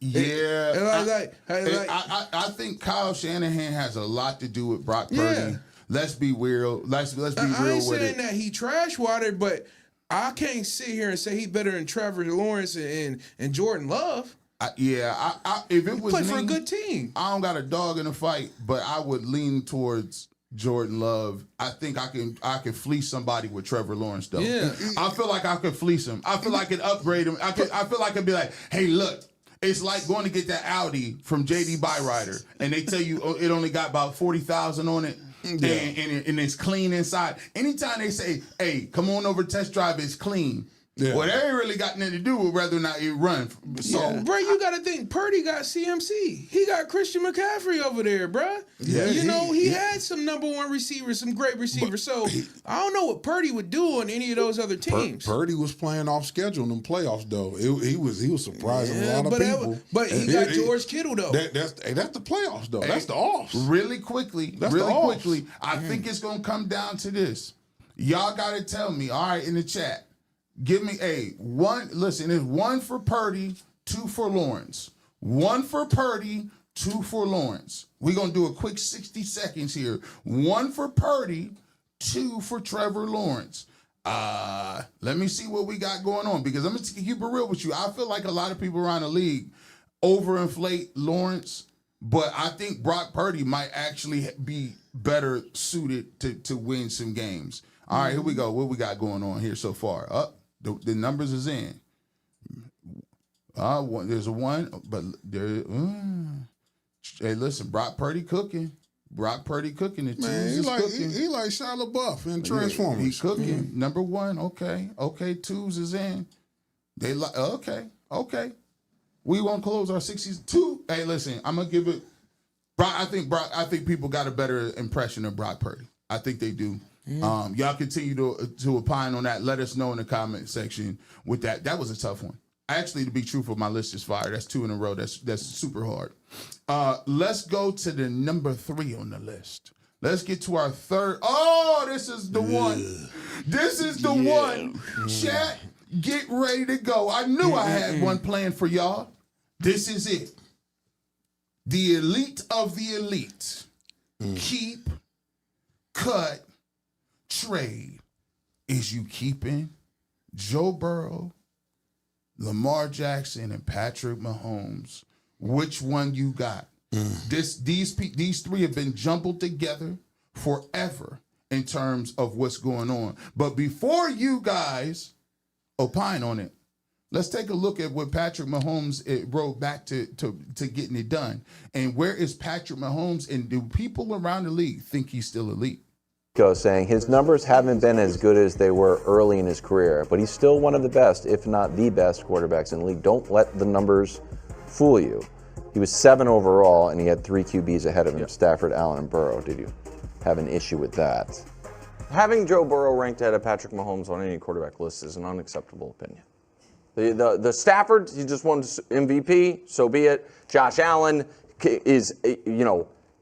Yeah, I think Kyle Shanahan has a lot to do with Brock Purdy. Yeah. Let's be real. Let's be real I ain't with saying it. that he trash watered, but I can't sit here and say he better than Trevor Lawrence and Jordan Love. If it was play me, for a good team. I don't got a dog in the fight, but I would lean towards Jordan Love. I think I can fleece somebody with Trevor Lawrence though. Yeah. I feel like I could fleece him. I feel like I could upgrade him. I feel like I'd be like, hey, look. It's like going to get that Audi from JD Byrider, and they tell you it only got about 40,000 on it, and it's clean inside. Anytime they say, "Hey, come on over test drive," it's clean. Yeah. Well, that ain't really got nothing to do with whether or not it run. So, bro, you got to think Purdy got CMC. He got Christian McCaffrey over there, bro. Yeah, he had some #1 receivers, some great receivers. So I don't know what Purdy would do on any of those other teams. Purdy was playing off schedule in them playoffs though. He was surprising a lot of people. But he got George Kittle though. That's the playoffs though. That's the offs. Really quickly, I think it's gonna come down to this. Y'all got to tell me, all right, in the chat. Give me one. Listen, it's 1 for Purdy, 2 for Lawrence. 1 for Purdy, 2 for Lawrence. We're going to do a quick 60 seconds here. 1 for Purdy, 2 for Trevor Lawrence. Let me see what we got going on, because I'm going to keep it real with you. I feel like a lot of people around the league overinflate Lawrence, but I think Brock Purdy might actually be better suited to win some games. All right, here we go. What we got going on here so far? The numbers is in. There's a 1, but there. Hey, listen, Brock Purdy cooking. Brock Purdy cooking. The Man, he like Shia LaBeouf in Transformers. He cooking. #1. Okay. 2s is in. They like. Okay. We won't close our 62. Hey, listen, I'm gonna give it. I think people got a better impression of Brock Purdy. I think they do. Y'all continue to opine on that. Let us know in the comment section with that. That was a tough one. Actually, to be truthful, my list is fire. That's 2 in a row. That's super hard. Let's go to the #3 on the list. Let's get to our third. Oh, this is the one. This is the one. Chat, get ready to go. I knew I had one planned for y'all. This is it. The elite of the elite. Keep, cut, trade. Is you keeping Joe Burrow, Lamar Jackson, and Patrick Mahomes? Which one you got? These 3 have been jumbled together forever in terms of what's going on. But before you guys opine on it, let's take a look at what Patrick Mahomes wrote back to getting it done. And where is Patrick Mahomes? And do people around the league think he's still elite? Saying his numbers haven't been as good as they were early in his career, but he's still one of the best, if not the best quarterbacks in the league. Don't let the numbers fool you. He was 7 overall, and he had 3 QBs ahead of him, Stafford, Allen, and Burrow. Did you have an issue with that? Having Joe Burrow ranked ahead of Patrick Mahomes on any quarterback list is an unacceptable opinion. The Stafford, he just won MVP, so be it. Josh Allen is,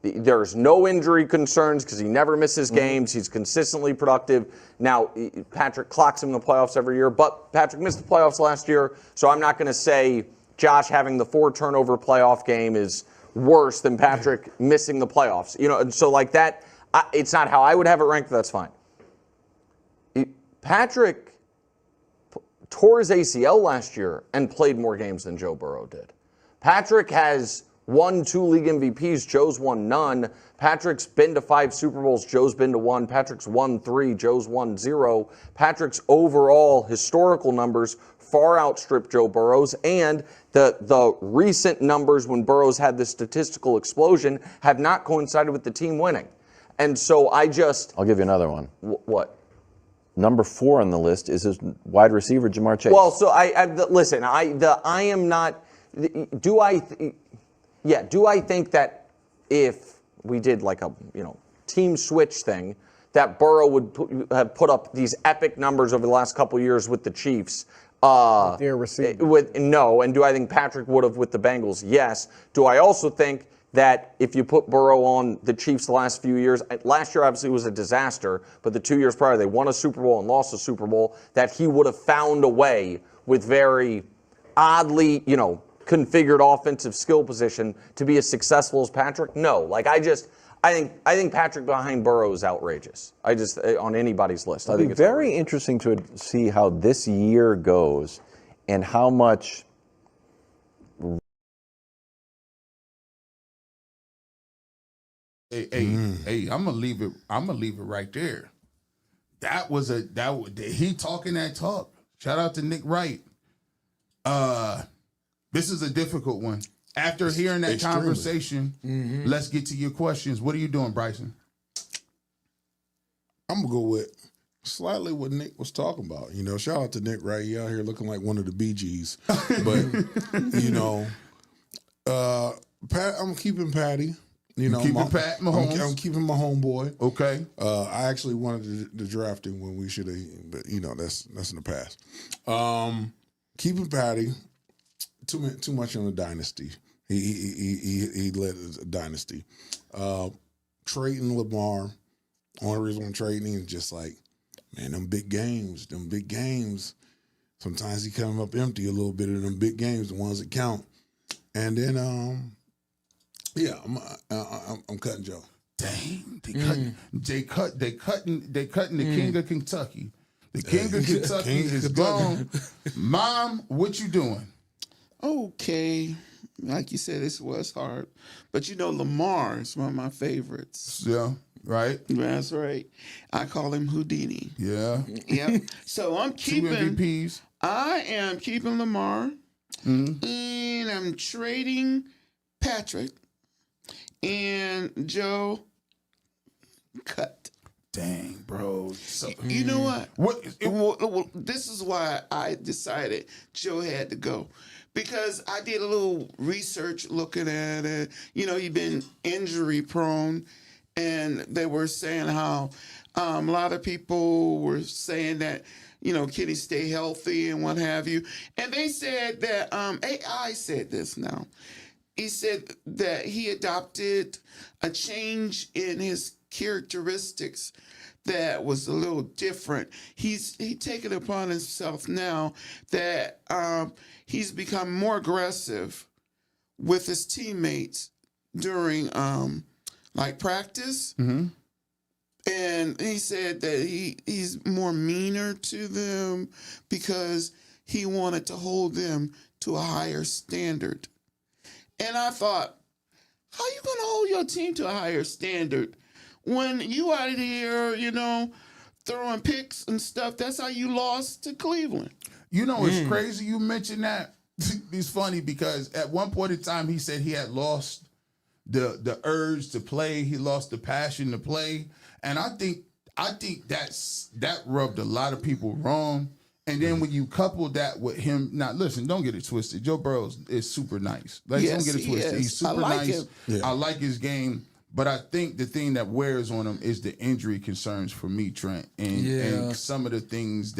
There's no injury concerns because he never misses games. He's consistently productive. Now, Patrick clocks him in the playoffs every year, but Patrick missed the playoffs last year, so I'm not going to say Josh having the 4-turnover playoff game is worse than Patrick missing the playoffs. And so like that, it's not how I would have it ranked, but that's fine. Patrick tore his ACL last year and played more games than Joe Burrow did. Patrick has won 2 league MVPs. Joe's won none. Patrick's been to 5 Super Bowls. Joe's been to 1. Patrick's won 3. Joe's won 0. Patrick's overall historical numbers far outstrip Joe Burrow's, and the recent numbers when Burrow's had this statistical explosion have not coincided with the team winning. And so I'll give you another one. What? Number 4 on the list is his wide receiver, Jamar Chase. Well, so listen. I am not. Do I think that if we did like a team switch thing, that Burrow would have put up these epic numbers over the last couple of years with the Chiefs? With their receiver. No. And do I think Patrick would have with the Bengals? Yes. Do I also think that if you put Burrow on the Chiefs the last few years, last year obviously was a disaster, but the 2 years prior they won a Super Bowl and lost a Super Bowl, that he would have found a way with very oddly, configured offensive skill position to be as successful as Patrick? No. I think Patrick behind Burrow is outrageous. On anybody's list. I think it's very interesting to see how this year goes and how much Hey, I'm gonna leave it right there. He talking that talk. Shout out to Nick Wright. This is a difficult one. After hearing that conversation, let's get to your questions. What are you doing, Bryson? I'm gonna go with slightly what Nick was talking about. Shout out to Nick Wright. He out here looking like one of the Bee Gees. But I'm keeping Patty. Pat Mahomes. I'm keeping my homeboy. Okay. I actually wanted to draft him when we should have, but that's in the past. Keeping Patty. Too much on the dynasty. He led a dynasty. Trading Lamar. Only reason I'm trading is just like, man, them big games. Sometimes he come up empty a little bit of them big games, the ones that count. And then, I'm cutting Joe. Dang, they cutting the King of Kentucky. The King of Kentucky is gone. Mom, what you doing? Okay. Like you said, this was hard. But Lamar is one of my favorites. Yeah, right? That's right. I call him Houdini. Yeah. Yep. So I'm keeping 2 MVPs. I am keeping Lamar. And I'm trading Patrick. And Joe cut. Dang, bro. So, you know what? This is why I decided Joe had to go. Because I did a little research looking at it. You've been injury prone, and they were saying how a lot of people were saying that, can he stay healthy and what have you. And they said that, AI said this now. He said that he adopted a change in his characteristics that was a little different. He taken it upon himself now that he's become more aggressive with his teammates during practice. And he said that he's more meaner to them because he wanted to hold them to a higher standard. And I thought, how you going to hold your team to a higher standard when you out here, throwing picks and stuff? That's how you lost to Cleveland. It's crazy you mentioned that. It's funny because at one point in time he said he had lost the urge to play. He lost the passion to play. And I think that rubbed a lot of people wrong. And then when you couple that with him, now listen, don't get it twisted. Joe Burrow is super nice. Don't get it twisted. He's super nice. I like his game. But I think the thing that wears on him is the injury concerns for me, Trent, and some of the things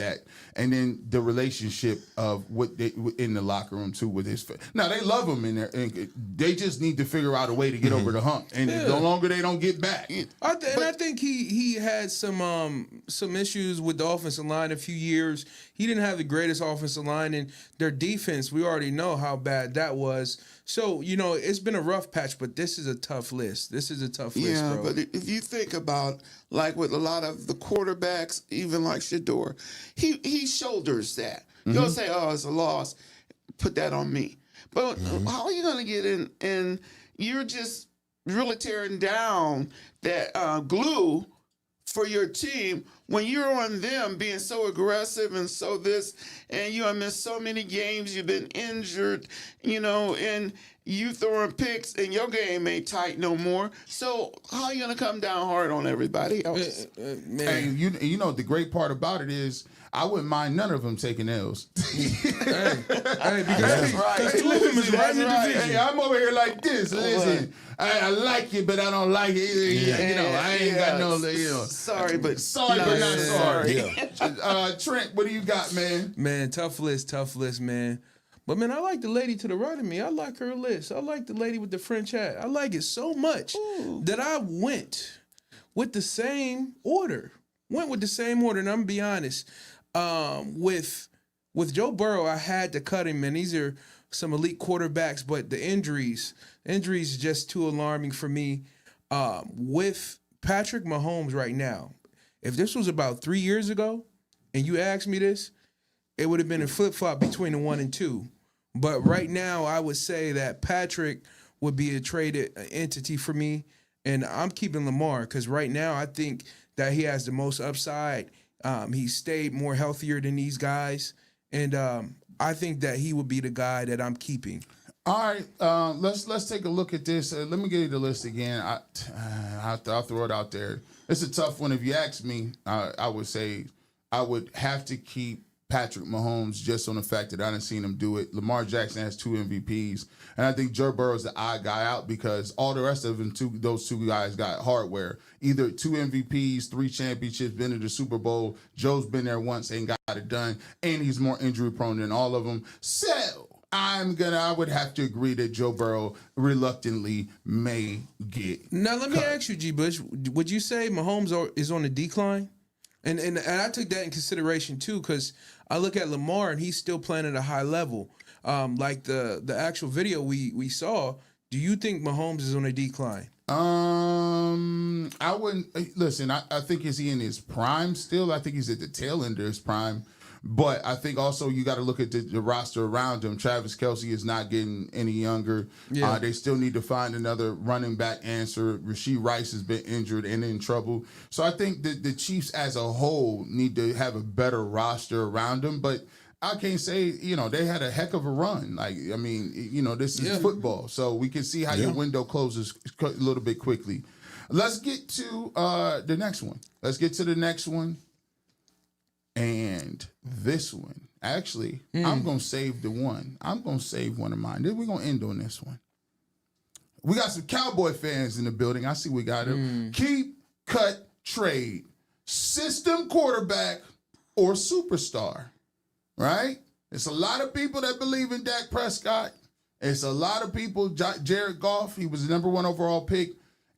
and then the relationship of what they in the locker room too with his. Now they love him in there, and they just need to figure out a way to get over the hump. And the longer they don't get back, I think he had some issues with the offensive line a few years. He didn't have the greatest offensive line, and their defense, we already know how bad that was. So, it's been a rough patch, but this is a tough list. This is a tough list, bro. But if you think about, like with a lot of the quarterbacks, even like Shador, he shoulders that. You'll say, oh, it's a loss. Put that on me. But how are you going to get in and you're just really tearing down that glue for your team when you're on them being so aggressive and so this, and you have missed so many games, you've been injured, and you throwing picks and your game ain't tight no more. So how are you going to come down hard on everybody else? And the great part about it is I wouldn't mind none of them taking L's. Because two of them is right in the division. Hey, I'm over here like this. Listen, I like it, but I don't like it. I ain't got no. Sorry, but not sorry. Trent, what do you got, man? Man, tough list, man. But man, I like the lady to the right of me. I like her list. I like the lady with the French hat. I like it so much that I went with the same order. And I'm gonna be honest. With Joe Burrow, I had to cut him, and these are some elite quarterbacks, but the injuries is just too alarming for me. With Patrick Mahomes right now, if this was about 3 years ago, and you asked me this, it would have been a flip-flop between the 1 and 2. But right now, I would say that Patrick would be a traded entity for me, and I'm keeping Lamar because right now I think that he has the most upside. He stayed more healthier than these guys, and I think that he would be the guy that I'm keeping. All right, let's take a look at this. Let me get you the list again. I'll throw it out there. It's a tough one. If you ask me, I would say I would have to keep Patrick Mahomes just on the fact that I didn't seen him do it. Lamar Jackson has 2 MVPs, and I think Joe Burrow's the odd guy out because all the rest of them, those two guys got hardware. Either 2 MVPs, 3 championships, been to the Super Bowl. Joe's been there once and got it done, and he's more injury prone than all of them. So I would have to agree that Joe Burrow reluctantly may get. Now let me ask you, G. Bush, would you say Mahomes is on the decline? And I took that in consideration too, because I look at Lamar and he's still playing at a high level. Like the actual video we saw, do you think Mahomes is on a decline? I wouldn't listen. I think is he in his prime still? I think he's at the tail end of his prime. But I think also you got to look at the roster around him. Travis Kelce is not getting any younger. Yeah. They still need to find another running back answer. Rashee Rice has been injured and in trouble. So I think that the Chiefs as a whole need to have a better roster around them. But I can't say, they had a heck of a run. This is football. So we can see how your window closes a little bit quickly. Let's get to the next one. And this one, actually, I'm going to save one of mine. Then we're going to end on this one. We got some Cowboy fans in the building. I see we got them. Keep, cut, trade. System quarterback or superstar, right? It's a lot of people that believe in Dak Prescott. It's a lot of people, Jared Goff, he was the #1 overall pick.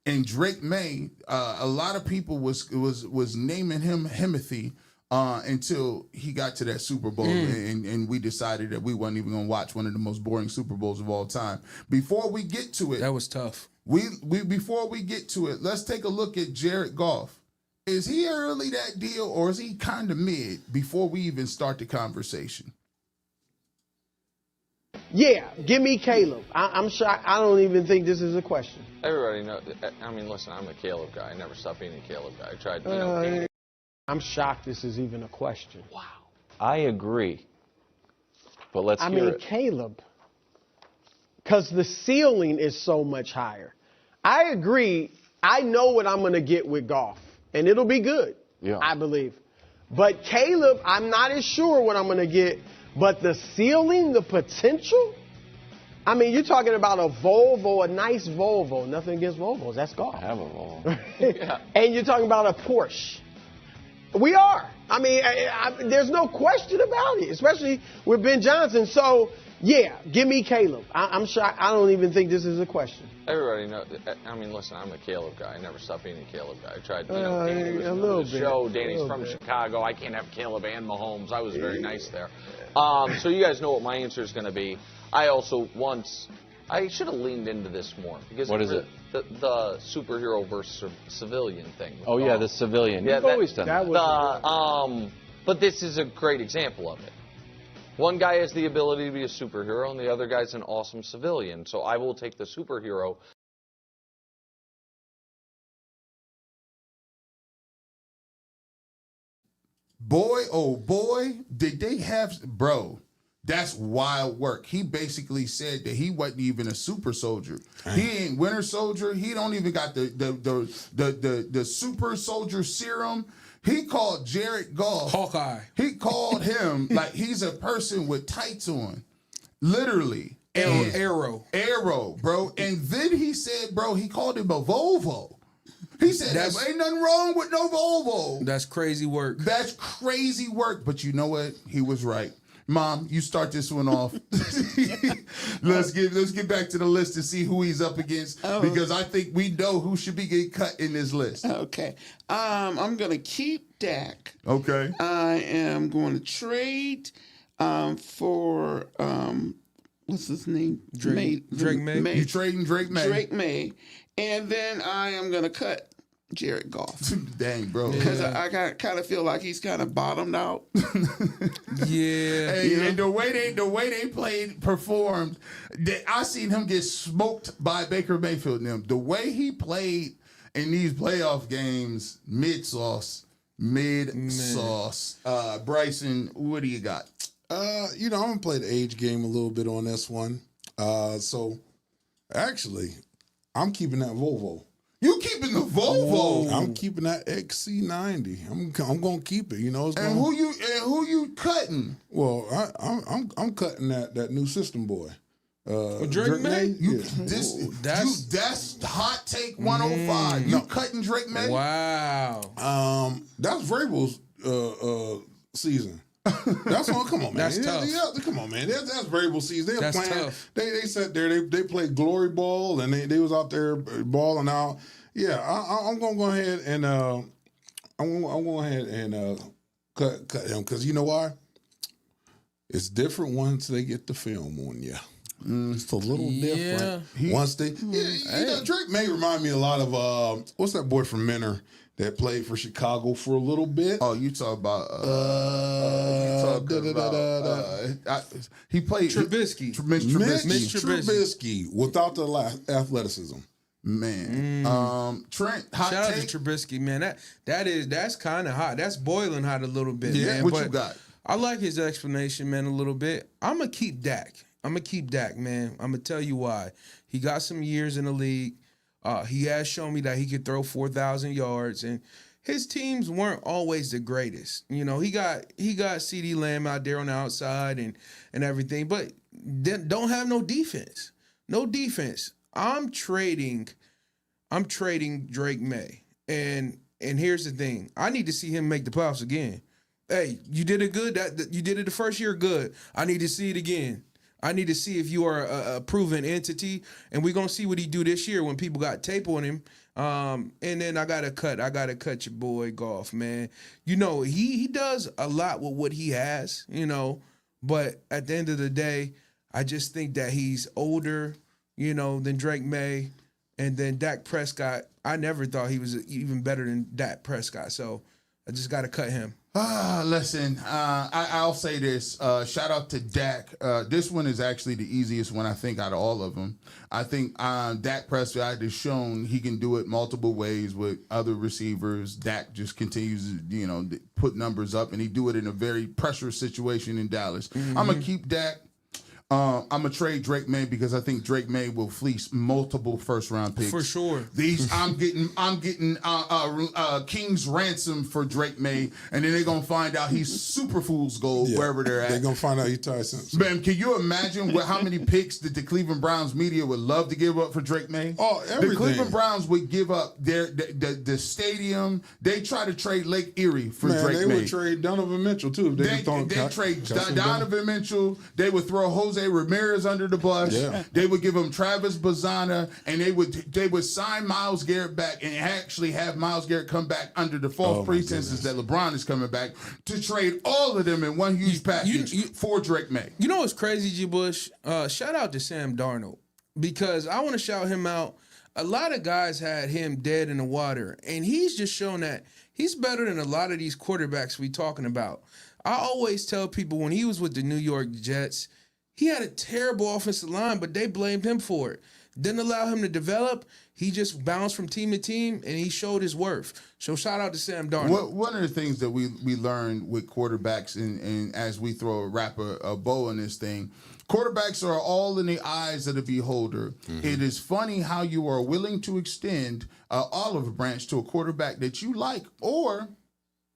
And Drake May, a lot of people was naming him Himothy. Until he got to that Super Bowl and we decided that we wasn't even going to watch one of the most boring Super Bowls of all time. Before we get to it. That was tough. Before we get to it, let's take a look at Jared Goff. Is he early that deal or is he kind of mid before we even start the conversation? Yeah, give me Caleb. I'm shocked. I don't even think this is a question. Everybody knows. Listen, I'm a Caleb guy. I never stopped being a Caleb guy. I tried, I'm shocked this is even a question. Wow. I agree. But let's hear it. Caleb, because the ceiling is so much higher. I agree. I know what I'm going to get with Goff, and it'll be good, I believe. But Caleb, I'm not as sure what I'm going to get. But the ceiling, the potential, I mean, you're talking about a Volvo, a nice Volvo. Nothing against Volvos. That's Goff. I have a Volvo. And you're talking about a Porsche. We are. I mean, there's no question about it, especially with Ben Johnson. So, yeah, give me Caleb. I'm shocked. I don't even think this is a question. Everybody knows. I mean, listen, I'm a Caleb guy. I never stopped being a Caleb guy. I tried, Danny was a on little the bit. show. Danny's from Chicago. I can't have Caleb and Mahomes. I was very nice there. So you guys know what my answer is going to be. I also I should have leaned into this more. Because What is it? The superhero versus civilian thing. Oh, yeah, the civilian. Yeah, You've always done that. But this is a great example of it. One guy has the ability to be a superhero, and the other guy's an awesome civilian. So I will take the superhero. Boy, oh boy, did they have, bro. That's wild work. He basically said that he wasn't even a super soldier. He ain't Winter Soldier. He don't even got the super soldier serum. He called Jared Goff Hawkeye. He called him like he's a person with tights on, literally. Arrow, bro. And then he said, bro, he called him a Volvo. He said, ain't nothing wrong with no Volvo. That's crazy work. That's crazy work. But you know what? He was right. Mom, you start this one off. Let's get back to the list and see who he's up against because I think we know who should be getting cut in this list. Okay. I'm going to keep Dak. Okay. I am going to trade for what's his name? Drake May. You trading Drake May? Drake May. And then I am going to cut Jared Goff. Dang, bro. Because I kind of feel like he's kind of bottomed out. Yeah. Hey, and the way they performed, I seen him get smoked by Baker Mayfield and them. The way he played in these playoff games, mid sauce. Bryson, what do you got? I'm gonna play the age game a little bit on this one. So actually, I'm keeping that Volvo. You keeping the Volvo? I'm keeping that XC90. I'm gonna keep it. Who you cutting? Well, I'm cutting that new system boy. Drake May? Yeah. That's hot take 105. You cutting Drake May? Wow. That's Vrabel's season. That's on. Come on, man. That's tough. Yeah, come on, man. That's Vrabel's season. That's playing. tough. They sat there. They played glory ball, and they was out there balling out. Yeah, I'm gonna go ahead and cut him because you know why? It's different once they get the film on you. It's a little different. Once they, Drake May remind me a lot of what's that boy from Menor that played for Chicago for a little bit? Oh, you talk about he played Trubisky. Mitch Trubisky without the athleticism. Man, Trent, hot shout out take? to Trubisky, man. That's kind of hot. That's boiling hot a little bit, man. What you got? I like his explanation, man, a little bit. I'm gonna keep Dak. Man. I'm gonna tell you why. He got some years in the league. He has shown me that he could throw 4,000 yards, and his teams weren't always the greatest. He got CeeDee Lamb out there on the outside and everything, but don't have no defense. No defense. I'm trading Drake May. And here's the thing. I need to see him make the playoffs again. Hey, you did it good. You did it the first year good. I need to see it again. I need to see if you are a proven entity. And we're gonna see what he do this year when people got tape on him. And then I gotta cut your boy Goff, man. He does a lot with what he has, but at the end of the day, I just think that he's older, than Drake May, and then Dak Prescott. I never thought he was even better than Dak Prescott, so I just got to cut him. Listen, I'll say this. Shout out to Dak. This one is actually the easiest one, I think, out of all of them. I think Dak Prescott has shown he can do it multiple ways with other receivers. Dak just continues to, put numbers up, and he do it in a very pressure situation in Dallas. I'm going to keep Dak. I'm gonna trade Drake May because I think Drake May will fleece multiple first-round picks For sure. I'm getting King's ransom for Drake May, and then they're gonna find out he's super fool's gold wherever they're at. They're gonna find out he's Ty Simpson. Man, can you imagine how many picks that the Cleveland Browns media would love to give up for Drake May? Oh, everything. The Cleveland Browns would give up the stadium. They try to trade Lake Erie for Drake they May. would trade Donovan Mitchell too. If They trade Donovan Mitchell. They would throw Jose Ramirez under the bus. Yeah. They would give him Travis Bazana, and they would sign Myles Garrett back and actually have Myles Garrett come back under the false pretenses that LeBron is coming back to trade all of them in one huge package for Drake May. You know what's crazy, G. Bush? Shout out to Sam Darnold, because I want to shout him out. A lot of guys had him dead in the water, and he's just shown that he's better than a lot of these quarterbacks we talking about. I always tell people when he was with the New York Jets, he had a terrible offensive line, but they blamed him for it. Didn't allow him to develop. He just bounced from team to team, and he showed his worth. So shout out to Sam Darnold. One of the things that we learned with quarterbacks, and as we wrap a bow on this thing, quarterbacks are all in the eyes of the beholder. Mm-hmm. It is funny how you are willing to extend an olive branch to a quarterback that you like or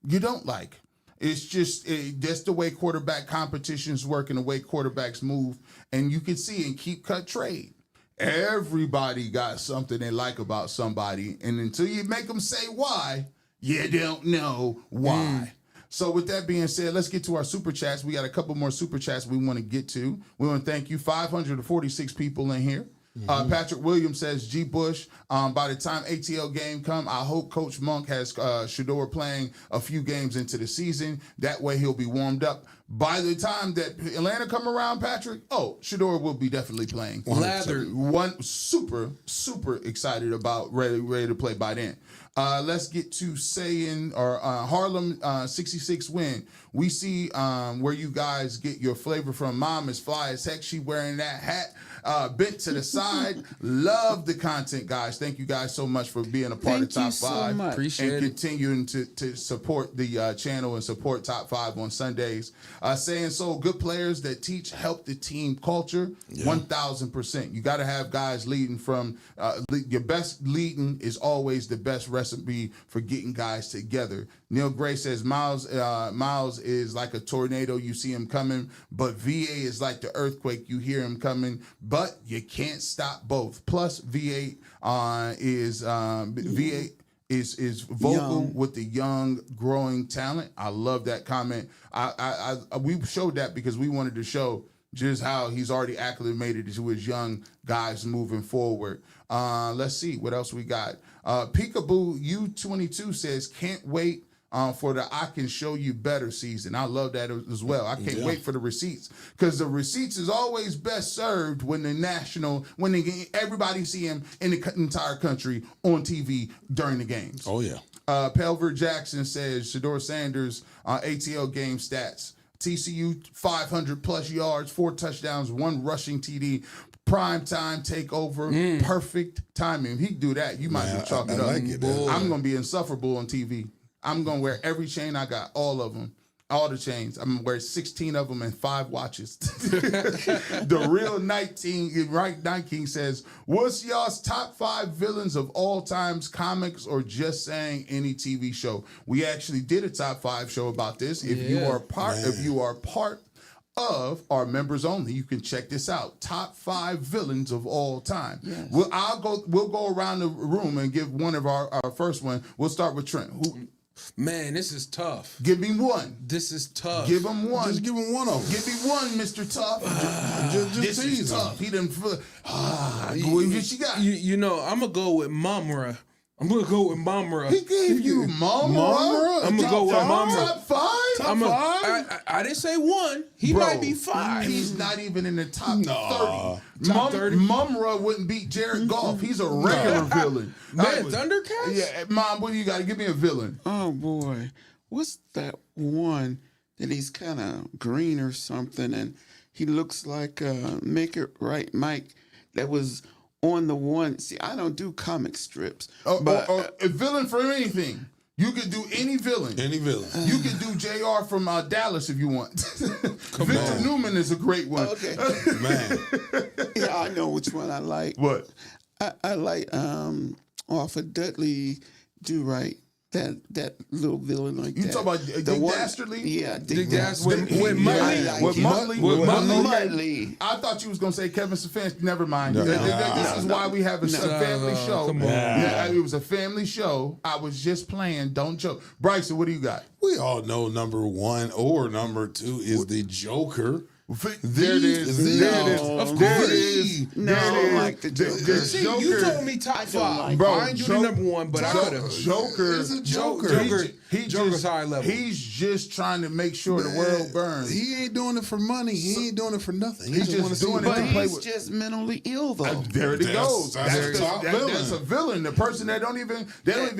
you don't like. It's just that's the way quarterback competitions work and the way quarterbacks move. And you can see in keep cut trade, everybody got something they like about somebody. And until you make them say why, you don't know why. So with that being said, let's get to our super chats. We got a couple more super chats we want to get to. We want to thank you. 546 people in here. Patrick Williams says, G. Bush, by the time ATL game come, I hope Coach Monk has Shedeur playing a few games into the season. That way he'll be warmed up. By the time that Atlanta come around, Patrick, Shedeur will be definitely playing. Lathered. One super excited about ready to play by then. Let's get to saying Harlem 66 win. We see where you guys get your flavor from. Mom is fly as heck. She wearing that hat. Bent to the side. Love the content, guys. Thank you guys so much for being a part of Top 5. Appreciate and it. continuing to support the channel and support Top 5 on Sundays. Saying so, good players that teach help the team culture. 1,000%. You got to have guys leading from your best leading is always the best recipe for getting guys together. Neil Gray says Miles is like a tornado. You see him coming, but VA is like the earthquake. You hear him coming, but you can't stop both. Plus, VA is vocal with the young, growing talent. I love that comment. We showed that because we wanted to show just how he's already acclimated to his young guys moving forward. Let's see what else we got. Peekaboo U22 says, can't wait for the I Can Show You Better season. I love that as well. I can't wait for the receipts, because the receipts is always best served when everybody see him in the entire country on TV during the games. Oh, yeah. Pelver Jackson says, Shedeur Sanders ATL game stats. TCU 500 plus yards, 4 touchdowns, 1 rushing TD. Prime time takeover, perfect timing. He can do that. You might as well chalk it up. Like it, I'm going to be insufferable on TV. I'm going to wear every chain I got, all of them. All the chains. I'm going to wear 16 of them and 5 watches. The real Night King says, what's y'all's top 5 villains of all times, comics or just saying any TV show? We actually did a top 5 show about this. If you are part of our members only, you can check this out. Top 5 villains of all time. Yes. We'll go around the room and give one of our first one. We'll start with Trent. Man, this is tough. Give me one. This is tough. Give him one. Just give him one of them. Give me one, Mr. Tough. Just is tough. He didn't feel. What you got? You know, I'm gonna go with Mamra. I'm gonna go with Mamra. He gave you Mamra. I'm gonna go with Mamra. Top 5. Top 5. I didn't say 1. He might be 5. He's not even in the top 30. Top 30. Mumra wouldn't beat Jared Goff. He's a regular villain. Man, Thundercats? Yeah, Mom, what do you got? Give me a villain. Oh, boy. What's that one that he's kind of green or something, and he looks like Make It Right Mike that was on the one. See, I don't do comic strips. But a villain for anything. You could do any villain. Any villain. You could do JR from Dallas if you want. Victor Newman is a great one. Okay. Man. Yeah, I know which one I like. What? I like off of Dudley Do Right. That little villain like You that. talking about Dick Dastardly? Yeah, Dick Dastardly. With Muttley. Muttley. I thought you was gonna say Kevin Stefanski. Never mind. No. This is why we have a family show. Come on. Yeah, it was a family show. I was just playing. Don't joke. Bryson, what do you got? We all know number 1 or number 2 is the Joker. There it is. There it is. Of There course. it is. No, There I it don't is. like the Joker. See, you told me top 5. Bro, I ain't do the number 1, but I could have. Joker is a Joker. Joker's high level. He's just trying to make sure the world burns. He ain't doing it for money. He ain't doing it for nothing. He He's just want to just see doing it it. to But play he's with. just mentally ill, though. There it goes. That's a top villain. That's a villain. The person that don't even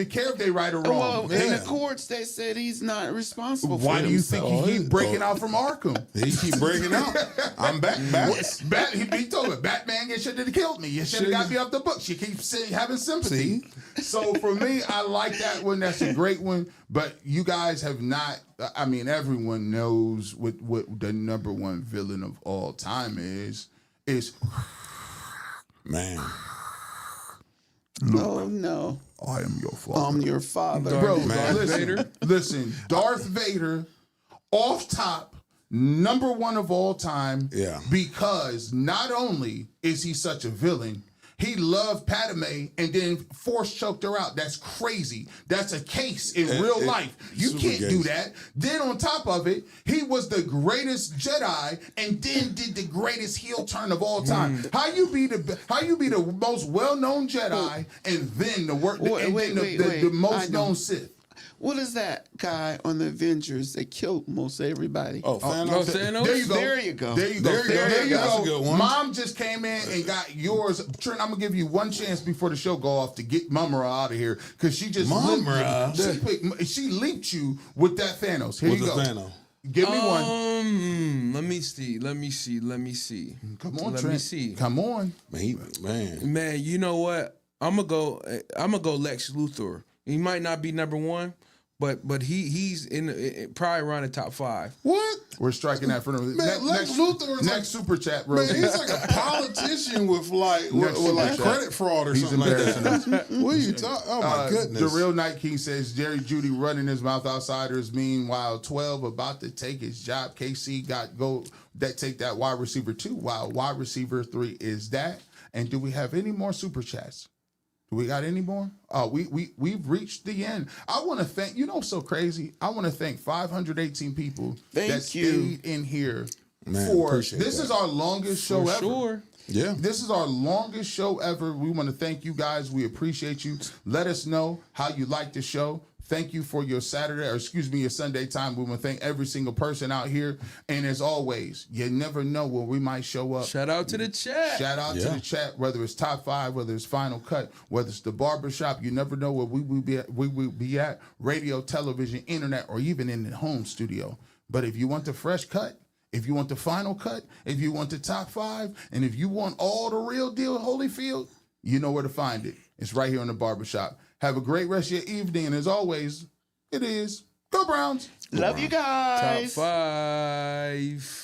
care if they right or wrong. Well, in the courts, they said he's not responsible for Why do you himself. think he keep breaking out from Arkham? He keep breaking out. I'm back. He told me, Batman, you should have killed me. You should have got me off the books. You keep having sympathy. So for me, I like that one. That's a great one. But you guys have not. I mean, everyone knows what the number 1 villain of all time is. Man. No. I am your father. I'm your father. Bro, Vader. listen, Darth Vader, off top, number 1 of all time. Yeah. Because not only is he such a villain, he loved Padme and then force choked her out. That's crazy. That's a case in real life. You can't do that. Then on top of it, he was the greatest Jedi and then did the greatest heel turn of all time. How you be the most well-known Jedi and then the most known Sith? What is that guy on the Avengers that killed most everybody? Oh, Thanos. Thanos? There you go. There you go. There you go. There you That's a go. good one. Mom just came in and got yours. Trent, I'm gonna give you one chance before the show go off to get Mumra out of here because she just she linked you with that Thanos. Here With you the go. Thanos. Give me one. Let me see. Come on, Let Trent. me see. Come on, Man, you know what? I'm gonna go Lex Luthor. He might not be number 1. But he's in probably around the top 5. What? We're striking that for them. Man, Lex Luthor is next super chat, bro. Man, he's like a politician with credit fraud or He's something like embarrassing that. What are you talking? Oh my goodness! The real Night King says Jerry Jeudy running his mouth outsiders. Meanwhile, 12 about to take his job. KC take that wide receiver 2. While wide receiver 3 is that. And do we have any more super chats? Do we got any more? We've reached the end. I want to thank, so crazy. I want to thank 518 people that stayed in here for this. Is our longest show ever. Sure. Yeah. This is our longest show ever. We want to thank you guys. We appreciate you. Let us know how you like the show. Thank you for your your Sunday time. We want to thank every single person out here. And as always, you never know when we might show up. Shout out to the chat. Shout out to the chat, whether it's top 5, whether it's final cut, whether it's the barbershop. You never know where we will be at. Radio, television, internet, or even in the home studio. But if you want the fresh cut, if you want the final cut, if you want the top 5, and if you want all the real deal Holyfield, you know where to find it. It's right here on the barbershop. Have a great rest of your evening. And as always, it is Go Browns. Love you guys. Top 5.